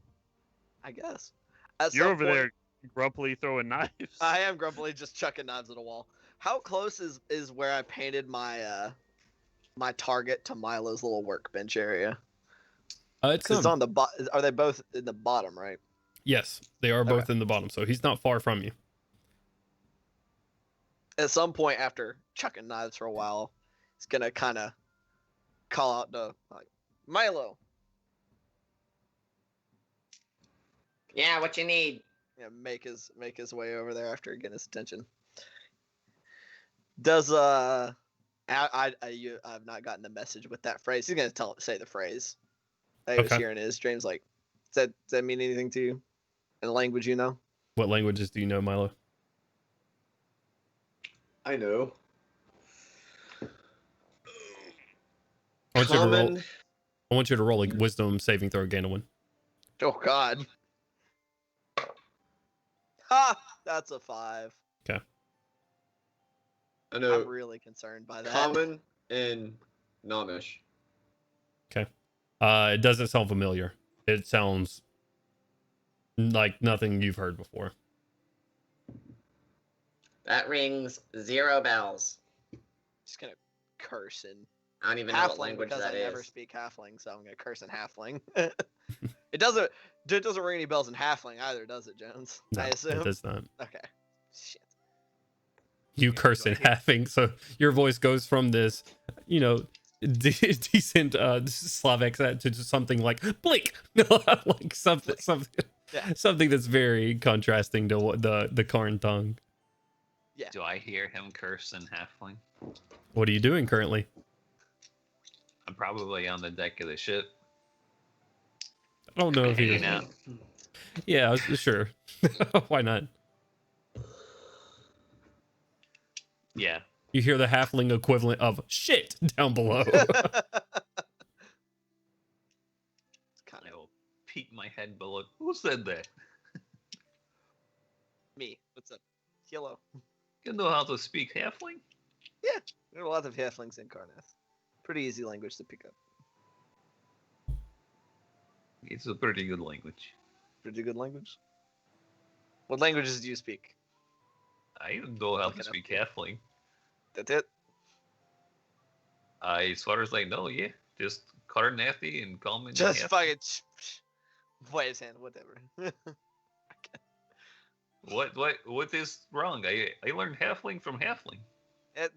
Speaker 4: I guess. At
Speaker 7: You're
Speaker 4: some
Speaker 7: over
Speaker 4: point-
Speaker 7: there grumpily throwing knives.
Speaker 4: I am grumpily just chucking knives at a wall. How close is where I painted my my target to Milo's little workbench area?
Speaker 1: It's
Speaker 4: It's on the are they both in the bottom, right?
Speaker 1: Yes, they are both in the bottom, so he's not far from you.
Speaker 4: At some point after chucking knives for a while, he's gonna kind of call out to like Milo.
Speaker 9: Yeah, what you need?
Speaker 4: Yeah, make his way over there after getting his attention. Does I've not gotten the message with that phrase. He's gonna say the phrase. I was
Speaker 1: Okay.
Speaker 4: hearing his dreams. Like, does that mean anything to you? In a language you know?
Speaker 1: What languages do you know, Milo?
Speaker 6: I know.
Speaker 1: I want you to roll.
Speaker 6: Common.
Speaker 1: I want you to roll a wisdom saving throw, Gandalf.
Speaker 4: Oh God. Ha! That's a 5.
Speaker 6: I know.
Speaker 4: I'm really concerned by that.
Speaker 6: Common and Nomish.
Speaker 1: It doesn't sound familiar. It sounds like nothing you've heard before.
Speaker 9: That rings 0 bells.
Speaker 4: Just gonna curse in
Speaker 9: I don't even know what
Speaker 4: halfling
Speaker 9: language
Speaker 4: because
Speaker 9: that
Speaker 4: I never
Speaker 9: is.
Speaker 4: speak halfling, so I'm gonna curse in halfling. It doesn't ring any bells in halfling either, does it, Jones?
Speaker 1: No,
Speaker 4: I assume.
Speaker 1: it does not.
Speaker 4: Okay. Shit.
Speaker 1: You curse in halving, so your voice goes from this, decent Slavic accent to just something like blink, like something
Speaker 4: Yeah.
Speaker 1: something that's very contrasting to what the Karn tongue.
Speaker 4: Yeah.
Speaker 2: Do I hear him curse in halfling?
Speaker 1: What are you doing currently?
Speaker 2: I'm probably on the deck of the ship.
Speaker 1: I don't know if he.
Speaker 2: Hanging out.
Speaker 1: Yeah, sure. Why not?
Speaker 2: Yeah.
Speaker 1: You hear the halfling equivalent of shit down below.
Speaker 2: I will peek my head below. Who said that?
Speaker 4: Me. What's up? Hello.
Speaker 2: You know how to speak halfling?
Speaker 4: There are a lot of halflings in Karnath. Pretty easy language to pick up.
Speaker 2: It's a pretty good language.
Speaker 4: Pretty good language. What languages do you speak?
Speaker 2: I don't know how
Speaker 4: Look
Speaker 2: to
Speaker 4: it up.
Speaker 2: speak halfling.
Speaker 4: That's it.
Speaker 2: As far as I know, yeah. Just Carnathy and common. and
Speaker 4: Just
Speaker 2: half-
Speaker 4: fucking wave his hand, whatever.
Speaker 2: What is wrong? I learned halfling from halfling.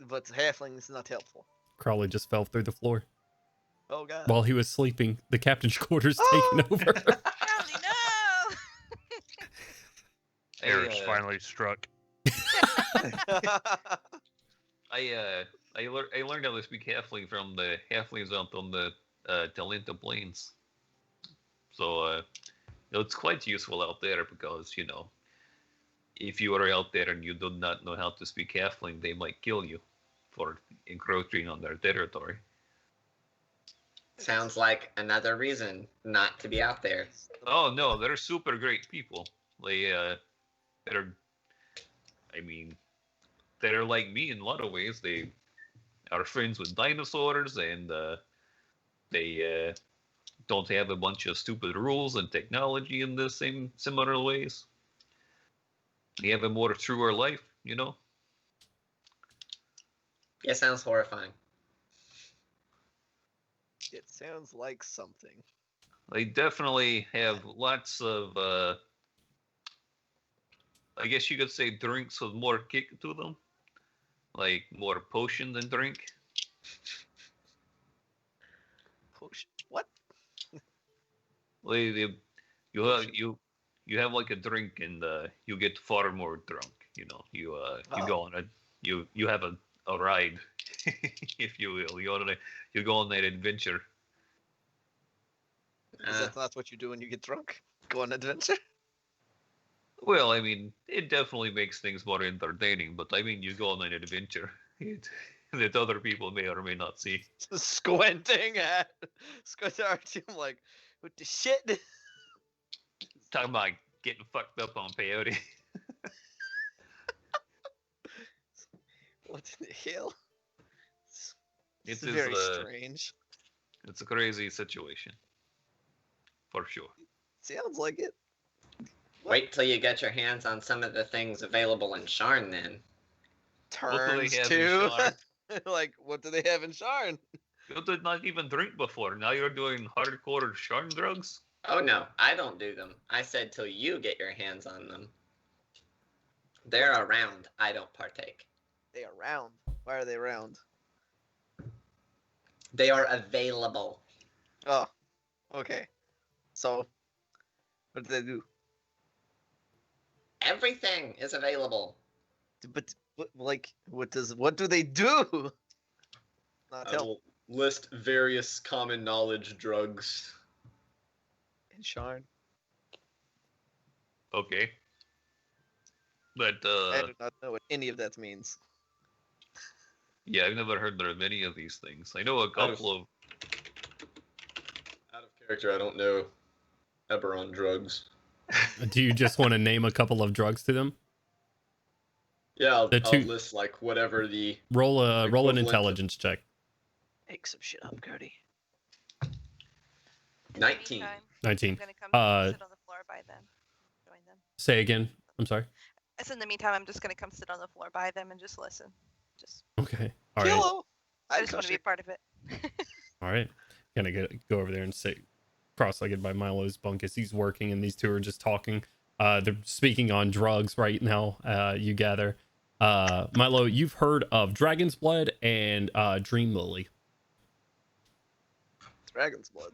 Speaker 4: But halfling is not helpful.
Speaker 1: Crowley just fell through the floor
Speaker 4: Oh god.
Speaker 1: while he was sleeping. The captain's quarters taking over.
Speaker 3: Crowley, no!
Speaker 7: Eric's finally struck.
Speaker 2: I learned how to speak halfling from the halflings out on the Talenta Plains. So it's quite useful out there because if you are out there and you do not know how to speak halfling, they might kill you for encroaching on their territory.
Speaker 9: Sounds like another reason not to be out there.
Speaker 2: Oh no, they're super great people. They're like me in a lot of ways. They are friends with dinosaurs, and they don't have a bunch of stupid rules and technology in the same similar ways. They have a more truer life,
Speaker 9: Yeah, sounds horrifying.
Speaker 4: It sounds like something.
Speaker 2: They definitely have lots of, I guess you could say, drinks with more kick to them, like more potion than drink.
Speaker 4: Potion? What?
Speaker 2: You have like a drink and you get far more drunk. You go on you have a ride, if you will. You go on that adventure.
Speaker 4: Is that not what you do when you get drunk? Go on an adventure?
Speaker 2: Well, it definitely makes things more entertaining, but you go on an adventure that other people may or may not see.
Speaker 4: Squinting at our team like, what the shit?
Speaker 2: Talking about getting fucked up on peyote.
Speaker 4: What in the hell? It's
Speaker 2: It is,
Speaker 4: very strange.
Speaker 2: It's a crazy situation. For sure.
Speaker 4: Sounds like it.
Speaker 9: Wait till you get your hands on some of the things available in Sharn then.
Speaker 4: Turns to like, what do they have in Sharn?
Speaker 2: You did not even drink before. Now you're doing hardcore Sharn drugs?
Speaker 9: Oh no, I don't do them. I said till you get your hands on them. They're around. I don't partake.
Speaker 4: They are round. Why are they round?
Speaker 9: They are available.
Speaker 4: Oh, okay. So, what do they do?
Speaker 9: Everything is available.
Speaker 4: But what do they do? Not
Speaker 6: I
Speaker 4: help.
Speaker 6: will list various common knowledge drugs.
Speaker 4: In Sharn.
Speaker 2: Okay. But
Speaker 4: I do not know what any of that means.
Speaker 2: yeah, I've never heard of any of these things. I know a couple of.
Speaker 6: Out of character, I don't know Eberron drugs.
Speaker 1: Do you just want to name a couple of drugs to them?
Speaker 6: Yeah, I'll
Speaker 1: two-
Speaker 6: list like whatever the
Speaker 1: Roll an
Speaker 6: equivalent
Speaker 1: intelligence check.
Speaker 4: Make some shit up, Cody.
Speaker 3: In the
Speaker 6: 19.
Speaker 3: meantime,
Speaker 1: 19.
Speaker 3: I'm gonna come sit on the floor by them. Join them.
Speaker 1: Say again. I'm sorry.
Speaker 3: I said in the meantime, I'm just gonna come sit on the floor by them and just listen. Just
Speaker 1: Okay. All right.
Speaker 4: Hello.
Speaker 3: I just want to be a part of it.
Speaker 1: All right. Gonna go over there and sit cross-legged by Milo's bunk as he's working, and these two are just talking. They're speaking on drugs right now. You gather. Milo, you've heard of Dragon's Blood and Dream Lily.
Speaker 4: Dragon's blood.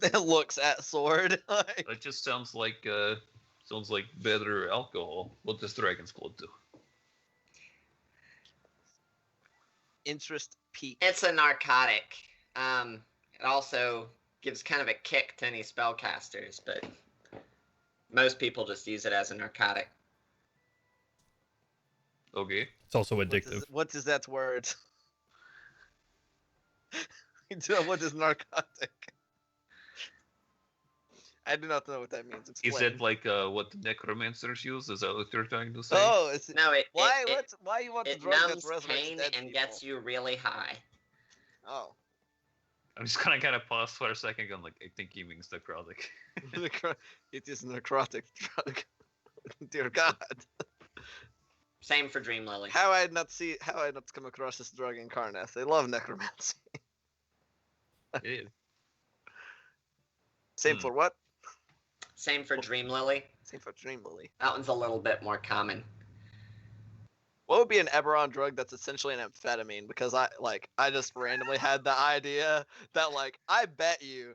Speaker 4: It looks at sword.
Speaker 2: That just sounds like better alcohol. What does Dragon's Blood do?
Speaker 4: Interest peak.
Speaker 9: It's a narcotic. It also gives kind of a kick to any spellcasters, but most people just use it as a narcotic.
Speaker 2: Okay.
Speaker 1: It's also addictive.
Speaker 4: What is that word? What is narcotic? I do not know what that means. Explain.
Speaker 2: Is it like what the necromancers use? Is that what you're trying to say?
Speaker 4: Oh, it's
Speaker 9: No,
Speaker 4: why you want the
Speaker 9: it
Speaker 4: drug that
Speaker 9: numbs
Speaker 4: resurrects
Speaker 9: pain
Speaker 4: dead
Speaker 9: and
Speaker 4: people?
Speaker 9: gets you really high.
Speaker 4: Oh,
Speaker 2: I'm just gonna kind of pause for a second. I'm like, I think he means necrotic.
Speaker 4: it is a necrotic drug. Dear God,
Speaker 9: Same for Dream Lily.
Speaker 4: how I not come across this drug in Karnath? They love necromancy.
Speaker 2: It is.
Speaker 4: Same
Speaker 2: Hmm.
Speaker 4: for what?
Speaker 9: Same for Dream Lily.
Speaker 4: Same for Dream Lily.
Speaker 9: That one's a little bit more common.
Speaker 4: What would be an Eberron drug that's essentially an amphetamine? Because I just randomly had the idea that like I bet you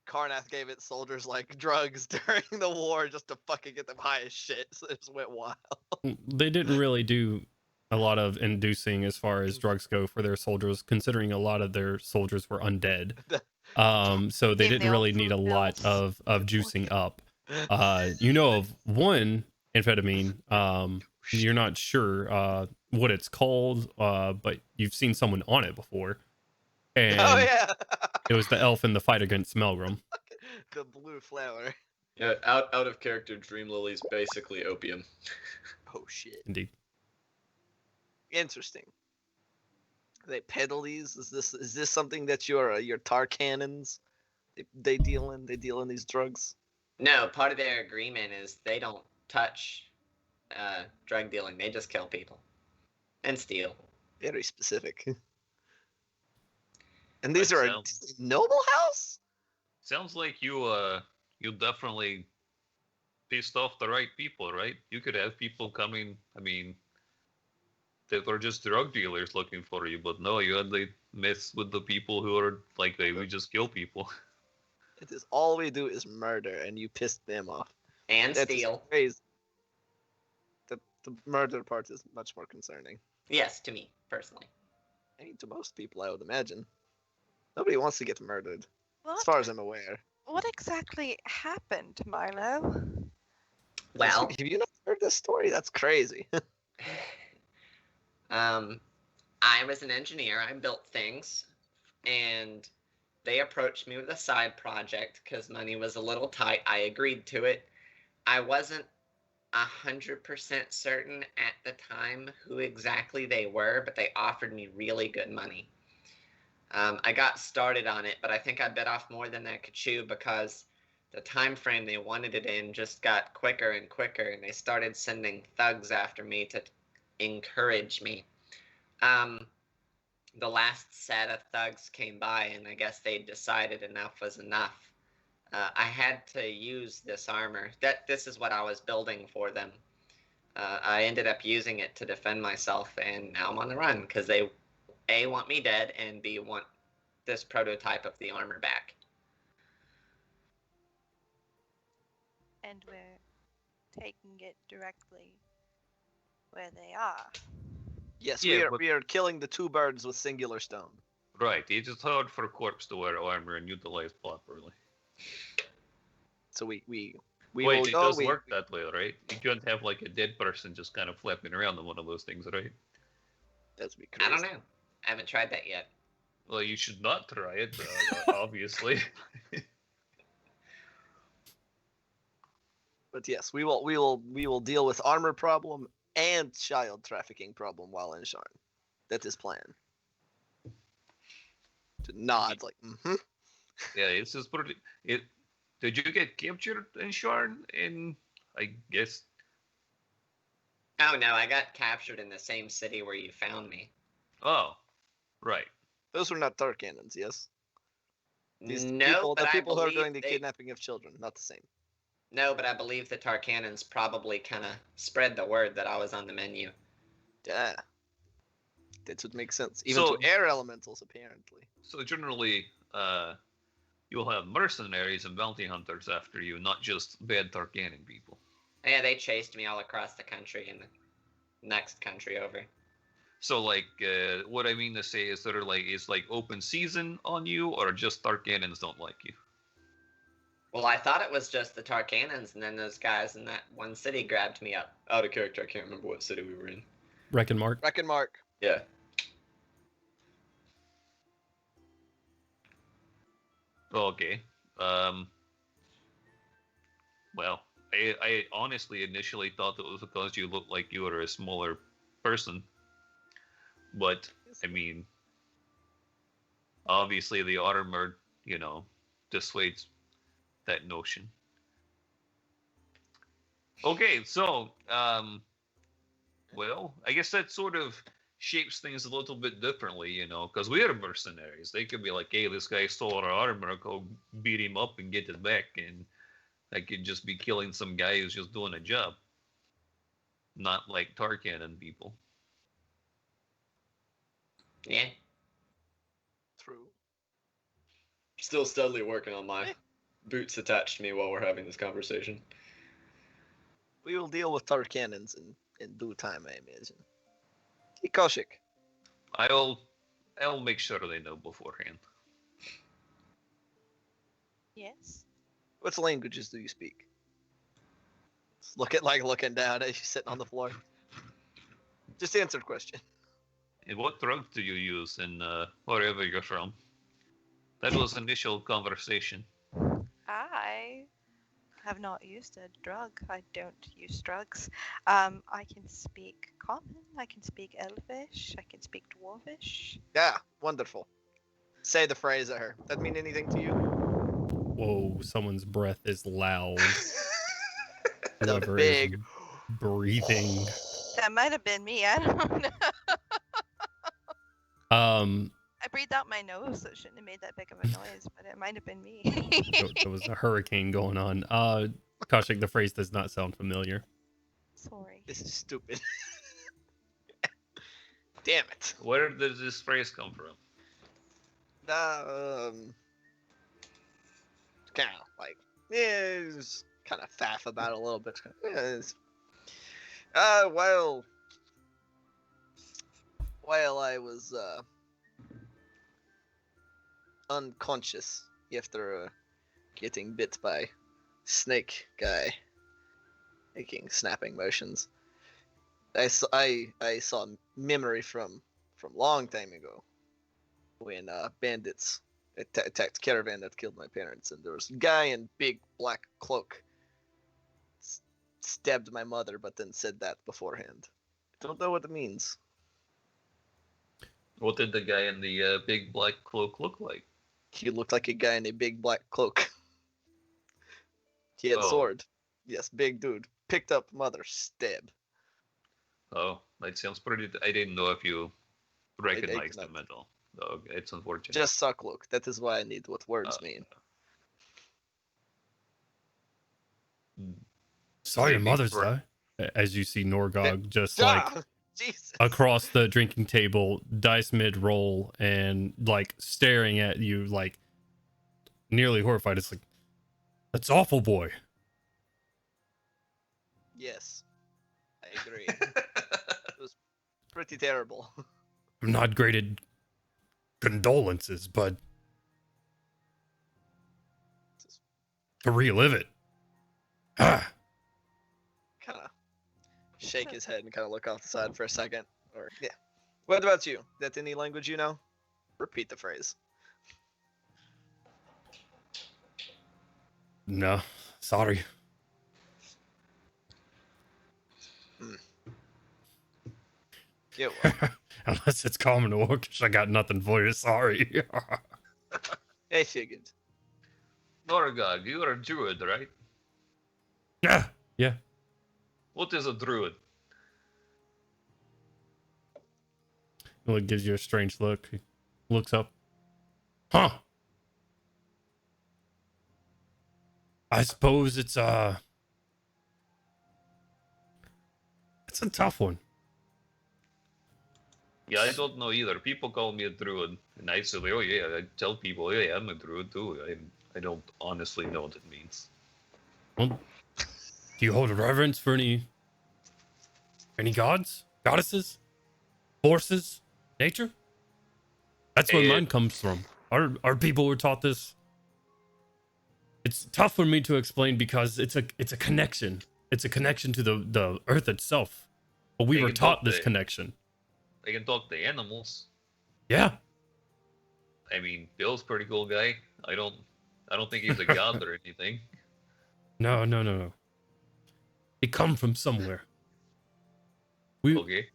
Speaker 4: Karnath gave its soldiers like drugs during the war just to fucking get them high as shit. So it just went wild.
Speaker 1: They didn't really do a lot of inducing as far as drugs go for their soldiers, considering a lot of their soldiers were undead. So they
Speaker 3: Gave
Speaker 1: didn't
Speaker 3: the
Speaker 1: really
Speaker 3: old
Speaker 1: need a
Speaker 3: food
Speaker 1: lot
Speaker 3: pills.
Speaker 1: of juicing up. You know of one amphetamine. You're not sure what it's called, but you've seen someone on it before, and
Speaker 4: Oh yeah.
Speaker 1: it was the elf in the fight against Melgrim.
Speaker 4: The blue flower.
Speaker 6: Yeah, out of character, Dream Lily's basically opium.
Speaker 4: Oh shit.
Speaker 1: Indeed.
Speaker 4: Interesting. They peddle these? Is this something that your Tarkanans they deal in these drugs?
Speaker 9: No, part of their agreement is they don't touch drug dealing. They just kill people and steal.
Speaker 4: Very specific. And these
Speaker 10: That
Speaker 4: are
Speaker 10: sounds-
Speaker 4: a noble house?
Speaker 10: Sounds like you definitely pissed off the right people, right? You could have people coming. I mean, that were just drug dealers looking for you, but no, you had to mess with the people who are like we just kill people.
Speaker 4: It is all we do is murder, and you pissed them off.
Speaker 9: And
Speaker 4: That's
Speaker 9: steal.
Speaker 4: crazy. The murder part is much more concerning.
Speaker 9: Yes, to me, personally.
Speaker 4: I mean, to most people, I would imagine. Nobody wants to get murdered, as
Speaker 3: What?
Speaker 4: far as I'm aware.
Speaker 3: What exactly happened, Milo?
Speaker 9: Well,
Speaker 4: Have you not heard this story? That's crazy.
Speaker 9: I was an engineer. I built things, and they approached me with a side project because money was a little tight. I agreed to it. I wasn't 100% certain at the time who exactly they were, but they offered me really good money. I got started on it, but I think I bit off more than I could chew because the time frame they wanted it in just got quicker and quicker, and they started sending thugs after me to encourage me. The last set of thugs came by, and I guess they decided enough was enough. I had to use this armor. This is what I was building for them. I ended up using it to defend myself, and now I'm on the run because they A, want me dead, and B, want this prototype of the armor back.
Speaker 3: And we're taking it directly where they are.
Speaker 4: Yes,
Speaker 10: Yeah,
Speaker 4: we are killing the two birds with singular stone.
Speaker 10: Right, it is hard for a corpse to wear armor and utilize properly.
Speaker 4: So we
Speaker 10: Wait,
Speaker 4: will
Speaker 10: it
Speaker 4: go.
Speaker 10: does work that way, right? You can't have like a dead person just kind of flapping around in one of those things, right?
Speaker 4: That's be
Speaker 9: I
Speaker 4: crazy.
Speaker 9: don't know. I haven't tried that yet.
Speaker 10: Well, you should not try it, obviously.
Speaker 4: But yes, we will deal with armor problem and child trafficking problem while in Sharn. That's his plan. To nod like, mm-hmm.
Speaker 10: Yeah, it's just pretty. Did you get captured in Sharn? I guess.
Speaker 9: Oh no, I got captured in the same city where you found me.
Speaker 10: Oh, right.
Speaker 4: Those were not Tarkanans, yes? These
Speaker 9: No,
Speaker 4: people,
Speaker 9: but
Speaker 4: the
Speaker 9: I
Speaker 4: people who are
Speaker 9: believe
Speaker 4: doing the
Speaker 9: they-
Speaker 4: kidnapping of children, not the same.
Speaker 9: No, but I believe the Tarkanans probably kind of spread the word that I was on the menu.
Speaker 4: Yeah. That would make sense. Even
Speaker 10: So-
Speaker 4: to air elementals, apparently.
Speaker 10: So generally, you'll have mercenaries and bounty hunters after you, not just bad Tarkanian people.
Speaker 9: Yeah, they chased me all across the country and the next country over.
Speaker 10: So like, what I mean to say is that is like open season on you, or just Tarkanans don't like you.
Speaker 9: Well, I thought it was just the Tarkanans, and then those guys in that one city grabbed me up. Out of character, I can't remember what city we were in.
Speaker 1: Reckon Mark.
Speaker 4: Reckon Mark.
Speaker 6: Yeah.
Speaker 10: Okay. Well, I honestly initially thought that it was because you looked like you were a smaller person. But, I mean, obviously the armor, dissuades that notion. Okay, so, well, I guess that sort of shapes things a little bit differently, because we are mercenaries. They could be like, hey, this guy stole our armor, I'll go beat him up and get it back, and I could just be killing some guy who's just doing a job. Not like Tarkanan people.
Speaker 9: Yeah.
Speaker 4: True.
Speaker 6: Still steadily working on my boots attached to me while we're having this conversation.
Speaker 4: We will deal with our cannons in due time, I imagine. Hey, Kaushik.
Speaker 10: I'll make sure they know beforehand.
Speaker 3: Yes.
Speaker 4: What languages do you speak? Just looking down as you're sitting on the floor. Just answer the question.
Speaker 10: And what drug do you use in wherever you're from? That was initial conversation.
Speaker 3: I have not used a drug. I don't use drugs. I can speak common. I can speak elvish. I can speak dwarvish.
Speaker 4: Yeah, wonderful. Say the phrase at her. That mean anything to you?
Speaker 1: Whoa, someone's breath is loud.
Speaker 4: The
Speaker 1: Whoever
Speaker 4: big
Speaker 1: is breathing.
Speaker 3: That might have been me. I don't know. I breathed out my nose, so it shouldn't have made that big of a noise, but it might have been me.
Speaker 1: There was a hurricane going on. Kaushik, the phrase does not sound familiar.
Speaker 3: Sorry.
Speaker 4: This is stupid. Damn it.
Speaker 10: Where did this phrase come from?
Speaker 4: Kind of like, just kind of faff about it a little bit. While I was unconscious after getting bit by snake guy making snapping motions, I saw memory from long time ago when bandits attacked caravan that killed my parents, and there was a guy in big black cloak stabbed my mother, but then said that beforehand. I don't know what it means.
Speaker 10: What did the guy in the big black cloak look like?
Speaker 4: He looked like a guy in a big black cloak. He had sword. Yes, big dude. Picked up mother, stab.
Speaker 10: Oh, that sounds pretty. I didn't know if you recognized him at all. Oh, it's unfortunate.
Speaker 4: Just saw cloak. That is why I need what words mean.
Speaker 1: Saw your
Speaker 10: Maybe
Speaker 1: mother's
Speaker 10: for-
Speaker 1: die. As you see Norgog just like
Speaker 4: Jesus.
Speaker 1: across the drinking table, dice mid roll, and like staring at you, like nearly horrified. It's like, that's awful, boy.
Speaker 4: Yes, I agree. It was pretty terrible.
Speaker 1: I'm not great at condolences, but to relive it. Ah.
Speaker 4: Kind of shake his head and kind of look off the side for a second. Or yeah. What about you? That any language you know? Repeat the phrase.
Speaker 1: No, sorry.
Speaker 4: Yeah. Well,
Speaker 1: Unless it's common orcish, I got nothing for you. Sorry.
Speaker 4: I figured.
Speaker 10: Norgog, you are a druid, right?
Speaker 1: Yeah. Yeah.
Speaker 10: What is a druid?
Speaker 1: Well, it gives you a strange look. He looks up. Huh. I suppose it's a tough one.
Speaker 10: Yeah, I don't know either. People call me a druid, and I say, oh yeah, I tell people, yeah, I'm a druid too. I don't honestly know what it means.
Speaker 1: Well, do you hold a reverence for any gods, goddesses, forces, nature? That's where mine comes from. Our people were taught this. It's tough for me to explain because it's a connection. It's a connection to the earth itself. But we
Speaker 10: They
Speaker 1: were
Speaker 10: can
Speaker 1: taught
Speaker 10: talk
Speaker 1: this
Speaker 10: to-
Speaker 1: connection.
Speaker 10: They can talk to animals.
Speaker 1: Yeah.
Speaker 10: I mean, Bill's a pretty cool guy. I don't think he's a god or anything.
Speaker 1: No. They come from somewhere.
Speaker 10: Okay.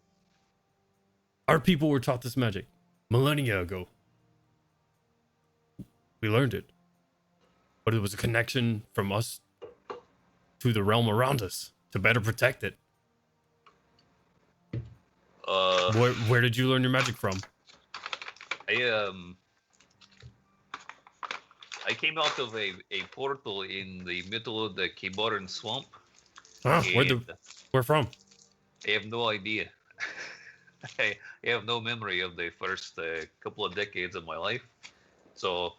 Speaker 1: Our people were taught this magic millennia ago. We learned it. But it was a connection from us to the realm around us to better protect it. Where did you learn your magic from?
Speaker 10: I came out of a portal in the middle of the Kiboran swamp.
Speaker 1: Huh?
Speaker 10: and
Speaker 1: Where from?
Speaker 10: I have no idea. I have no memory of the first couple of decades of my life, so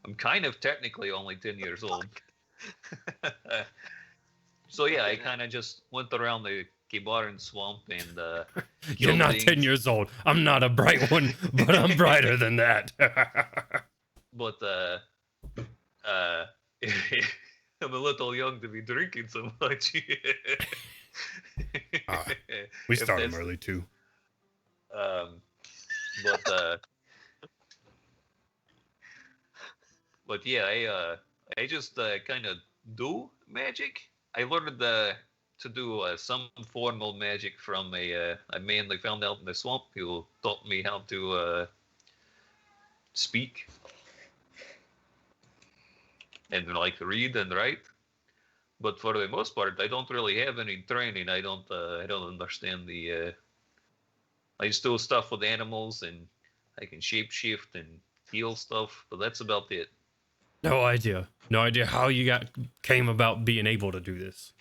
Speaker 10: I'm kind of technically only 10 years old. So yeah, I kind of just went around the Kibaran swamp and
Speaker 1: You're
Speaker 10: killed
Speaker 1: not 10
Speaker 10: things.
Speaker 1: years old. I'm not a bright one, but I'm brighter than that.
Speaker 10: But I'm a little young to be drinking so much.
Speaker 1: We
Speaker 10: If
Speaker 1: start them
Speaker 10: that's-
Speaker 1: early too.
Speaker 10: But but yeah, I just kind of do magic. I learned to do some formal magic from a man they found out in the swamp who taught me how to speak and like read and write. But for the most part, I don't really have any training. I don't understand the. I just do stuff with animals and I can shapeshift and heal stuff, but that's about it.
Speaker 1: No idea. No idea how you came about being able to do this.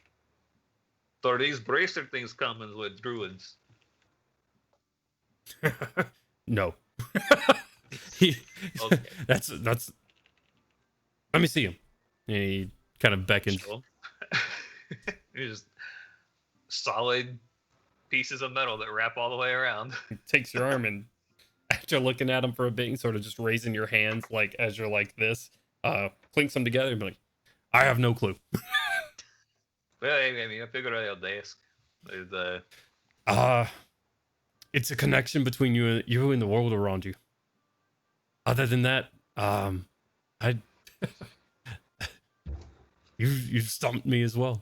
Speaker 10: So are these bracer things common with druids?
Speaker 1: No. He,
Speaker 10: Okay.
Speaker 1: that's. Let me see him. And he kind of beckons.
Speaker 10: So, they're just solid pieces of metal that wrap all the way around.
Speaker 1: Takes your arm and after looking at him for a bit and sort of just raising your hands like as you're like this, clinks them together and be like, I have no clue.
Speaker 10: Well, I mean, I figured I'd ask. There's,
Speaker 1: It's a connection between you and the world around you. Other than that, I you've stumped me as well.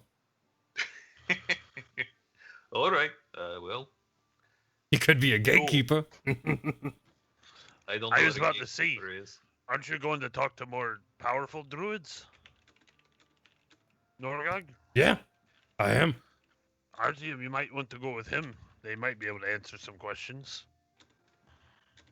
Speaker 10: all right. Well,
Speaker 1: You could be a gatekeeper.
Speaker 10: I don't know.
Speaker 7: I
Speaker 10: what
Speaker 7: was
Speaker 10: a
Speaker 7: about to say,
Speaker 10: gatekeeper is.
Speaker 7: aren't you going to talk to more powerful druids? Norgog?
Speaker 1: Yeah, I am.
Speaker 7: Artyom, you might want to go with him. They might be able to answer some questions.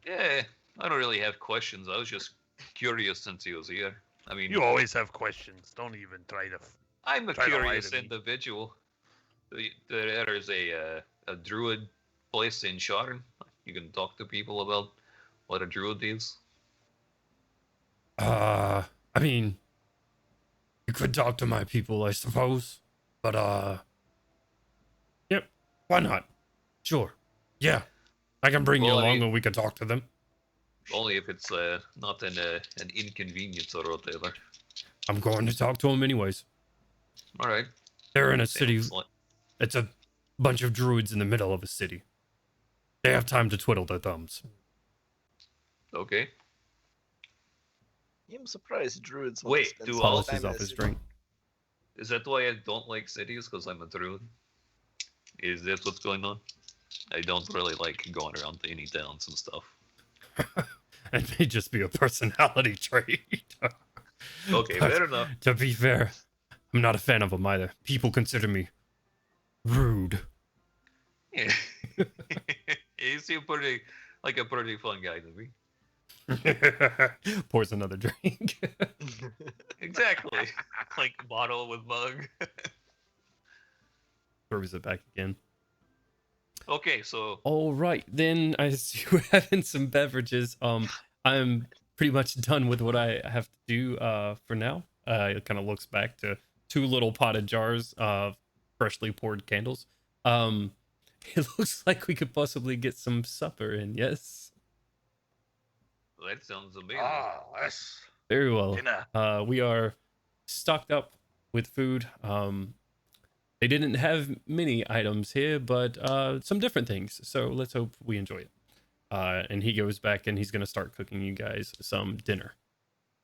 Speaker 10: Yeah, I don't really have questions. I was just curious since he was here. I mean,
Speaker 7: You always have questions. Don't even try to.
Speaker 10: I'm a
Speaker 7: try to lie
Speaker 10: curious
Speaker 7: to me.
Speaker 10: individual. There is a druid place in Sharn. You can talk to people about what a druid is.
Speaker 1: I mean, you could talk to my people, I suppose. But yep, why not? Sure. Yeah. I can bring you
Speaker 10: Well, I
Speaker 1: along
Speaker 10: mean-
Speaker 1: and we could talk to them.
Speaker 10: Only if it's not an inconvenience or whatever.
Speaker 1: I'm going to talk to them anyways.
Speaker 10: All right.
Speaker 1: They're in a city.
Speaker 10: Sounds like-
Speaker 1: It's a bunch of druids in the middle of a city. They have time to twiddle their thumbs.
Speaker 10: Okay.
Speaker 4: I'm surprised druids. want to
Speaker 10: Wait,
Speaker 4: spend
Speaker 10: do
Speaker 4: so
Speaker 10: all-
Speaker 4: much
Speaker 1: Policies
Speaker 4: time in
Speaker 1: off
Speaker 4: a
Speaker 1: his
Speaker 4: city.
Speaker 1: drink.
Speaker 10: Is that why I don't like cities? Because I'm a druid? Is that what's going on? I don't really like going around to any towns and stuff.
Speaker 1: It may just be a personality trait.
Speaker 10: Okay,
Speaker 1: But
Speaker 10: fair enough.
Speaker 1: To be fair, I'm not a fan of them either. People consider me rude.
Speaker 10: Yeah. You seem pretty like a pretty fun guy to me.
Speaker 1: Pours another drink.
Speaker 10: Exactly. Like bottle with mug.
Speaker 1: Throws it back again.
Speaker 10: Okay, so
Speaker 1: All right, then I see we're having some beverages. I'm pretty much done with what I have to do for now. It kind of looks back to 2 little potted jars of freshly poured candles. It looks like we could possibly get some supper in. Yes,
Speaker 10: that sounds amazing.
Speaker 8: Ah, yes.
Speaker 1: very well.
Speaker 8: Dinner.
Speaker 1: We are stocked up with food. They didn't have many items here, but some different things. So let's hope we enjoy it. And he goes back and he's going to start cooking you guys some dinner.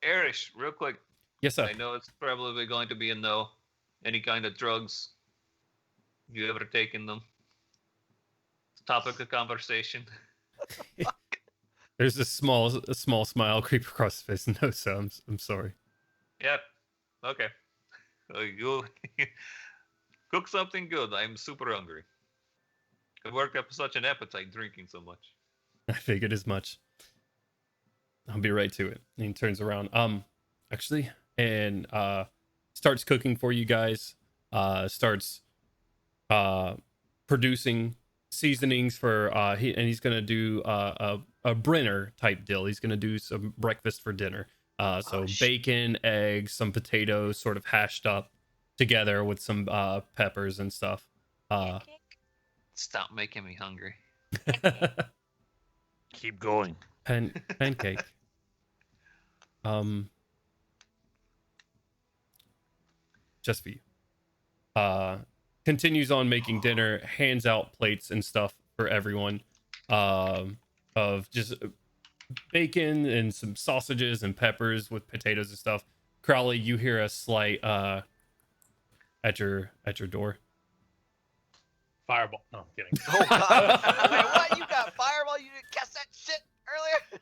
Speaker 10: Erish, real quick.
Speaker 1: Yes, sir.
Speaker 10: I know it's probably going to be a no. Any kind of drugs? You ever taken them? Topic of conversation.
Speaker 1: There's a small smile creep across his face. No, sir. I'm sorry.
Speaker 10: Yep. Okay. You cook something good. I'm super hungry. I worked up such an appetite drinking so much.
Speaker 1: I figured as much. I'll be right to it. And he turns around. Actually, and starts cooking for you guys. Starts producing seasonings for he's gonna do a Brenner type deal. He's gonna do some breakfast for dinner. So bacon, eggs, some potatoes, sort of hashed up together with some peppers and stuff.
Speaker 2: Stop making me hungry.
Speaker 7: Keep going.
Speaker 1: Pancake. Just for you. Continues on making dinner, hands out plates and stuff for everyone. Of just bacon and some sausages and peppers with potatoes and stuff. Crowley, you hear a slight at your door.
Speaker 5: Fireball. No, I'm kidding.
Speaker 4: Oh god. Wait, what? You got fireball? You didn't cast that shit earlier?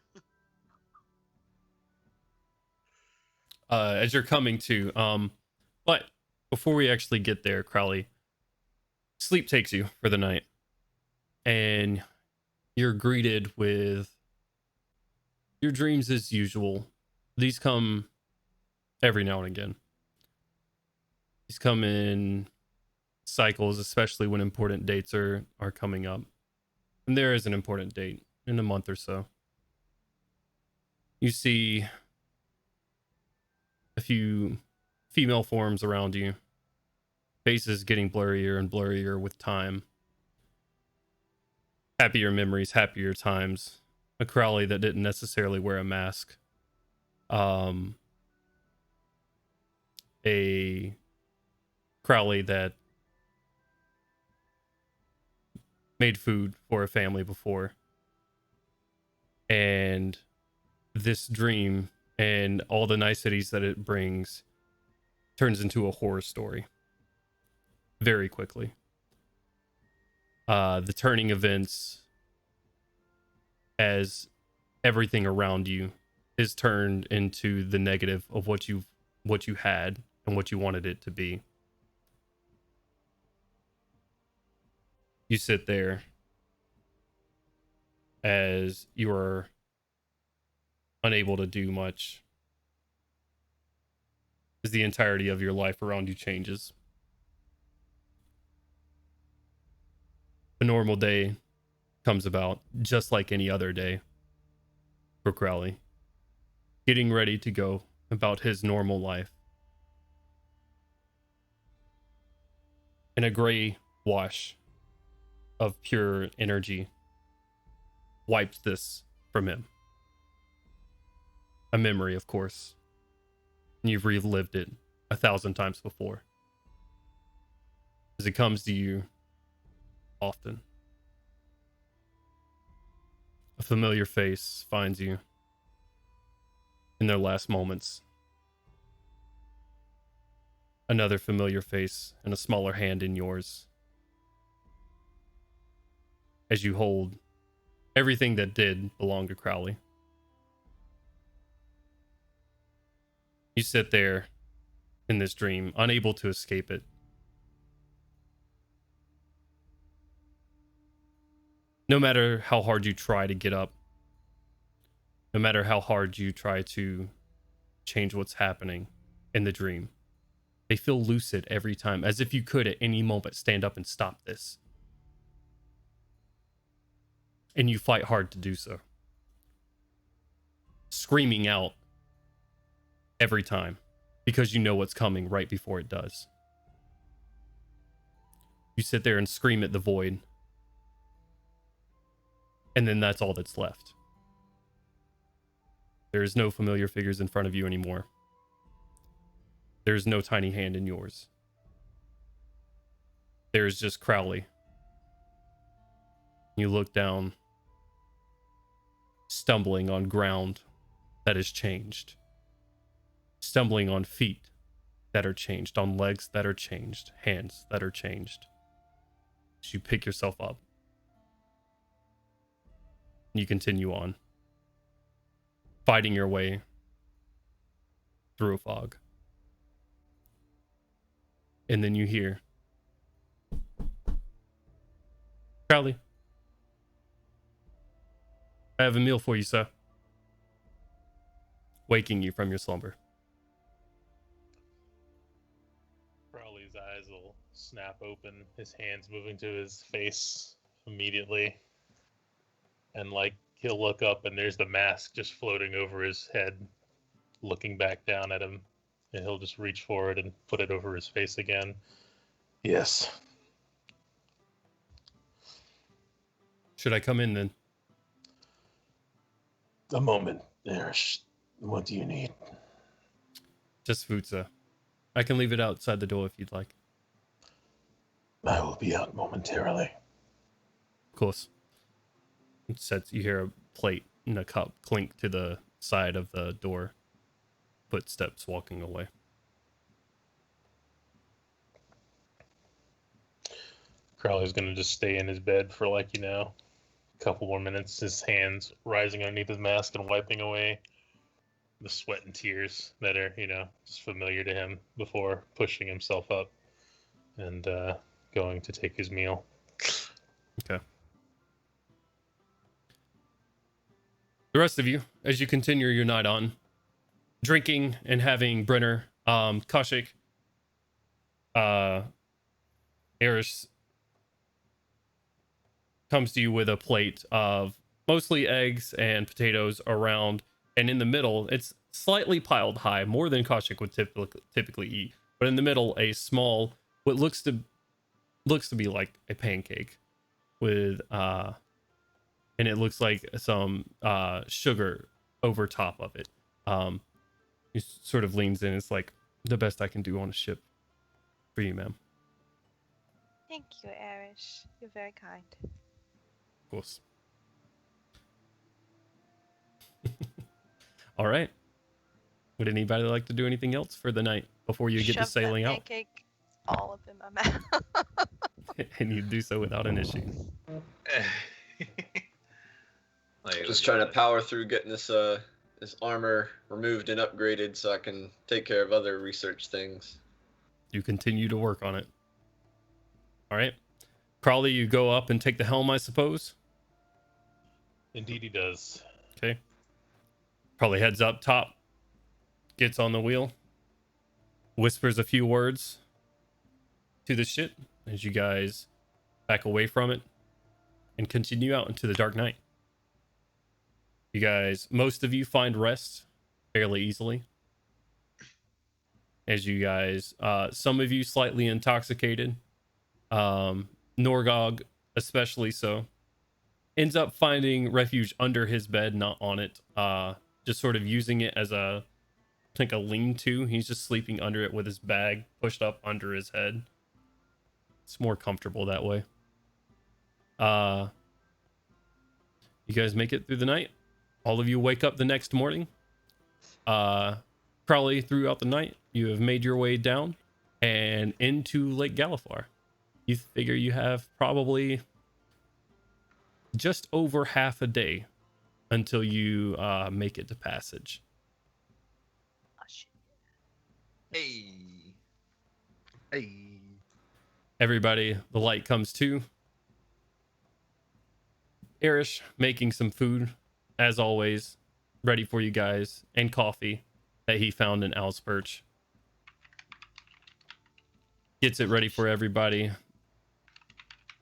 Speaker 1: As you're coming to, but before we actually get there, Crowley, sleep takes you for the night, and you're greeted with your dreams as usual. These come every now and again. These come in cycles, especially when important dates are coming up. And there is an important date in a month or so. You see a few female forms around you. Faces getting blurrier and blurrier with time. Happier memories, happier times. A Crowley that didn't necessarily wear a mask. A Crowley that made food for a family before. And this dream and all the niceties that it brings turns into a horror story very quickly. The turning events as everything around you is turned into the negative of what you had and what you wanted it to be. You sit there as you are unable to do much, as the entirety of your life around you changes. A normal day comes about just like any other day for Crowley, getting ready to go about his normal life. And a gray wash of pure energy wipes this from him. A memory, of course. And you've relived it 1,000 times before. As it comes to you often. A familiar face finds you in their last moments. Another familiar face and a smaller hand in yours. As you hold everything that did belong to Crowley. You sit there in this dream, unable to escape it. No matter how hard you try to get up, no matter how hard you try to change what's happening in the dream, they feel lucid every time, as if you could at any moment stand up and stop this. And you fight hard to do so. Screaming out every time, because you know what's coming right before it does. You sit there and scream at the void. And then that's all that's left. There's no familiar figures in front of you anymore. There's no tiny hand in yours. There's just Crowley. You look down, stumbling on ground that has changed. Stumbling on feet that are changed, on legs that are changed, hands that are changed. As you pick yourself up. You continue on, fighting your way through a fog. And then you hear, Crowley, I have a meal for you, sir. Waking you from your slumber.
Speaker 5: Crowley's eyes will snap open, his hands moving to his face, immediately. And like he'll look up and there's the mask just floating over his head, looking back down at him. And he'll just reach forward and put it over his face again. Yes.
Speaker 1: Should I come in then?
Speaker 5: A moment, Erish. What do you need?
Speaker 1: Just food, sir. I can leave it outside the door if you'd like.
Speaker 5: I will be out momentarily.
Speaker 1: Of course. It sets, you hear a plate and a cup clink to the side of the door. Footsteps walking away.
Speaker 5: Crowley's gonna just stay in his bed for like, a couple more minutes, his hands rising underneath his mask and wiping away the sweat and tears that are, just familiar to him before pushing himself up and going to take his meal.
Speaker 1: Okay. The rest of you, as you continue your night on, drinking and having Brenner, Kaushik, Eris comes to you with a plate of mostly eggs and potatoes around, and in the middle, it's slightly piled high, more than Kaushik would typically eat, but in the middle, a small, what looks to be like a pancake with, and it looks like some sugar over top of it. He sort of leans in. It's like the best I can do on a ship for you, ma'am.
Speaker 3: Thank you, Erish. You're very kind.
Speaker 1: Of course. All right. Would anybody like to do anything else for the night before you get to
Speaker 3: Shove
Speaker 1: sailing
Speaker 3: that
Speaker 1: out?
Speaker 3: pancake all up in my mouth.
Speaker 1: And you do so without an issue.
Speaker 6: Just trying to power through getting this armor removed and upgraded so I can take care of other research things.
Speaker 1: You continue to work on it. All right. Crawley, you go up and take the helm, I suppose?
Speaker 5: Indeed he does.
Speaker 1: Okay. Crawley heads up top, gets on the wheel, whispers a few words to the ship as you guys back away from it and continue out into the dark night. You guys, most of you find rest fairly easily. As you guys, some of you slightly intoxicated, Norgog especially so, ends up finding refuge under his bed, not on it, just sort of using it as a lean-to. He's just sleeping under it with his bag pushed up under his head. It's more comfortable that way. You guys make it through the night. All of you wake up the next morning. Probably throughout the night, you have made your way down and into Lake Galifar. You figure you have probably just over half a day until you make it to passage.
Speaker 2: Hey.
Speaker 7: Hey.
Speaker 1: Everybody, the light comes to. Erish making some food, as always, ready for you guys, and coffee that he found in Owl's Perch. Gets it ready for everybody,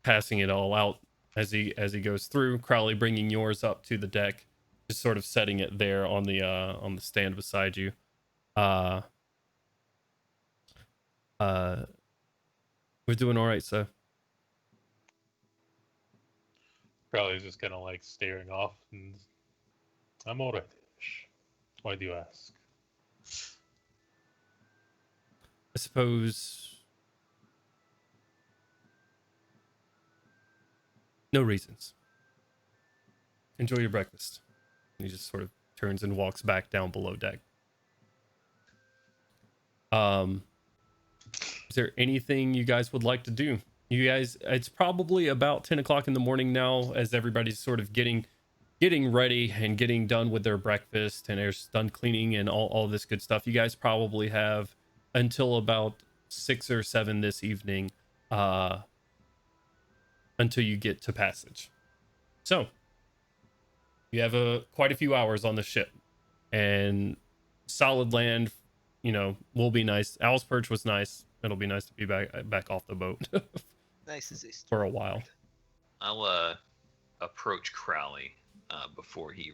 Speaker 1: passing it all out as he goes through. Crowley bringing yours up to the deck, just sort of setting it there on the stand beside you. We're doing all right, sir.
Speaker 5: Crowley's just kind of like staring off, and I'm all right. Why do you ask?
Speaker 1: I suppose no reasons. Enjoy your breakfast. He just sort of turns and walks back down below deck. Is there anything you guys would like to do? You guys, it's probably about 10 o'clock in the morning now as everybody's sort of getting ready and getting done with their breakfast and they're done cleaning and all this good stuff. You guys probably have until about 6 or 7 this evening until you get to passage. So you have quite a few hours on the ship, and solid land, will be nice. Owl's Perch was nice. It'll be nice to be back off the boat
Speaker 4: Nice as Easter.
Speaker 1: for a while.
Speaker 2: I'll approach Crowley before he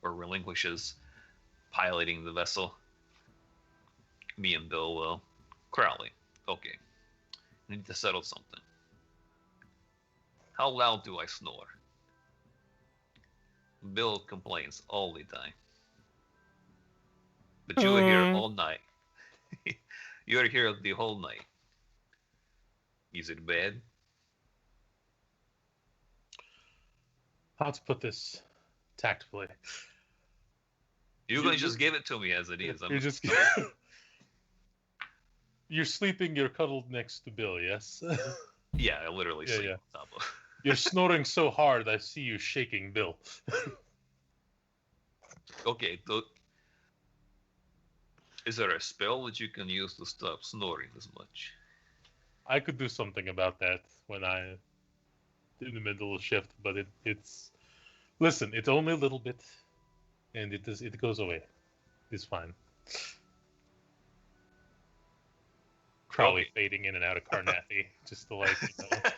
Speaker 2: relinquishes piloting the vessel. Me and Bill will. Crowley, okay. I need to settle something. How loud do I snore? Bill complains all the time. But you were here all night. You were here the whole night. Is it bad?
Speaker 5: How to put this tactfully?
Speaker 2: You can just give it to me as it is.
Speaker 5: You're just you're sleeping. You're cuddled next to Bill. Yes.
Speaker 2: Yeah, I literally sleep
Speaker 5: yeah.
Speaker 2: on top of.
Speaker 5: You're snoring so hard. I see you shaking Bill.
Speaker 2: Okay. Is there a spell that you can use to stop snoring as much?
Speaker 5: I could do something about that when I in the middle of shift, but it's listen. It's only a little bit, and it goes away. It's fine. Crowley fading in and out of Carnathy, just to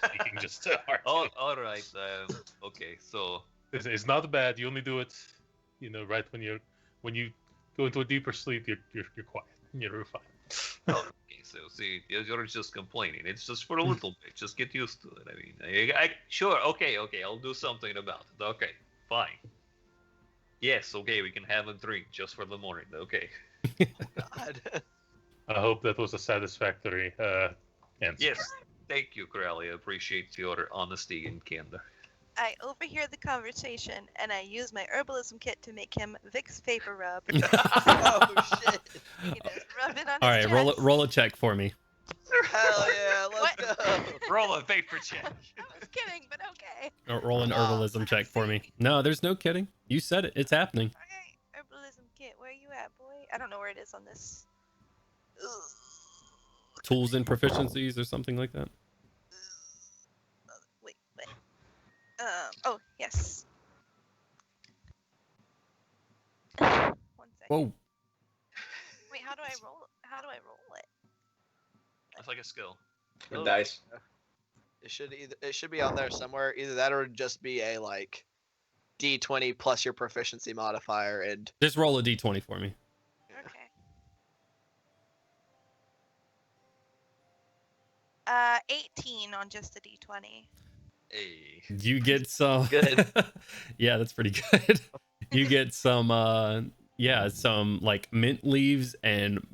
Speaker 5: speaking just to hard.
Speaker 2: All right. Okay, so
Speaker 5: It's not bad. You only do it, right when you go into a deeper sleep. You're quiet. You're fine.
Speaker 2: okay, so see, you're just complaining. It's just for a little bit. Just get used to it. I mean, sure. Okay. I'll do something about it. Okay, fine. Yes. Okay, we can have a drink just for the morning. Okay.
Speaker 4: God.
Speaker 5: I hope that was a satisfactory answer.
Speaker 2: Yes. Thank you, Crowley. I appreciate your honesty and candor.
Speaker 3: I overhear the conversation and I use my herbalism kit to make him Vicks Vapor Rub.
Speaker 4: Oh shit!
Speaker 3: He just rub it on
Speaker 1: All
Speaker 3: his
Speaker 1: right,
Speaker 3: chest.
Speaker 1: roll a check for me.
Speaker 4: Hell yeah! Let's go.
Speaker 2: Roll a vapor check.
Speaker 3: I was kidding, but okay.
Speaker 1: Roll an herbalism check for me. No, there's no kidding. You said it. It's happening.
Speaker 3: Okay, herbalism kit. Where you at, boy? I don't know where it is on this. Ugh.
Speaker 1: Tools and proficiencies or something like that.
Speaker 3: Wait. Oh, yes. 1 second.
Speaker 1: Whoa.
Speaker 3: Wait, how do I roll it?
Speaker 2: That's like a skill.
Speaker 6: With dice.
Speaker 4: It should be on there somewhere. Either that or just be a D20 plus your proficiency modifier and
Speaker 1: Just roll a d20 for me.
Speaker 3: Okay. 18 on just a d20.
Speaker 2: Hey.
Speaker 1: You get some.
Speaker 4: Good.
Speaker 1: Yeah, that's pretty good. You get some. Some like mint leaves and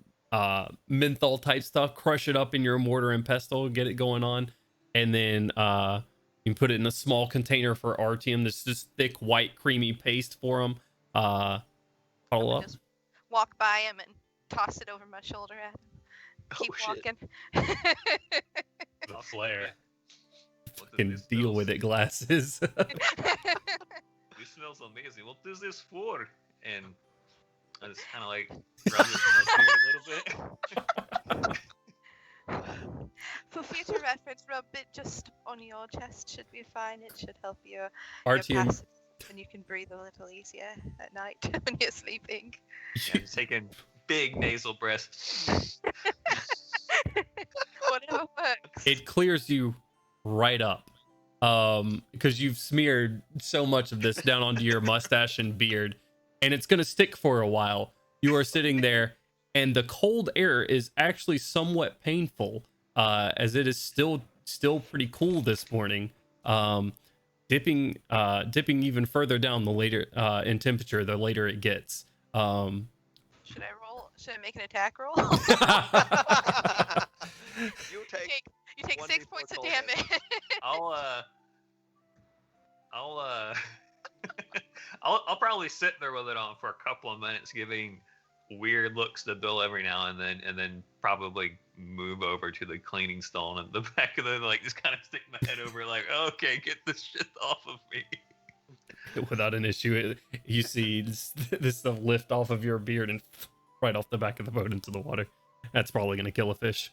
Speaker 1: menthol type stuff. Crush it up in your mortar and pestle. Get it going on, and then you can put it in a small container for Artyom. This just thick white creamy paste for him. Huddle up.
Speaker 3: Just walk by him and toss it over my shoulder at him. Keep walking.
Speaker 5: The flare.
Speaker 1: Can deal with it, glasses.
Speaker 2: This smells amazing. What is this for? And I just kind of rub it on my beard a little bit.
Speaker 3: For future reference, rub it just on your chest should be fine. It should help your
Speaker 1: Artyom,
Speaker 3: passage, and you can breathe a little easier at night when you're sleeping.
Speaker 2: Yeah, just taking big nasal breaths.
Speaker 3: Whatever works.
Speaker 1: it clears you right up because you've smeared so much of this down onto your mustache and beard, and it's gonna stick for a while. You are sitting there and the cold air is actually somewhat painful, as it is still pretty cool this morning, dipping even further down the later in temperature the later it gets.
Speaker 3: Should I make an attack roll?
Speaker 4: You take
Speaker 3: You take 6
Speaker 4: 1d4
Speaker 3: points of
Speaker 4: cold
Speaker 3: damage.
Speaker 2: I'll probably sit there with it on for a couple of minutes, giving weird looks to Bill every now and then probably move over to the cleaning stall and at the back of the just kind of stick my head over okay, get this shit off of me.
Speaker 1: Without an issue, you see this stuff lift off of your beard and right off the back of the boat into the water. That's probably gonna kill a fish.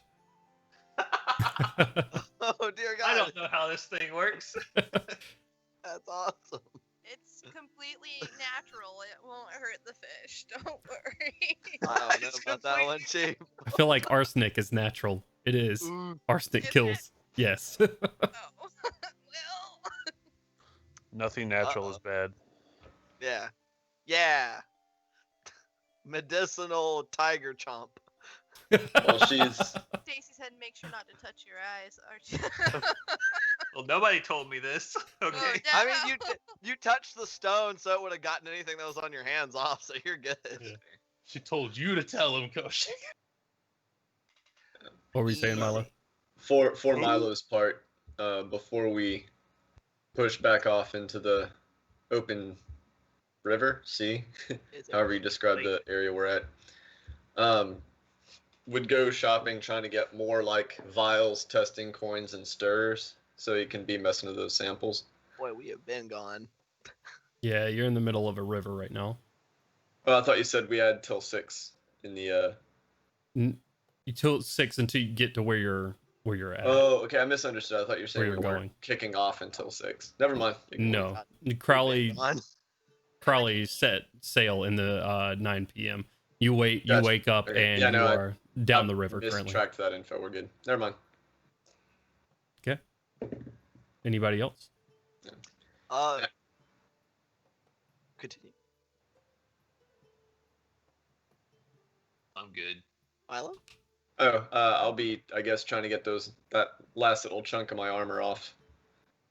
Speaker 4: Oh dear God!
Speaker 2: I don't know how this thing works.
Speaker 4: That's awesome.
Speaker 3: It's completely natural. It won't hurt the fish. Don't worry.
Speaker 4: I don't know about that one too.
Speaker 1: I feel like arsenic is natural. It is.
Speaker 4: Ooh.
Speaker 1: Arsenic
Speaker 3: Is
Speaker 1: kills. Yes.
Speaker 3: Oh.
Speaker 7: Nothing natural is
Speaker 4: Uh-oh.
Speaker 7: bad.
Speaker 4: Yeah. Yeah. Medicinal tiger chomp.
Speaker 6: Well, she's
Speaker 3: Stacy said, "Make sure not to touch your eyes." Artyom.
Speaker 2: Well, nobody told me this.
Speaker 3: Oh,
Speaker 2: Okay.
Speaker 4: I mean,
Speaker 3: no.
Speaker 4: you touched the stone, so it would have gotten anything that was on your hands off. So you're good.
Speaker 5: Yeah. She told you to tell him, Koshik.
Speaker 1: What were you saying, Milo?
Speaker 6: for Milo's part. Before we push back off into the open river, sea,
Speaker 4: It's
Speaker 6: however you describe
Speaker 2: Lake.
Speaker 6: the area we're at, would go shopping, trying to get more like vials, testing coins, and stirs, so he can be messing with those samples.
Speaker 4: Boy, we have been gone.
Speaker 1: Yeah, you're in the middle of a river right now.
Speaker 6: Well, I thought you said we had till 6 in the.
Speaker 1: You till 6 until you get to where you're at.
Speaker 6: Oh, okay. I misunderstood. I thought you were saying
Speaker 1: Where
Speaker 6: we
Speaker 1: you're
Speaker 6: weren't
Speaker 1: going.
Speaker 6: kicking off until 6. Never mind.
Speaker 1: No,
Speaker 4: We've
Speaker 1: Crowley
Speaker 4: been gone.
Speaker 1: Crowley set sail in the 9 p.m. You
Speaker 6: Gotcha.
Speaker 1: wake up
Speaker 6: Okay.
Speaker 1: and
Speaker 6: Yeah, no,
Speaker 1: you
Speaker 6: I-
Speaker 1: are down the river currently.
Speaker 6: Mistracked that info. We're good. Never mind.
Speaker 1: Okay. Anybody else?
Speaker 4: Continue.
Speaker 2: I'm good.
Speaker 4: Milo?
Speaker 6: Oh, I'll be, I guess, trying to get that last little chunk of my armor off.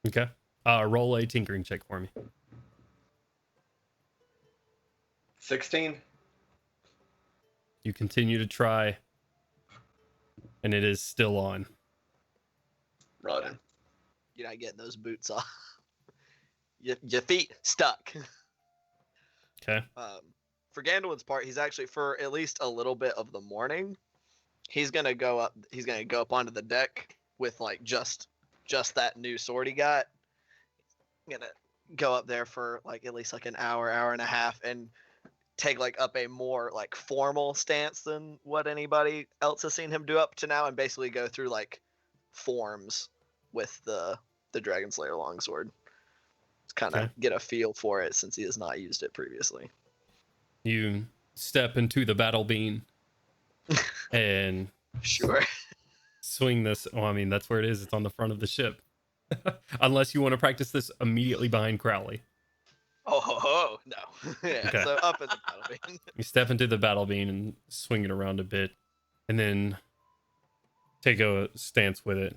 Speaker 1: Okay. Roll a tinkering check for me.
Speaker 6: 16.
Speaker 1: You continue to try, and it is still on.
Speaker 6: Roger.
Speaker 4: You're not getting those boots off. Your feet stuck.
Speaker 1: Okay.
Speaker 4: For Gandalf's part, he's actually, for at least a little bit of the morning, he's gonna go up. He's gonna go up onto the deck with like just that new sword he got. Gonna go up there for like at least like an hour and a half, and take like up a more like formal stance than what anybody else has seen him do up to now, and basically go through like forms with the Dragon Slayer longsword. Kind of
Speaker 1: Okay.
Speaker 4: get a feel for it since he has not used it previously.
Speaker 1: You step into the battle beam and
Speaker 4: Sure.
Speaker 1: swing this. Oh, I mean, that's where it is. It's on the front of the ship. Unless you want to practice this immediately behind Crowley.
Speaker 4: Oh, no. Yeah,
Speaker 1: Okay.
Speaker 4: so up in the battle beam.
Speaker 1: You step into the battle beam and swing it around a bit, and then take a stance with it.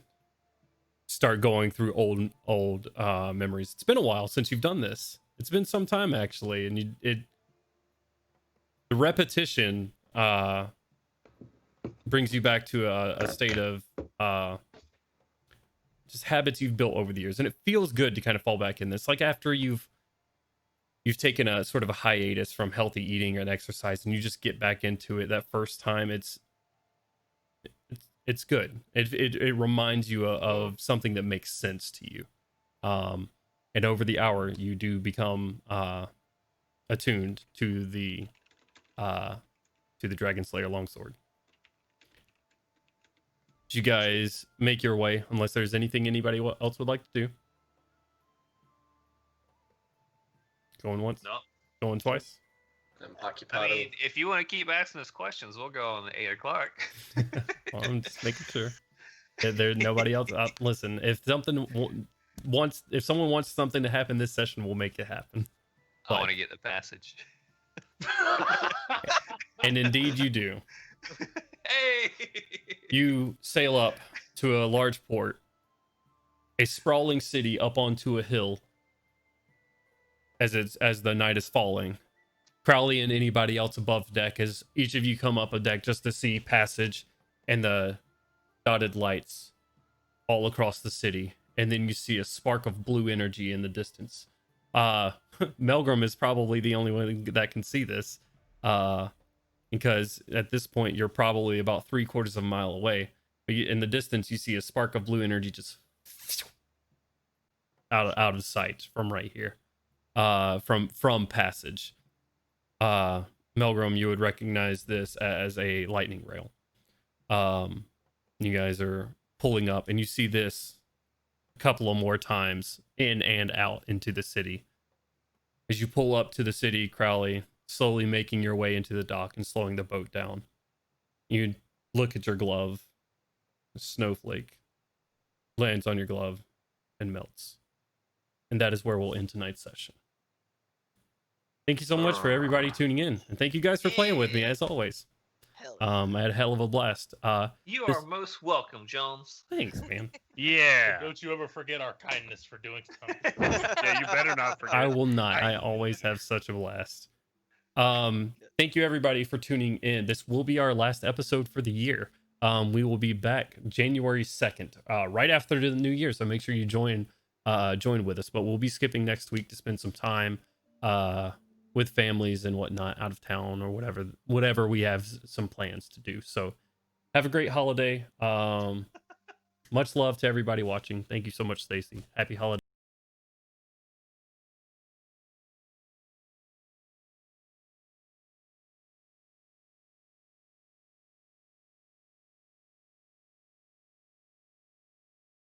Speaker 1: Start going through old memories. It's been a while since you've done this. It's been some time actually, and the repetition brings you back to a state of just habits you've built over the years, and it feels good to kind of fall back in this. Like after you've taken a sort of a hiatus from healthy eating and exercise, and you just get back into it that first time. It's good. It reminds you of something that makes sense to you. And over the hour, you do become attuned to the Dragon Slayer longsword. Did you guys make your way? Unless there's anything anybody else would like to do. Going once.
Speaker 2: No.
Speaker 1: Going twice.
Speaker 6: I'm
Speaker 2: I
Speaker 6: occupied.
Speaker 2: mean, if you want to keep asking us questions, we'll go on 8 o'clock.
Speaker 1: Well, I'm just making sure. There's nobody else. Listen, if someone wants something to happen this session, we'll make it happen.
Speaker 2: I want to get the passage.
Speaker 1: And indeed, you do.
Speaker 2: Hey!
Speaker 1: You sail up to a large port, a sprawling city up onto a hill. As the night is falling, Crowley and anybody else above deck, as each of you come up a deck just to see passage and the dotted lights all across the city, and then you see a spark of blue energy in the distance. Melgrim is probably the only one that can see this, because at this point you're probably about 3/4 of a mile away. But in the distance, you see a spark of blue energy just out of sight from right here. From passage. Melgrim, you would recognize this as a lightning rail. You guys are pulling up, and you see this a couple of more times in and out into the city. As you pull up to the city, Crowley, slowly making your way into the dock and slowing the boat down. You look at your glove. A snowflake lands on your glove and melts. And that is where we'll end tonight's session. Thank you so much for everybody tuning in, and thank you guys for playing with me as always.
Speaker 4: Hell yeah.
Speaker 1: I had a hell of a blast.
Speaker 2: You
Speaker 1: This-
Speaker 2: are most welcome, Jones.
Speaker 1: Thanks, man.
Speaker 7: Yeah.
Speaker 5: Don't you ever forget our kindness for doing something.
Speaker 7: Yeah, you better not forget.
Speaker 1: I will not. I always have such a blast. Thank you everybody for tuning in. This will be our last episode for the year. We will be back January 2nd, right after the new year. So make sure you join with us. But we'll be skipping next week to spend some time with families and whatnot out of town or whatever we have some plans to do. So have a great holiday. Much love to everybody watching. Thank you so much, Stacy. Happy holidays.